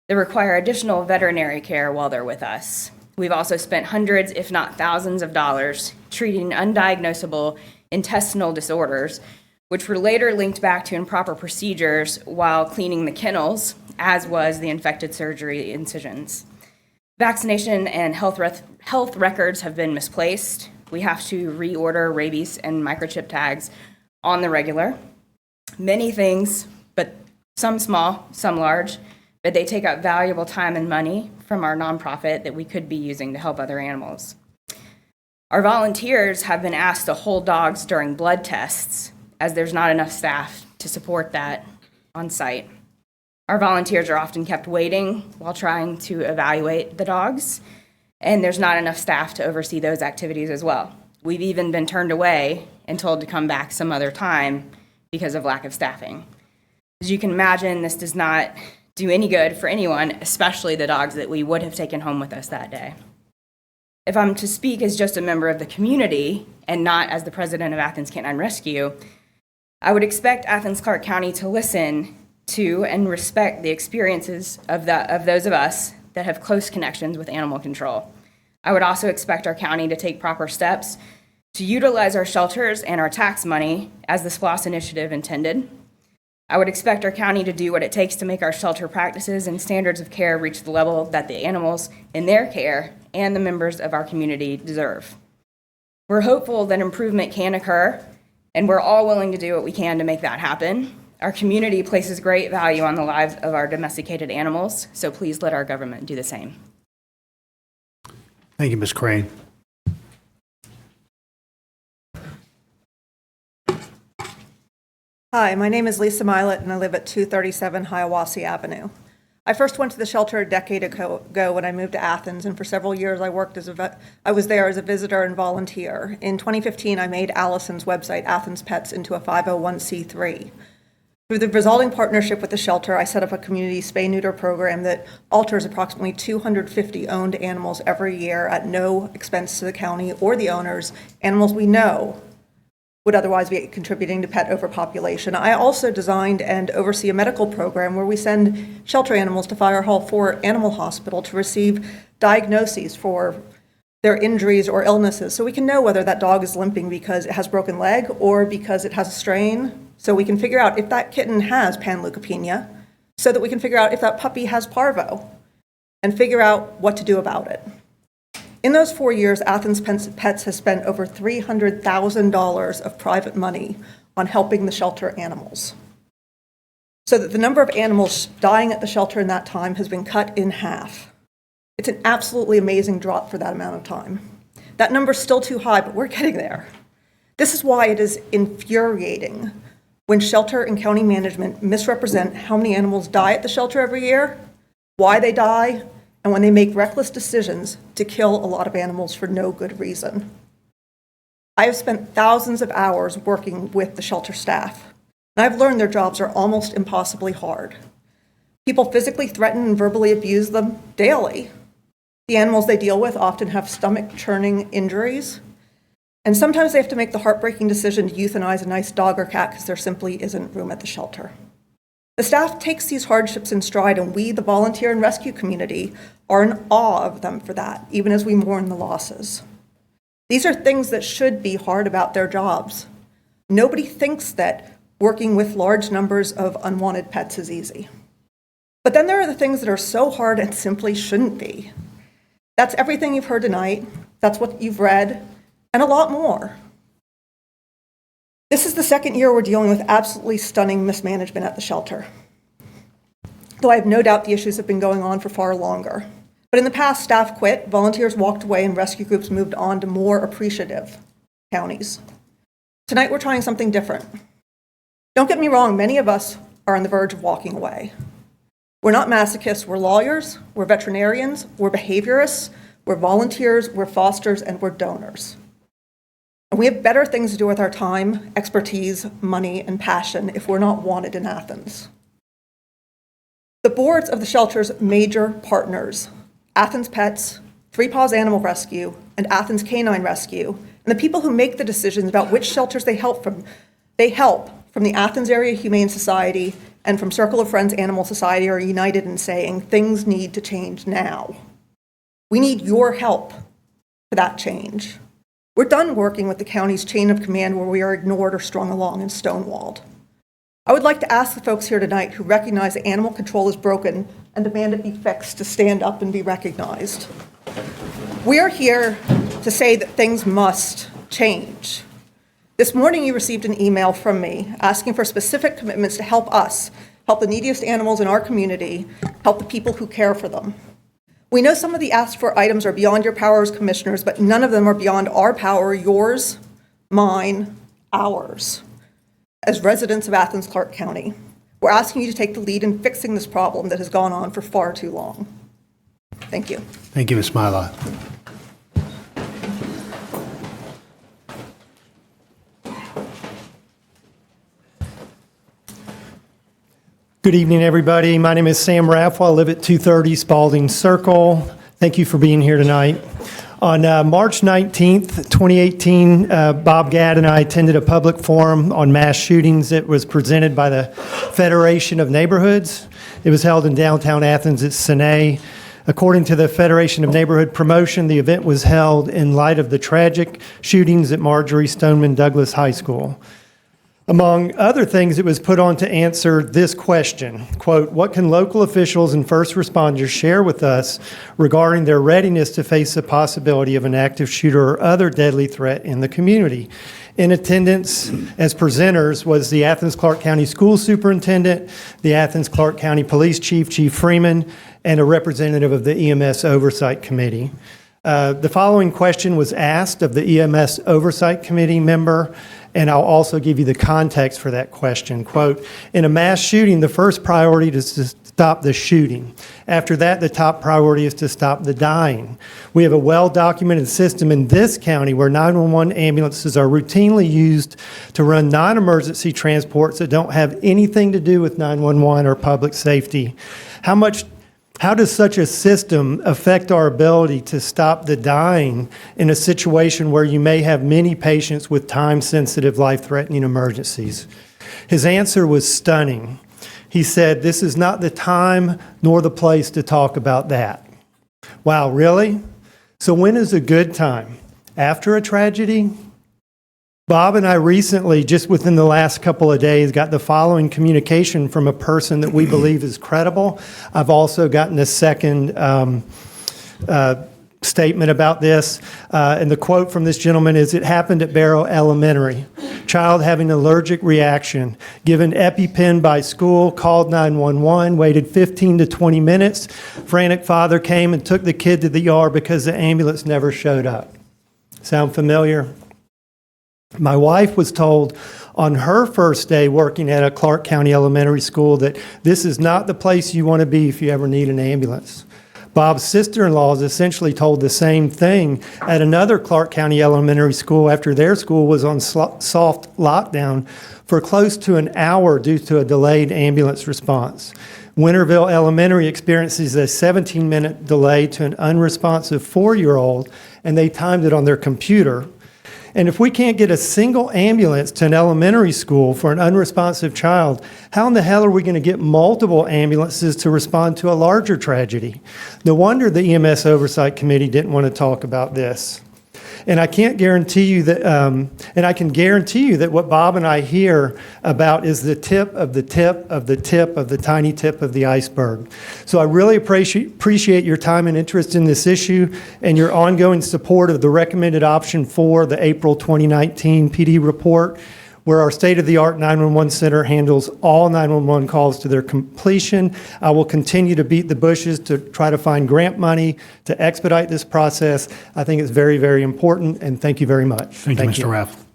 that require additional veterinary care while they're with us. We've also spent hundreds, if not thousands of dollars treating undiagnosable intestinal disorders, which were later linked back to improper procedures while cleaning the kennels, as was the infected surgery incisions. Vaccination and health records have been misplaced. We have to reorder rabies and microchip tags on the regular. Many things, but some small, some large, but they take up valuable time and money from our nonprofit that we could be using to help other animals. Our volunteers have been asked to hold dogs during blood tests, as there's not enough staff to support that on site. Our volunteers are often kept waiting while trying to evaluate the dogs, and there's not enough staff to oversee those activities as well. We've even been turned away and told to come back some other time because of lack of staffing. As you can imagine, this does not do any good for anyone, especially the dogs that we would have taken home with us that day. If I'm to speak as just a member of the community and not as the president of Athens Canine Rescue, I would expect Athens-Clarke County to listen to and respect the experiences of those of us that have close connections with animal control. I would also expect our county to take proper steps to utilize our shelters and our tax money as the SPLOST initiative intended. I would expect our county to do what it takes to make our shelter practices and standards of care reach the level that the animals in their care and the members of our community deserve. We're hopeful that improvement can occur, and we're all willing to do what we can to make that happen. Our community places great value on the lives of our domesticated animals, so please let our government do the same. Thank you, Ms. Crane. Hi, my name is Lisa Milet, and I live at 237 Hiawassee Avenue. I first went to the shelter a decade ago when I moved to Athens, and for several years I was there as a visitor and volunteer. In 2015, I made Allison's website, Athens Pets, into a 501c3. Through the resulting partnership with the shelter, I set up a community spay-neuter program that alters approximately 250 owned animals every year at no expense to the county or the owners, animals we know would otherwise be contributing to pet overpopulation. I also designed and oversee a medical program where we send shelter animals to Fire Hall 4 Animal Hospital to receive diagnoses for their injuries or illnesses, so we can know whether that dog is limping because it has a broken leg or because it has a strain, so we can figure out if that kitten has panleukopenia, so that we can figure out if that puppy has parvo, and figure out what to do about it. In those 4 years, Athens Pets has spent over $300,000 of private money on helping the shelter animals, so that the number of animals dying at the shelter in that time has been cut in half. It's an absolutely amazing drop for that amount of time. That number's still too high, but we're getting there. This is why it is infuriating when shelter and county management misrepresent how many animals die at the shelter every year, why they die, and when they make reckless decisions to kill a lot of animals for no good reason. I have spent thousands of hours working with the shelter staff, and I've learned their jobs are almost impossibly hard. People physically threaten and verbally abuse them daily. The animals they deal with often have stomach-churning injuries, and sometimes they have to make the heartbreaking decision to euthanize a nice dog or cat because there simply isn't room at the shelter. The staff takes these hardships in stride, and we, the volunteer and rescue community, are in awe of them for that, even as we mourn the losses. These are things that should be hard about their jobs. Nobody thinks that working with large numbers of unwanted pets is easy. But then there are the things that are so hard and simply shouldn't be. That's everything you've heard tonight, that's what you've read, and a lot more. This is the second year we're dealing with absolutely stunning mismanagement at the shelter. Though I have no doubt the issues have been going on for far longer. But in the past, staff quit, volunteers walked away, and rescue groups moved on to more appreciative counties. Tonight we're trying something different. Don't get me wrong, many of us are on the verge of walking away. We're not masochists, we're lawyers, we're veterinarians, we're behaviorists, we're volunteers, we're fosters, and we're donors. And we have better things to do with our time, expertise, money, and passion if we're not wanted in Athens. The boards of the shelter's major partners, Athens Pets, Three Paws Animal Rescue, and Athens Canine Rescue, and the people who make the decisions about which shelters they help from the Athens Area Humane Society and from Circle of Friends Animal Society are united in saying things need to change now. We need your help for that change. We're done working with the county's chain of command where we are ignored or strung along and stonewalled. I would like to ask the folks here tonight who recognize that animal control is broken and demand it be fixed to stand up and be recognized. We are here to say that things must change. This morning you received an email from me asking for specific commitments to help us, help the neediest animals in our community, help the people who care for them. We know some of the asked for items are beyond your power as commissioners, but none of them are beyond our power, yours, mine, ours. As residents of Athens-Clarke County, we're asking you to take the lead in fixing this problem that has gone on for far too long. Thank you. Thank you, Ms. Mylott. Good evening, everybody. My name is Sam Raffel. I live at 230 Spalding Circle. Thank you for being here tonight. On March 19th, 2018, Bob Gadd and I attended a public forum on mass shootings that was presented by the Federation of Neighborhoods. It was held in downtown Athens at Oconee. According to the Federation of Neighborhood Promotion, the event was held in light of the tragic shootings at Marjorie Stoneman Douglas High School. Among other things, it was put on to answer this question, quote, what can local officials and first responders share with us regarding their readiness to face the possibility of an active shooter or other deadly threat in the community? In attendance as presenters was the Athens-Clarke County School Superintendent, the Athens-Clarke County Police Chief, Chief Freeman, and a representative of the EMS Oversight Committee. The following question was asked of the EMS Oversight Committee member, and I'll also give you the context for that question. Quote, in a mass shooting, the first priority is to stop the shooting. After that, the top priority is to stop the dying. We have a well-documented system in this county where 911 ambulances are routinely used to run non-emergency transports that don't have anything to do with 911 or public safety. How does such a system affect our ability to stop the dying in a situation where you may have many patients with time-sensitive, life-threatening emergencies? His answer was stunning. He said, this is not the time nor the place to talk about that. Wow, really? So when is a good time? After a tragedy? Bob and I recently, just within the last couple of days, got the following communication from a person that we believe is credible. I've also gotten a second statement about this, and the quote from this gentleman is, it happened at Barrow Elementary. Child having an allergic reaction, given EpiPen by school, called 911, waited 15 to 20 minutes. Frantic father came and took the kid to the ER because the ambulance never showed up. Sound familiar? My wife was told on her first day working at a Clarke County elementary school that this is not the place you want to be if you ever need an ambulance. Bob's sister-in-law is essentially told the same thing at another Clarke County elementary school after their school was on soft lockdown for close to an hour due to a delayed ambulance response. Winterville Elementary experiences a 17-minute delay to an unresponsive 4-year-old, and they timed it on their computer. And if we can't get a single ambulance to an elementary school for an unresponsive child, how in the hell are we going to get multiple ambulances to respond to a larger tragedy? No wonder the EMS Oversight Committee didn't want to talk about this. And I can't guarantee you that, and I can guarantee you that what Bob and I hear about is the tip of the tip of the tip of the tiny tip of the iceberg. So I really appreciate your time and interest in this issue and your ongoing support of the recommended option for the April 2019 PD report, where our state-of-the-art 911 center handles all 911 calls to their completion. I will continue to beat the bushes to try to find grant money to expedite this process. I think it's very, very important, and thank you very much. Thank you, Mr. Raff.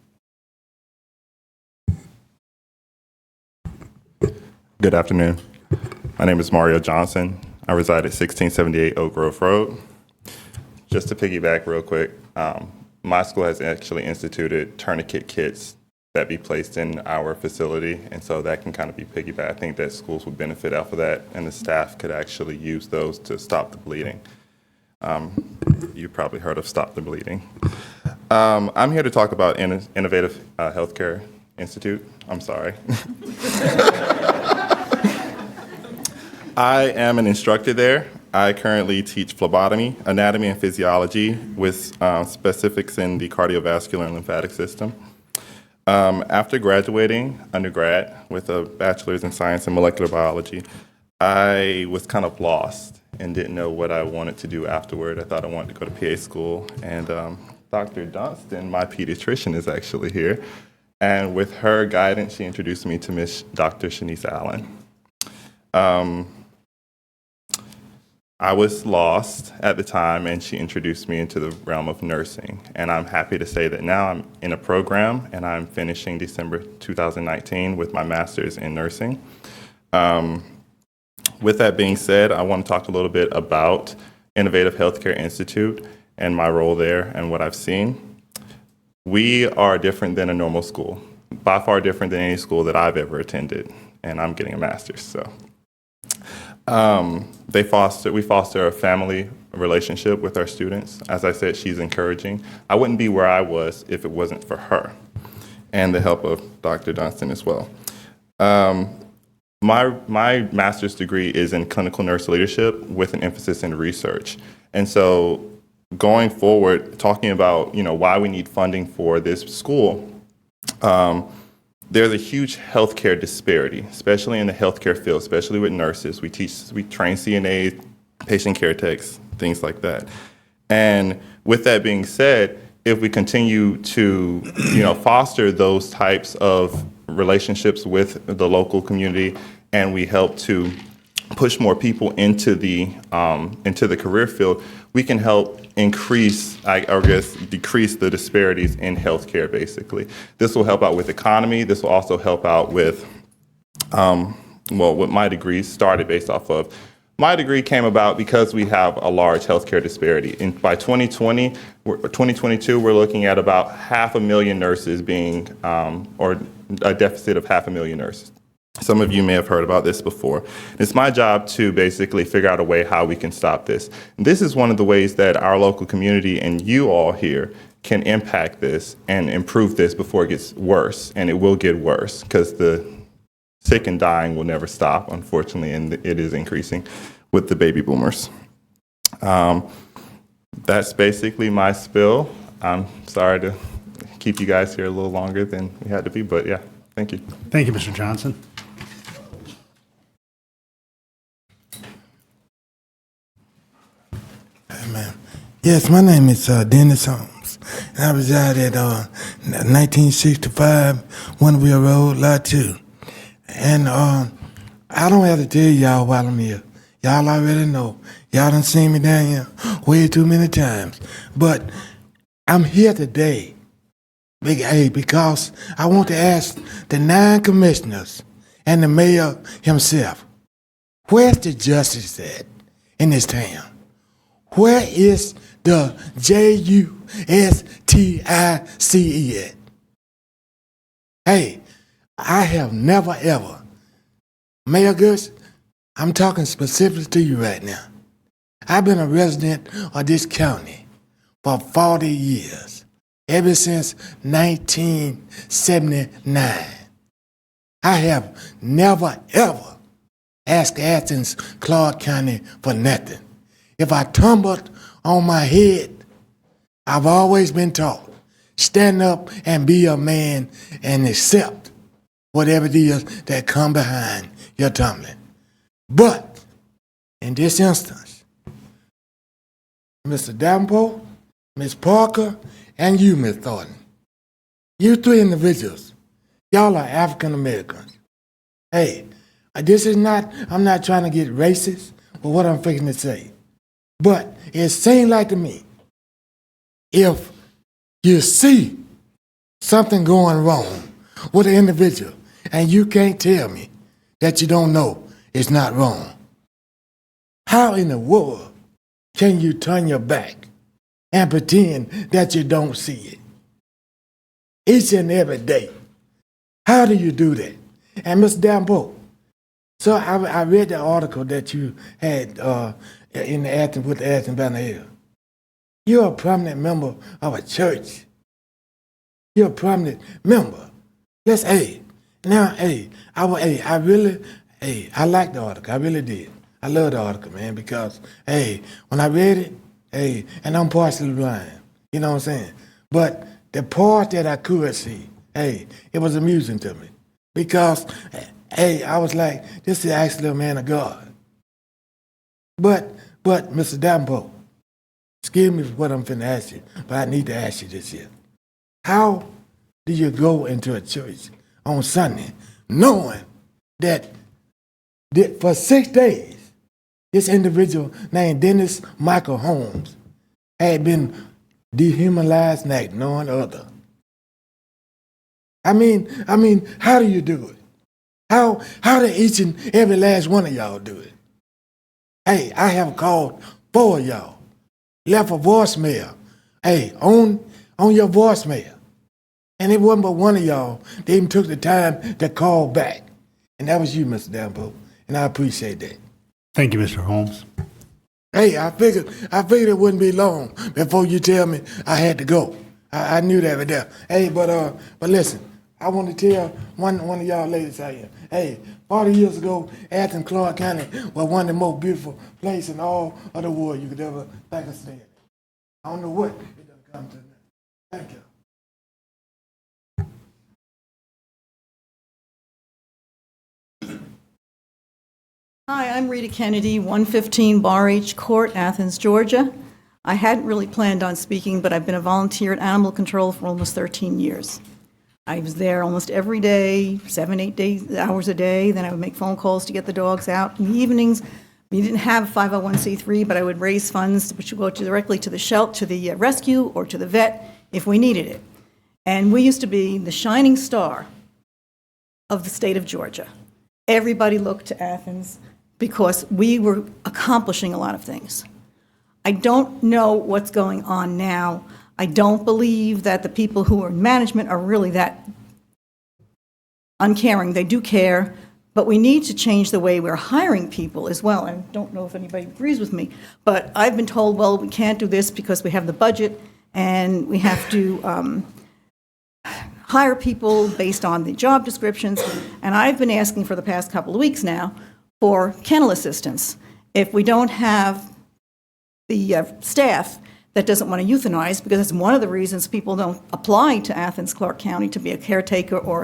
Good afternoon. My name is Mario Johnson. I reside at 1678 Oak Grove Road. Just to piggyback real quick, my school has actually instituted tourniquet kits that be placed in our facility, and so that can kind of be piggyback. I think that schools would benefit off of that, and the staff could actually use those to stop the bleeding. You've probably heard of Stop the Bleeding. I'm here to talk about Innovative Healthcare Institute. I'm sorry. I am an instructor there. I currently teach phlebotomy, anatomy, and physiology with specifics in the cardiovascular and lymphatic system. After graduating undergrad with a bachelor's in science and molecular biology, I was kind of lost and didn't know what I wanted to do afterward. I thought I wanted to go to PA school, and Dr. Dunstan, my pediatrician, is actually here. And with her guidance, she introduced me to Dr. Shanice Allen. I was lost at the time, and she introduced me into the realm of nursing. And I'm happy to say that now I'm in a program, and I'm finishing December 2019 with my master's in nursing. With that being said, I want to talk a little bit about Innovative Healthcare Institute and my role there and what I've seen. We are different than a normal school, by far different than any school that I've ever attended, and I'm getting a master's, so. We foster a family relationship with our students. As I said, she's encouraging. I wouldn't be where I was if it wasn't for her and the help of Dr. Dunstan as well. My master's degree is in clinical nurse leadership with an emphasis in research. And so going forward, talking about why we need funding for this school, there's a huge healthcare disparity, especially in the healthcare field, especially with nurses. We train CNAs, patient care techs, things like that. And with that being said, if we continue to foster those types of relationships with the local community, and we help to push more people into the career field, we can help increase, decrease the disparities in healthcare, basically. This will help out with economy. This will also help out with, what my degree started based off of. My degree came about because we have a large healthcare disparity. By 2022, we're looking at about 500,000 nurses being, or a deficit of 500,000 nurses. Some of you may have heard about this before. It's my job to basically figure out a way how we can stop this. And this is one of the ways that our local community and you all here can impact this and improve this before it gets worse. And it will get worse because the sick and dying will never stop, unfortunately, and it is increasing with the baby boomers. That's basically my spill. I'm sorry to keep you guys here a little longer than we had to be, but yeah, thank you. Thank you, Mr. Johnson. Yes, my name is Dennis Holmes, and I reside at 1965 Winterville Road, Lot 2. And I don't have to tell y'all while I'm here. Y'all already know. Y'all done seen me down here way too many times. But I'm here today, Big A, because I want to ask the 9 commissioners and the mayor himself, where's the justice at in this town? Where is the JUSTICE at? Hey, I have never ever, Mayor Gus, I'm talking specifically to you right now. I've been a resident of this county for 40 years, ever since 1979. I have never ever asked Athens-Clarke County for nothing. If I tumbled on my head, I've always been taught, stand up and be a man and accept whatever it is that come behind your tumbling. But in this instance, Mr. Davenport, Ms. Parker, and you, Ms. Thornton, you 3 individuals, y'all are African Americans. Hey, I'm not trying to get racist with what I'm fixing to say. But it seems like to me, if you see something going wrong with an individual and you can't tell me that you don't know it's not wrong, how in the world can you turn your back and pretend that you don't see it? Each and every day. How do you do that? And Mr. Davenport, so I read the article that you had in the Athens with the Athens Banner Hill. You're a prominent member of a church. You're a prominent member. I like the article. I really did. I love the article, man, because, hey, when I read it, hey, and I'm partially blind, you know what I'm saying? But the part that I could see, hey, it was amusing to me. Because, hey, I was like, this is actually a man of God. But, Mr. Davenport, excuse me for what I'm finna ask you, but I need to ask you this here. How do you go into a church on Sunday knowing that for 6 days, this individual named Dennis Michael Holmes had been dehumanized like none other? I mean, how do you do it? How do each and every last one of y'all do it? Hey, I have called 4 of y'all, left a voicemail, hey, on your voicemail. And it wasn't but one of y'all that even took the time to call back. And that was you, Mr. Davenport, and I appreciate that. Thank you, Mr. Holmes. Hey, I figured it wouldn't be long before you tell me I had to go. I knew that right there. Hey, but listen, I want to tell one of y'all ladies out here. Hey, 40 years ago, Athens-Clarke County was one of the most beautiful places in all of the world you could ever think of staying. I don't know what it done come to now. Thank you. Hi, I'm Rita Kennedy, 115 Bar H Court, Athens, Georgia. I hadn't really planned on speaking, but I've been a volunteer at animal control for almost 13 years. I was there almost every day, 7-8 hours a day. Then I would make phone calls to get the dogs out. In the evenings, we didn't have 501c3, but I would raise funds which would go directly to the shelter, to the rescue, or to the vet if we needed it. And we used to be the shining star of the state of Georgia. Everybody looked to Athens because we were accomplishing a lot of things. I don't know what's going on now. I don't believe that the people who are in management are really that uncaring. They do care, but we need to change the way we're hiring people as well. I don't know if anybody agrees with me, but I've been told, well, we can't do this because we have the budget and we have to hire people based on the job descriptions. And I've been asking for the past couple of weeks now for kennel assistance. If we don't have the staff that doesn't want to euthanize, because it's one of the reasons people don't apply to Athens-Clarke County to be a caretaker or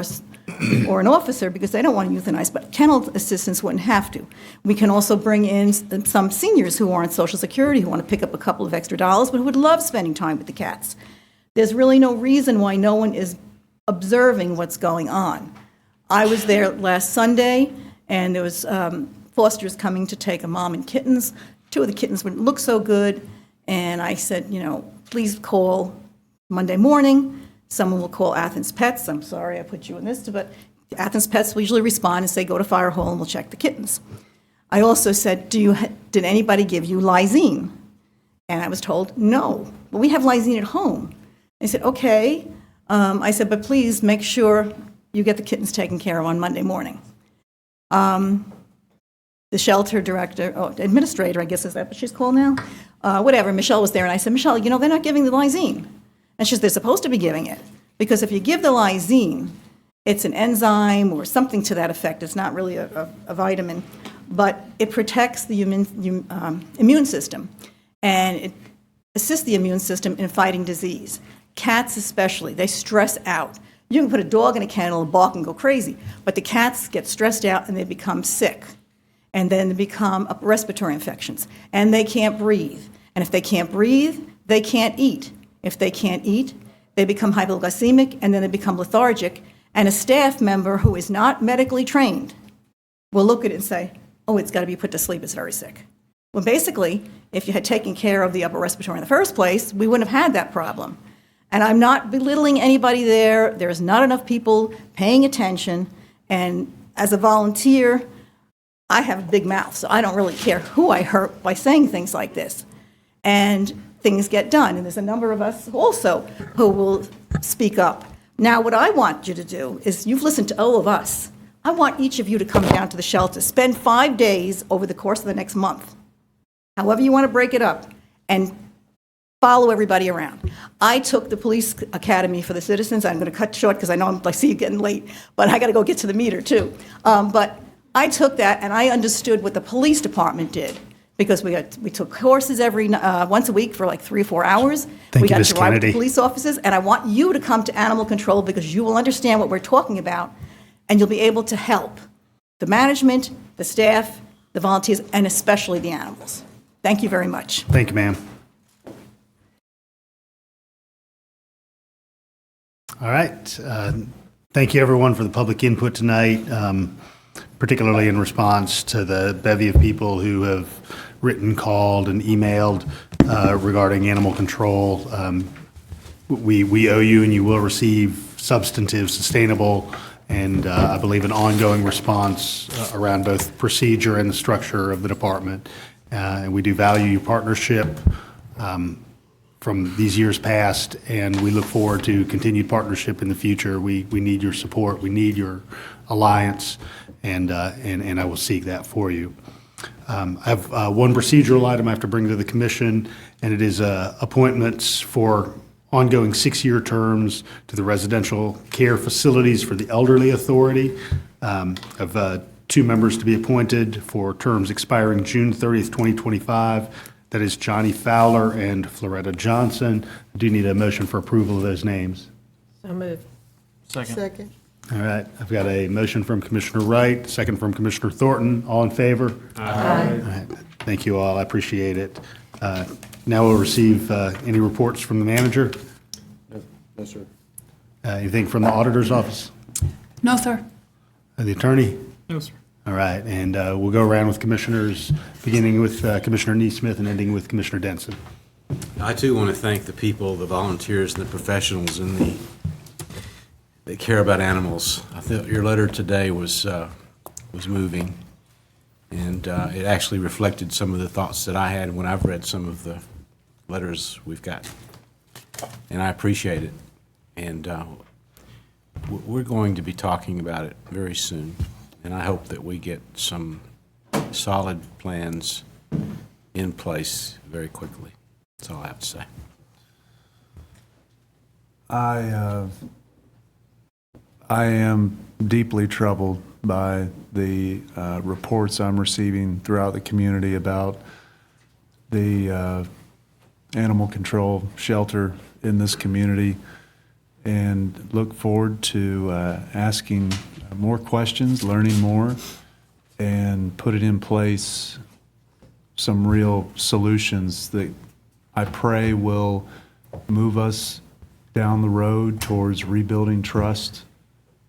an officer, because they don't want to euthanize, but kennel assistants wouldn't have to. We can also bring in some seniors who are on Social Security who want to pick up a couple of extra dollars, but who would love spending time with the cats. There's really no reason why no one is observing what's going on. I was there last Sunday, and there was fosters coming to take a mom and kittens. 2 of the kittens wouldn't look so good, and I said, please call Monday morning. Someone will call Athens Pets. I'm sorry I put you in this, but Athens Pets will usually respond and say, go to Fire Hall and we'll check the kittens. I also said, did anybody give you lysine? And I was told, no. But we have lysine at home. I said, okay. I said, but please make sure you get the kittens taken care of on Monday morning. The shelter administrator, I guess is that what she's called now? Whatever, Michelle was there, and I said, Michelle, they're not giving the lysine. And she said, they're supposed to be giving it. Because if you give the lysine, it's an enzyme or something to that effect. It's not really a vitamin, but it protects the immune system, and it assists the immune system in fighting disease. Cats especially, they stress out. You can put a dog in a kennel and bark and go crazy, but the cats get stressed out and they become sick. And then they become upper respiratory infections, and they can't breathe. And if they can't breathe, they can't eat. If they can't eat, they become hypoglycemic, and then they become lethargic. And a staff member who is not medically trained will look at it and say, oh, it's got to be put to sleep, it's very sick. Well, basically, if you had taken care of the upper respiratory in the first place, we wouldn't have had that problem. And I'm not belittling anybody there. There's not enough people paying attention. And as a volunteer, I have a big mouth, so I don't really care who I hurt by saying things like this. And things get done. And there's a number of us also who will speak up. Now, what I want you to do is, you've listened to all of us. I want each of you to come down to the shelter, spend 5 days over the course of the next month, however you want to break it up, and follow everybody around. I took the police academy for the citizens. I'm going to cut short because I know I see you getting late, but I got to go get to the meter too. But I took that and I understood what the police department did, because we took courses once a week for like 3 or 4 hours. Thank We you, got Ms. to ride with the Kennedy. police officers, and I want you to come to animal control because you will understand what we're talking about, and you'll be able to help the management, the staff, the volunteers, and especially the animals. Thank you very much. Thank you, ma'am. All right. Thank you, everyone, for the public input tonight, particularly in response to the bevy of people who have written, called, and emailed regarding animal control. We owe you, and you will receive substantive, sustainable, and I believe an ongoing response around both procedure and the structure of the department. And we do value your partnership from these years past, and we look forward to continued partnership in the future. We need your support, we need your alliance, and I will seek that for you. I have one procedural item I have to bring to the commission, and it is appointments for ongoing 6-year terms to the Residential Care Facilities for the Elderly Authority. Of 2 members to be appointed for terms expiring June 30th, 2025. That is Johnny Fowler and Floretta Johnson. I do need a motion for approval of those names. So moved. Second. All right, I've got a motion from Commissioner Wright, second from Commissioner Thornton. All in favor? Aye. All right, thank you all, I appreciate it. Now we'll receive any reports from the manager. No, sir. Anything from the auditor's office? No, sir. The attorney? No, sir. All right, and we'll go around with commissioners, beginning with Commissioner Neesmith and ending with Commissioner Denson. I too want to thank the people, the volunteers, and the professionals that care about animals. I thought your letter today was moving, and it actually reflected some of the thoughts that I had when I've read some of the letters we've got, and I appreciate it. And we're going to be talking about it very soon. And I hope that we get some solid plans in place very quickly. That's all I have to say. I am deeply troubled by the reports I'm receiving throughout the community about the animal control shelter in this community, and look forward to asking more questions, learning more, and putting in place some real solutions that I pray will move us down the road towards rebuilding trust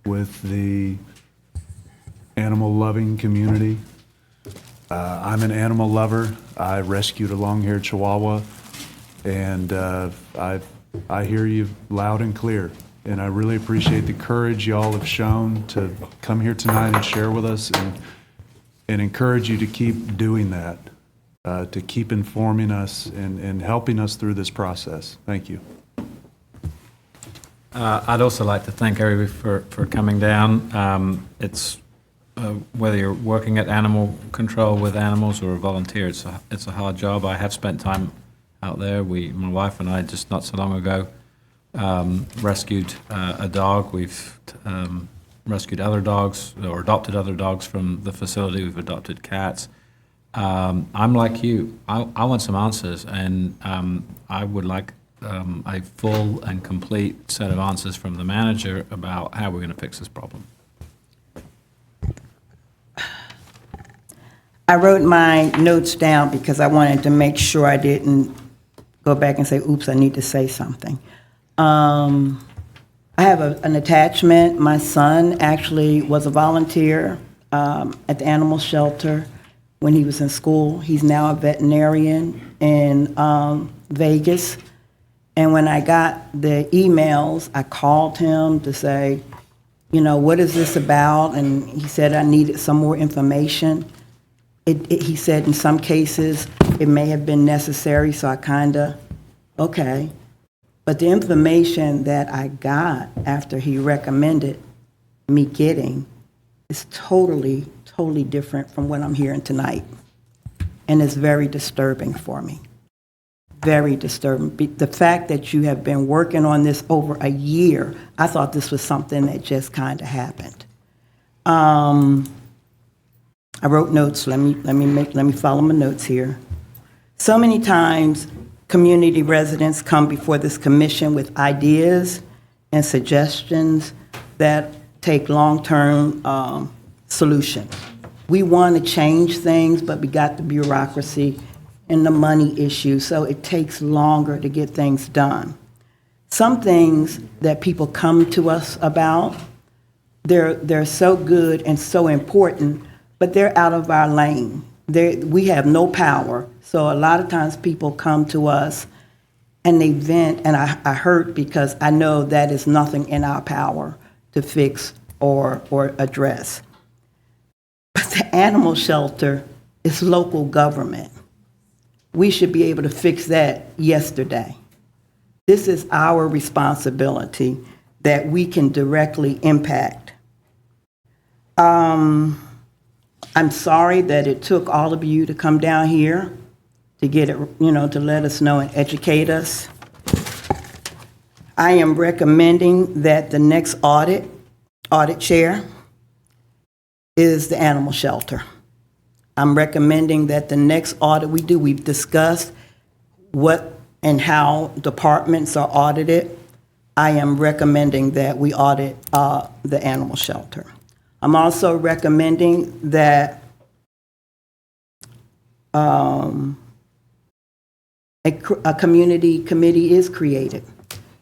with the animal-loving community. I'm an animal lover. I rescued a long-haired Chihuahua, and I hear you loud and clear. And I really appreciate the courage y'all have shown to come here tonight and share with us, and encourage you to keep doing that, to keep informing us and helping us through this process. Thank you. I'd also like to thank everybody for coming down. It's whether you're working at animal control with animals or a volunteer, it's a hard job. I have spent time out there. My wife and I, just not so long ago, rescued a dog. We've rescued other dogs or adopted other dogs from the facility. We've adopted cats. I'm like you. I want some answers, and I would like a full and complete set of answers from the manager about how we're going to fix this problem. I wrote my notes down because I wanted to make sure I didn't go back and say, oops, I need to say something. I have an attachment. My son actually was a volunteer at the animal shelter when he was in school. He's now a veterinarian in Vegas. And when I got the emails, I called him to say, you know, what is this about? And he said I needed some more information. He said in some cases it may have been necessary, so I kind of, okay. But the information that I got after he recommended me getting is totally, totally different from what I'm hearing tonight. And it's very disturbing for me. Very disturbing. The fact that you have been working on this over a year, I thought this was something that just kind of happened. I wrote notes. Let me follow my notes here. So many times, community residents come before this commission with ideas and suggestions that take long-term solutions. We want to change things, but we got the bureaucracy and the money issue, so it takes longer to get things done. Some things that people come to us about, they're so good and so important, but they're out of our lane. We have no power, so a lot of times people come to us and they vent, and I hurt because I know that is nothing in our power to fix or address. But the animal shelter is local government. We should be able to fix that yesterday. This is our responsibility that we can directly impact. I'm sorry that it took all of you to come down here to get it, to let us know and educate us. I am recommending that the next audit chair is the animal shelter. I'm recommending that the next audit we've discussed what and how departments are audited. I am recommending that we audit the animal shelter. I'm also recommending that a community committee is created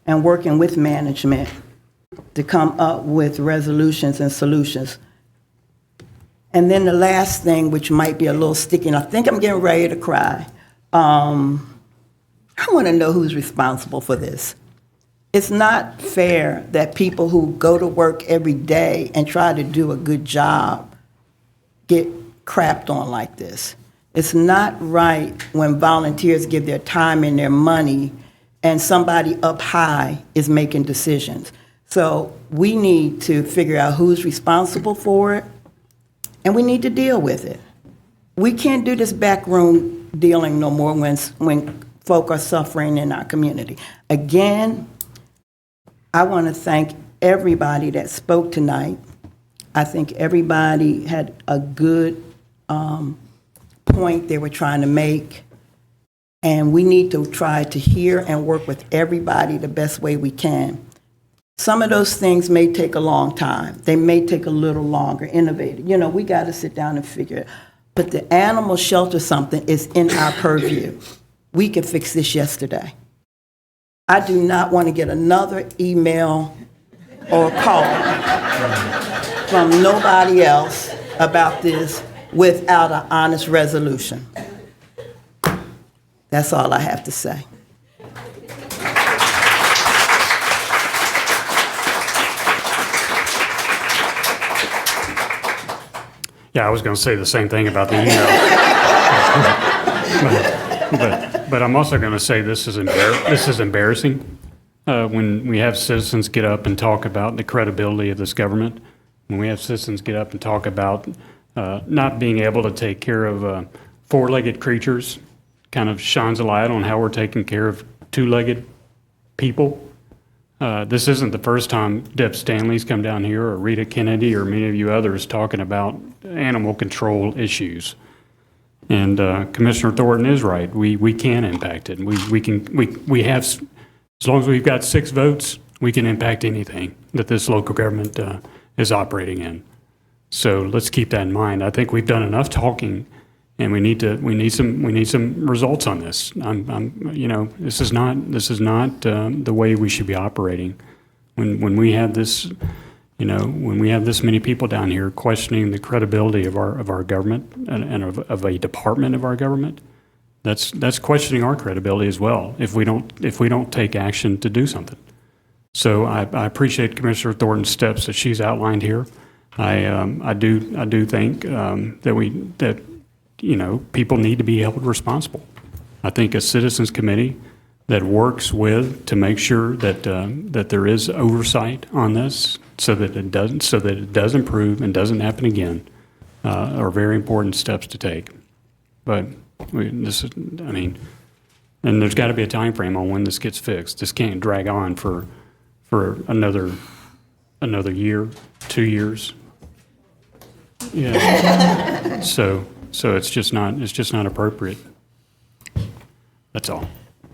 and working with management to come up with resolutions and solutions. And then the last thing, which might be a little sticky, and I think I'm getting ready to cry. I want to know who's responsible for this. It's not fair that people who go to work every day and try to do a good job get crapped on like this. It's not right when volunteers give their time and their money and somebody up high is making decisions. So we need to figure out who's responsible for it, and we need to deal with it. We can't do this backroom dealing no more when folk are suffering in our community. Again, I want to thank everybody that spoke tonight. I think everybody had a good point they were trying to make, and we need to try to hear and work with everybody the best way we can. Some of those things may take a long time. They may take a little longer, innovative. We got to sit down and figure it. But the animal shelter something is in our purview. We could fix this yesterday. I do not want to get another email or call from nobody else about this without an honest resolution. That's all I have to say. Yeah, I was going to say the same thing about the email. But I'm also going to say this is embarrassing when we have citizens get up and talk about the credibility of this government, when we have citizens get up and talk about not being able to take care of four-legged creatures, kind of shines a light on how we're taking care of two-legged people. This isn't the first time Deb Stanley's come down here, or Rita Kennedy, or many of you others talking about animal control issues. And Commissioner Thornton is right. We can impact it. We have, as long as we've got 6 votes, we can impact anything that this local government is operating in. So let's keep that in mind. I think we've done enough talking, and we need some results on this. This is not the way we should be operating. When we have this, when we have this many people down here questioning the credibility of our government and of a department of our government, that's questioning our credibility as well. If we don't take action to do something. So I appreciate Commissioner Thornton's steps that she's outlined here. I do think that people need to be held responsible. I think a citizens committee that works to make sure that there is oversight on this, so that it does improve and doesn't happen again, are very important steps to take. But and there's got to be a time frame on when this gets fixed. This can't drag on for another year, 2 years. Yeah. So it's just not appropriate. That's all.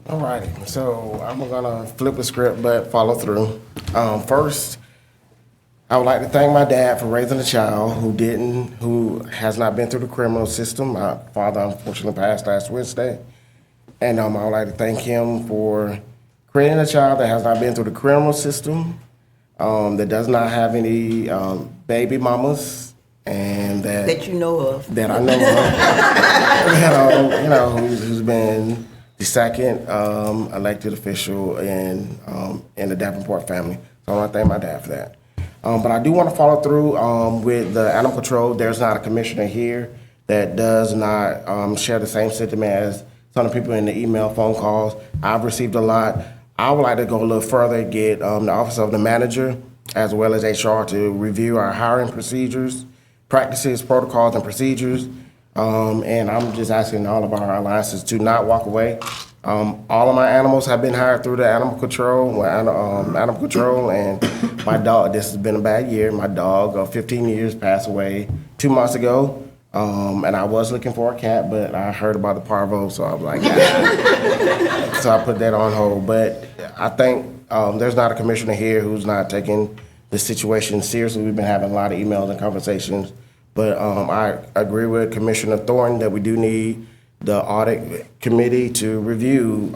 All righty, so I'm gonna flip the script but follow through. First, I would like to thank my dad for raising a child who has not been through the criminal system. My father unfortunately passed last Wednesday. And I would like to thank him for creating a child that has not been through the criminal system, that does not have any baby mamas, and that you know of. That I know of. Who's been the second elected official in the Davenport family. So I want to thank my dad for that. But I do want to follow through with the animal control. There's not a commissioner here that does not share the same sentiment as some of the people in the email, phone calls. I've received a lot. I would like to go a little further, get the Office of the Manager as well as HR to review our hiring procedures, practices, protocols, and procedures. And I'm just asking all of our alliances to not walk away. All of my animals have been hired through the animal control, and my dog, this has been a bad year. My dog of 15 years passed away 2 months ago. And I was looking for a cat, but I heard about the parvo, so I was like, so I put that on hold. But I think there's not a commissioner here who's not taking the situation seriously. We've been having a lot of emails and conversations. But I agree with Commissioner Thornton that we do need the audit committee to review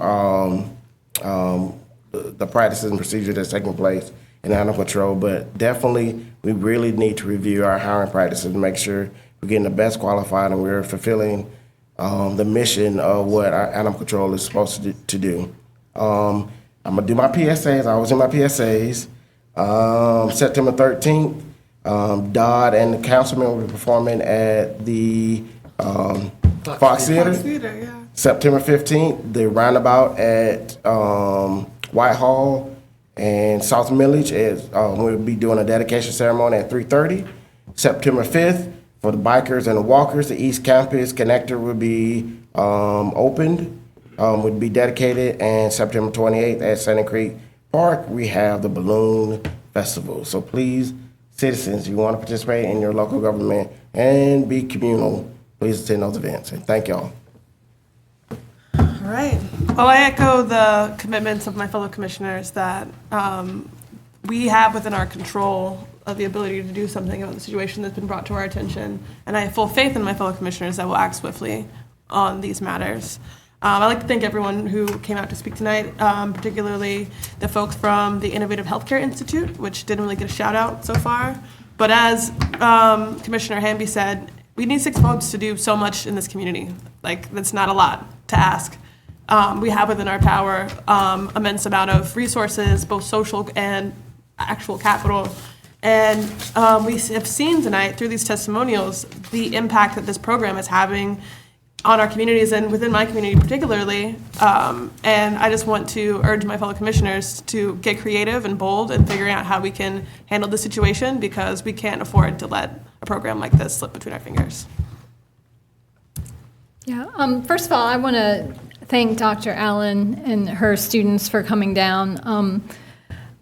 the practices and procedures that's taking place in animal control. But definitely, we really need to review our hiring practices and make sure we're getting the best qualified and we're fulfilling the mission of what our animal control is supposed to do. I'm gonna do my PSAs. I was in my PSAs. September 13th, Dodd and the councilman will be performing at the Fox Theater. September 15th, the roundabout at Whitehall and South Millage. We'll be doing a dedication ceremony at 3:30. September 5th, for the bikers and the walkers, the East Campus connector will be opened, would be dedicated, and September 28th at Sandy Creek Park, we have the Balloon Festival. So please, citizens, you want to participate in your local government and be communal, please attend those events, and thank y'all. All right. Well, I echo the commitments of my fellow commissioners that we have within our control of the ability to do something about the situation that's been brought to our attention. And I have full faith in my fellow commissioners that will act swiftly on these matters. I'd like to thank everyone who came out to speak tonight, particularly the folks from the Innovative Healthcare Institute, which didn't really get a shout out so far. But as Commissioner Hamby said, we need 6 votes to do so much in this community. Like, that's not a lot to ask. We have within our power immense amount of resources, both social and actual capital. And we have seen tonight through these testimonials the impact that this program is having on our communities and within my community particularly. And I just want to urge my fellow commissioners to get creative and bold in figuring out how we can handle the situation, because we can't afford to let a program like this slip between our fingers. Yeah, first of all, I want to thank Dr. Allen and her students for coming down.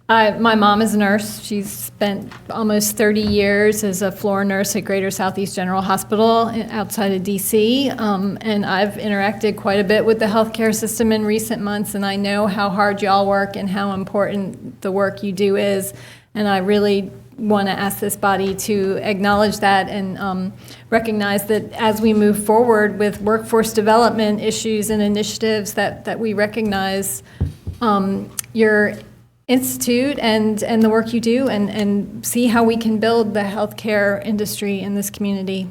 My mom is a nurse. She's spent almost 30 years as a floor nurse at Greater Southeast General Hospital outside of DC, and I've interacted quite a bit with the healthcare system in recent months, and I know how hard y'all work and how important the work you do is, and I really want to ask this body to acknowledge that and recognize that as we move forward with workforce development issues and initiatives that we recognize your institute and the work you do and see how we can build the healthcare industry in this community.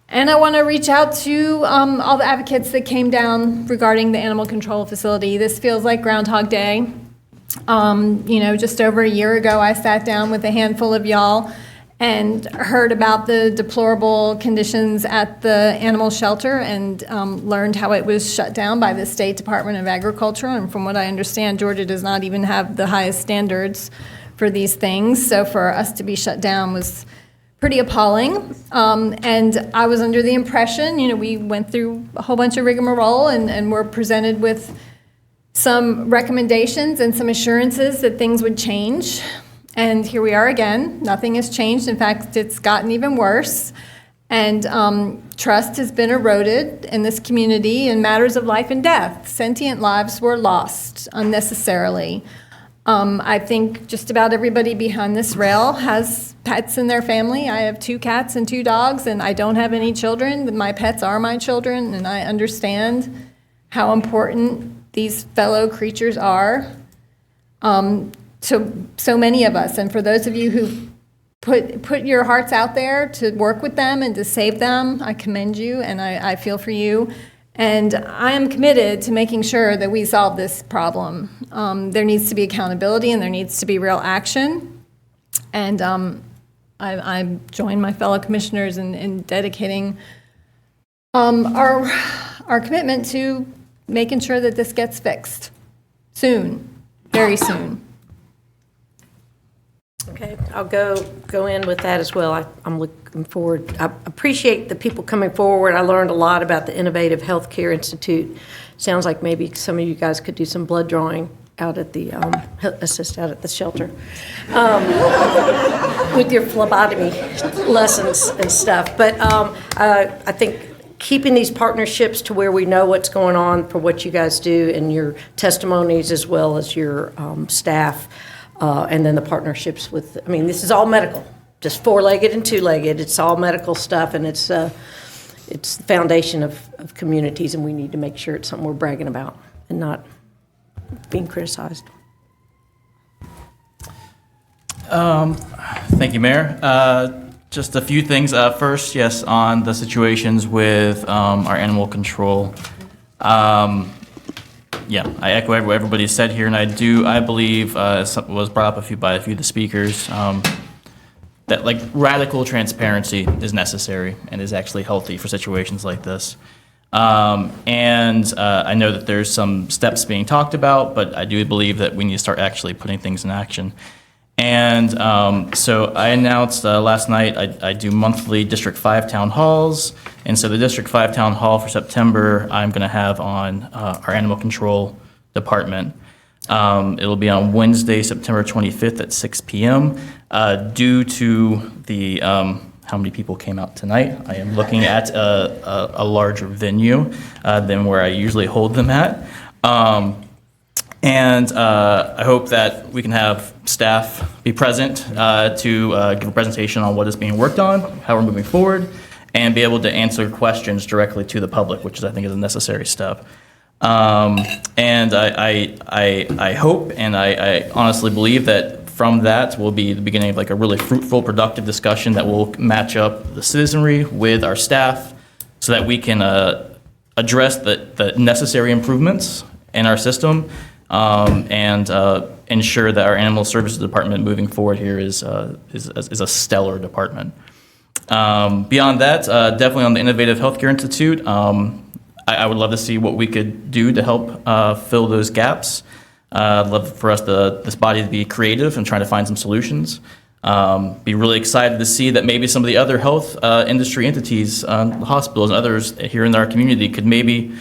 And I want to reach out to all the advocates that came down regarding the animal control facility. This feels like Groundhog Day. Just over a year ago, I sat down with a handful of y'all and heard about the deplorable conditions at the animal shelter and learned how it was shut down by the State Department of Agriculture. And from what I understand, Georgia does not even have the highest standards for these things. So for us to be shut down was pretty appalling. And I was under the impression, we went through a whole bunch of rigmarole and were presented with some recommendations and some assurances that things would change. And here we are again. Nothing has changed. In fact, it's gotten even worse. And trust has been eroded in this community in matters of life and death. Sentient lives were lost unnecessarily. I think just about everybody behind this rail has pets in their family. I have 2 cats and 2 dogs, and I don't have any children. My pets are my children, and I understand how important these fellow creatures are to so many of us. And for those of you who put your hearts out there to work with them and to save them, I commend you, and I feel for you. And I am committed to making sure that we solve this problem. There needs to be accountability and there needs to be real action. And I join my fellow commissioners in dedicating our commitment to making sure that this gets fixed soon, very soon. Okay, I'll go in with that as well. I'm looking forward. I appreciate the people coming forward. I learned a lot about the Innovative Healthcare Institute. Sounds like maybe some of you guys could do some blood drawing out at the assist out at the shelter with your phlebotomy lessons and stuff. But I think keeping these partnerships to where we know what's going on for what you guys do and your testimonies as well as your staff. And then the partnerships with, I mean, this is all medical, just 4-legged and 2-legged. It's all medical stuff, and it's the foundation of communities, and we need to make sure it's something we're bragging about and not being criticized. Thank you, Mayor. Just a few things. First, yes, on the situations with our animal control. Yeah, I echo what everybody said here, and I believe, as was brought up by a few of the speakers, that like radical transparency is necessary and is actually healthy for situations like this. And I know that there's some steps being talked about, but I do believe that we need to start actually putting things in action. And so I announced last night I do monthly District 5 town halls. And so the District 5 town hall for September, I'm going to have on our animal control department. It'll be on Wednesday, September 25th at 6 p.m. Due to the how many people came out tonight, I am looking at a larger venue than where I usually hold them at. And I hope that we can have staff be present to give a presentation on what is being worked on, how we're moving forward, and be able to answer questions directly to the public, which I think is a necessary step. And I hope and I honestly believe that from that will be the beginning of like a really fruitful, productive discussion that will match up the citizenry with our staff so that we can address the necessary improvements in our system. And ensure that our animal services department moving forward here is a stellar department. Beyond that, definitely on the Innovative Healthcare Institute, I would love to see what we could do to help fill those gaps. I'd love for us, this body, to be creative and trying to find some solutions. Be really excited to see that maybe some of the other health industry entities, hospitals and others here in our community could maybe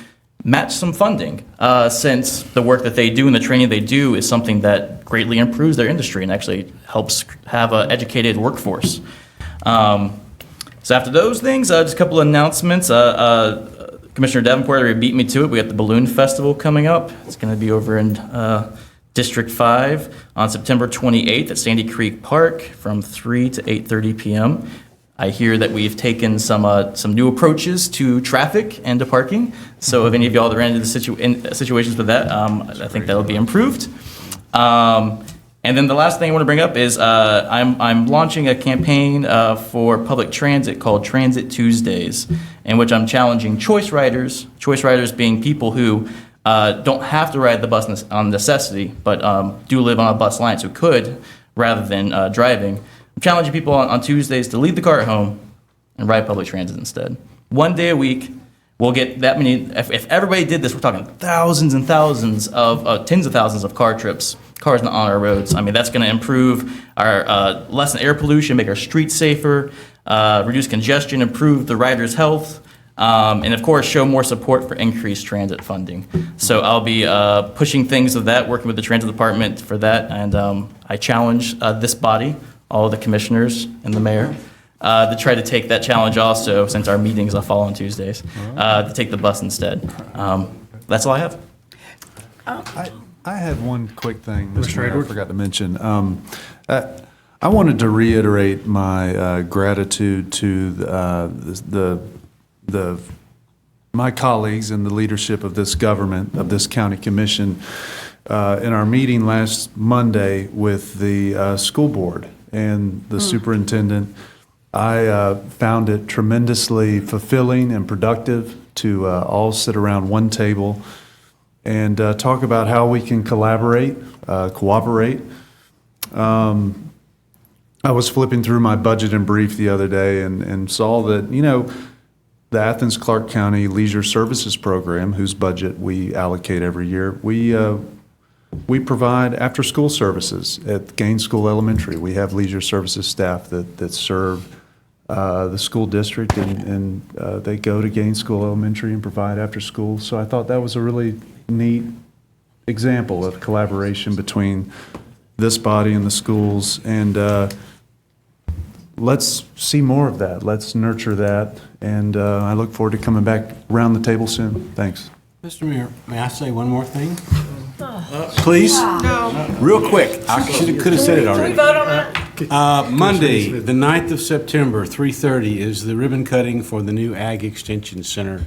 match some funding, since the work that they do and the training they do is something that greatly improves their industry and actually helps have an educated workforce. So after those things, just a couple of announcements. Commissioner Davenport already beat me to it. We got the Balloon Festival coming up. It's going to be over in District 5 on September 28th at Sandy Creek Park from 3 to 8:30 p.m. I hear that we've taken some new approaches to traffic and to parking. So if any of y'all that ran into situations with that, I think that'll be improved. And then the last thing I want to bring up is I'm launching a campaign for public transit called Transit Tuesdays, in which I'm challenging choice riders being people who don't have to ride the bus on necessity, but do live on a bus line, so could rather than driving. I'm challenging people on Tuesdays to leave the car at home and ride public transit instead. One day a week, we'll get that many. If everybody did this, we're talking thousands and thousands of, tens of thousands of cars on our roads. I mean, that's going to improve our, lessen air pollution, make our streets safer, reduce congestion, improve the riders' health, and of course, show more support for increased transit funding. So I'll be pushing things of that, working with the transit department for that, and I challenge this body, all of the commissioners and the mayor, to try to take that challenge also, since our meetings all fall on Tuesdays, to take the bus instead. That's all I have. I had one quick thing, Mr. Mayor, I forgot to mention. I wanted to reiterate my gratitude to my colleagues and the leadership of this government, of this county commission, in our meeting last Monday with the school board and the superintendent. I found it tremendously fulfilling and productive to all sit around one table and talk about how we can collaborate, cooperate. I was flipping through my budget and brief the other day and saw that, the Athens-Clarke County Leisure Services Program, whose budget we allocate every year, we provide after-school services at Gaines School Elementary. We have leisure services staff that serve the school district, and they go to Gaines School Elementary and provide after-school. So I thought that was a really neat example of collaboration between this body and the schools, and let's see more of that. Let's nurture that, and I look forward to coming back around the table soon. Thanks. Mr. Mayor, may I say one more thing? Please? No. Real quick. I could have said it already. Can we vote on that? Monday, the 9th of September, 3:30 is the ribbon cutting for the new Ag Extension Center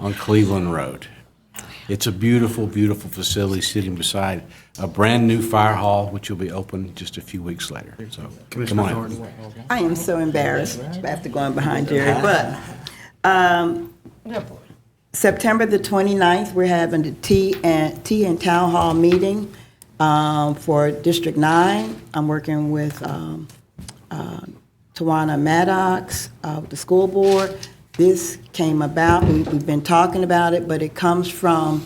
on Cleveland Road. It's a beautiful, beautiful facility sitting beside a brand-new fire hall, which will be open just a few weeks later. So, come on in. I am so embarrassed after going behind Jerry, but September the 29th, we're having the tea and town hall meeting for District 9. I'm working with Tawana Maddox, the school board. This came about, we've been talking about it, but it comes from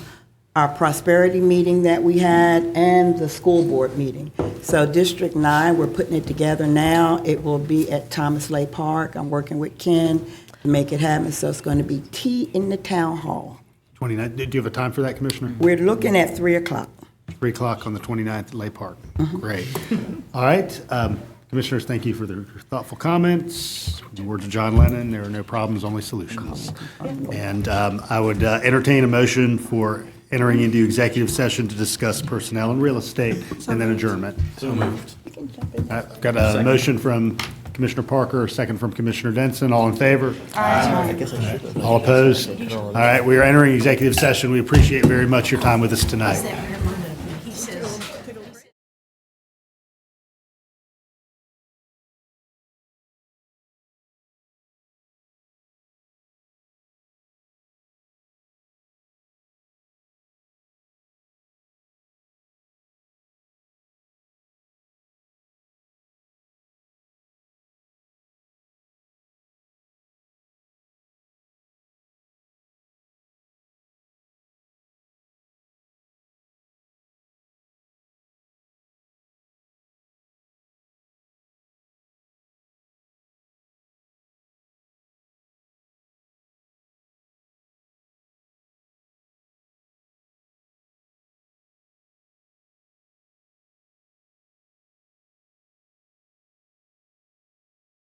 our prosperity meeting that we had and the school board meeting. So District 9, we're putting it together now. It will be at Thomas Lay Park. I'm working with Ken to make it happen, so it's going to be tea in the town hall. 29th, do you have a time for that, Commissioner? We're looking at 3 o'clock. 3 o'clock on the 29th at Lay Park. Great. All right. Commissioners, thank you for their thoughtful comments. In the words of John Lennon, there are no problems, only solutions. And I would entertain a motion for entering into executive session to discuss personnel and real estate, and then adjournment. So moved. I've got a motion from Commissioner Parker, a second from Commissioner Denson. All in favor? Aye. All opposed? All right, we are entering executive session. We appreciate very much your time with us tonight.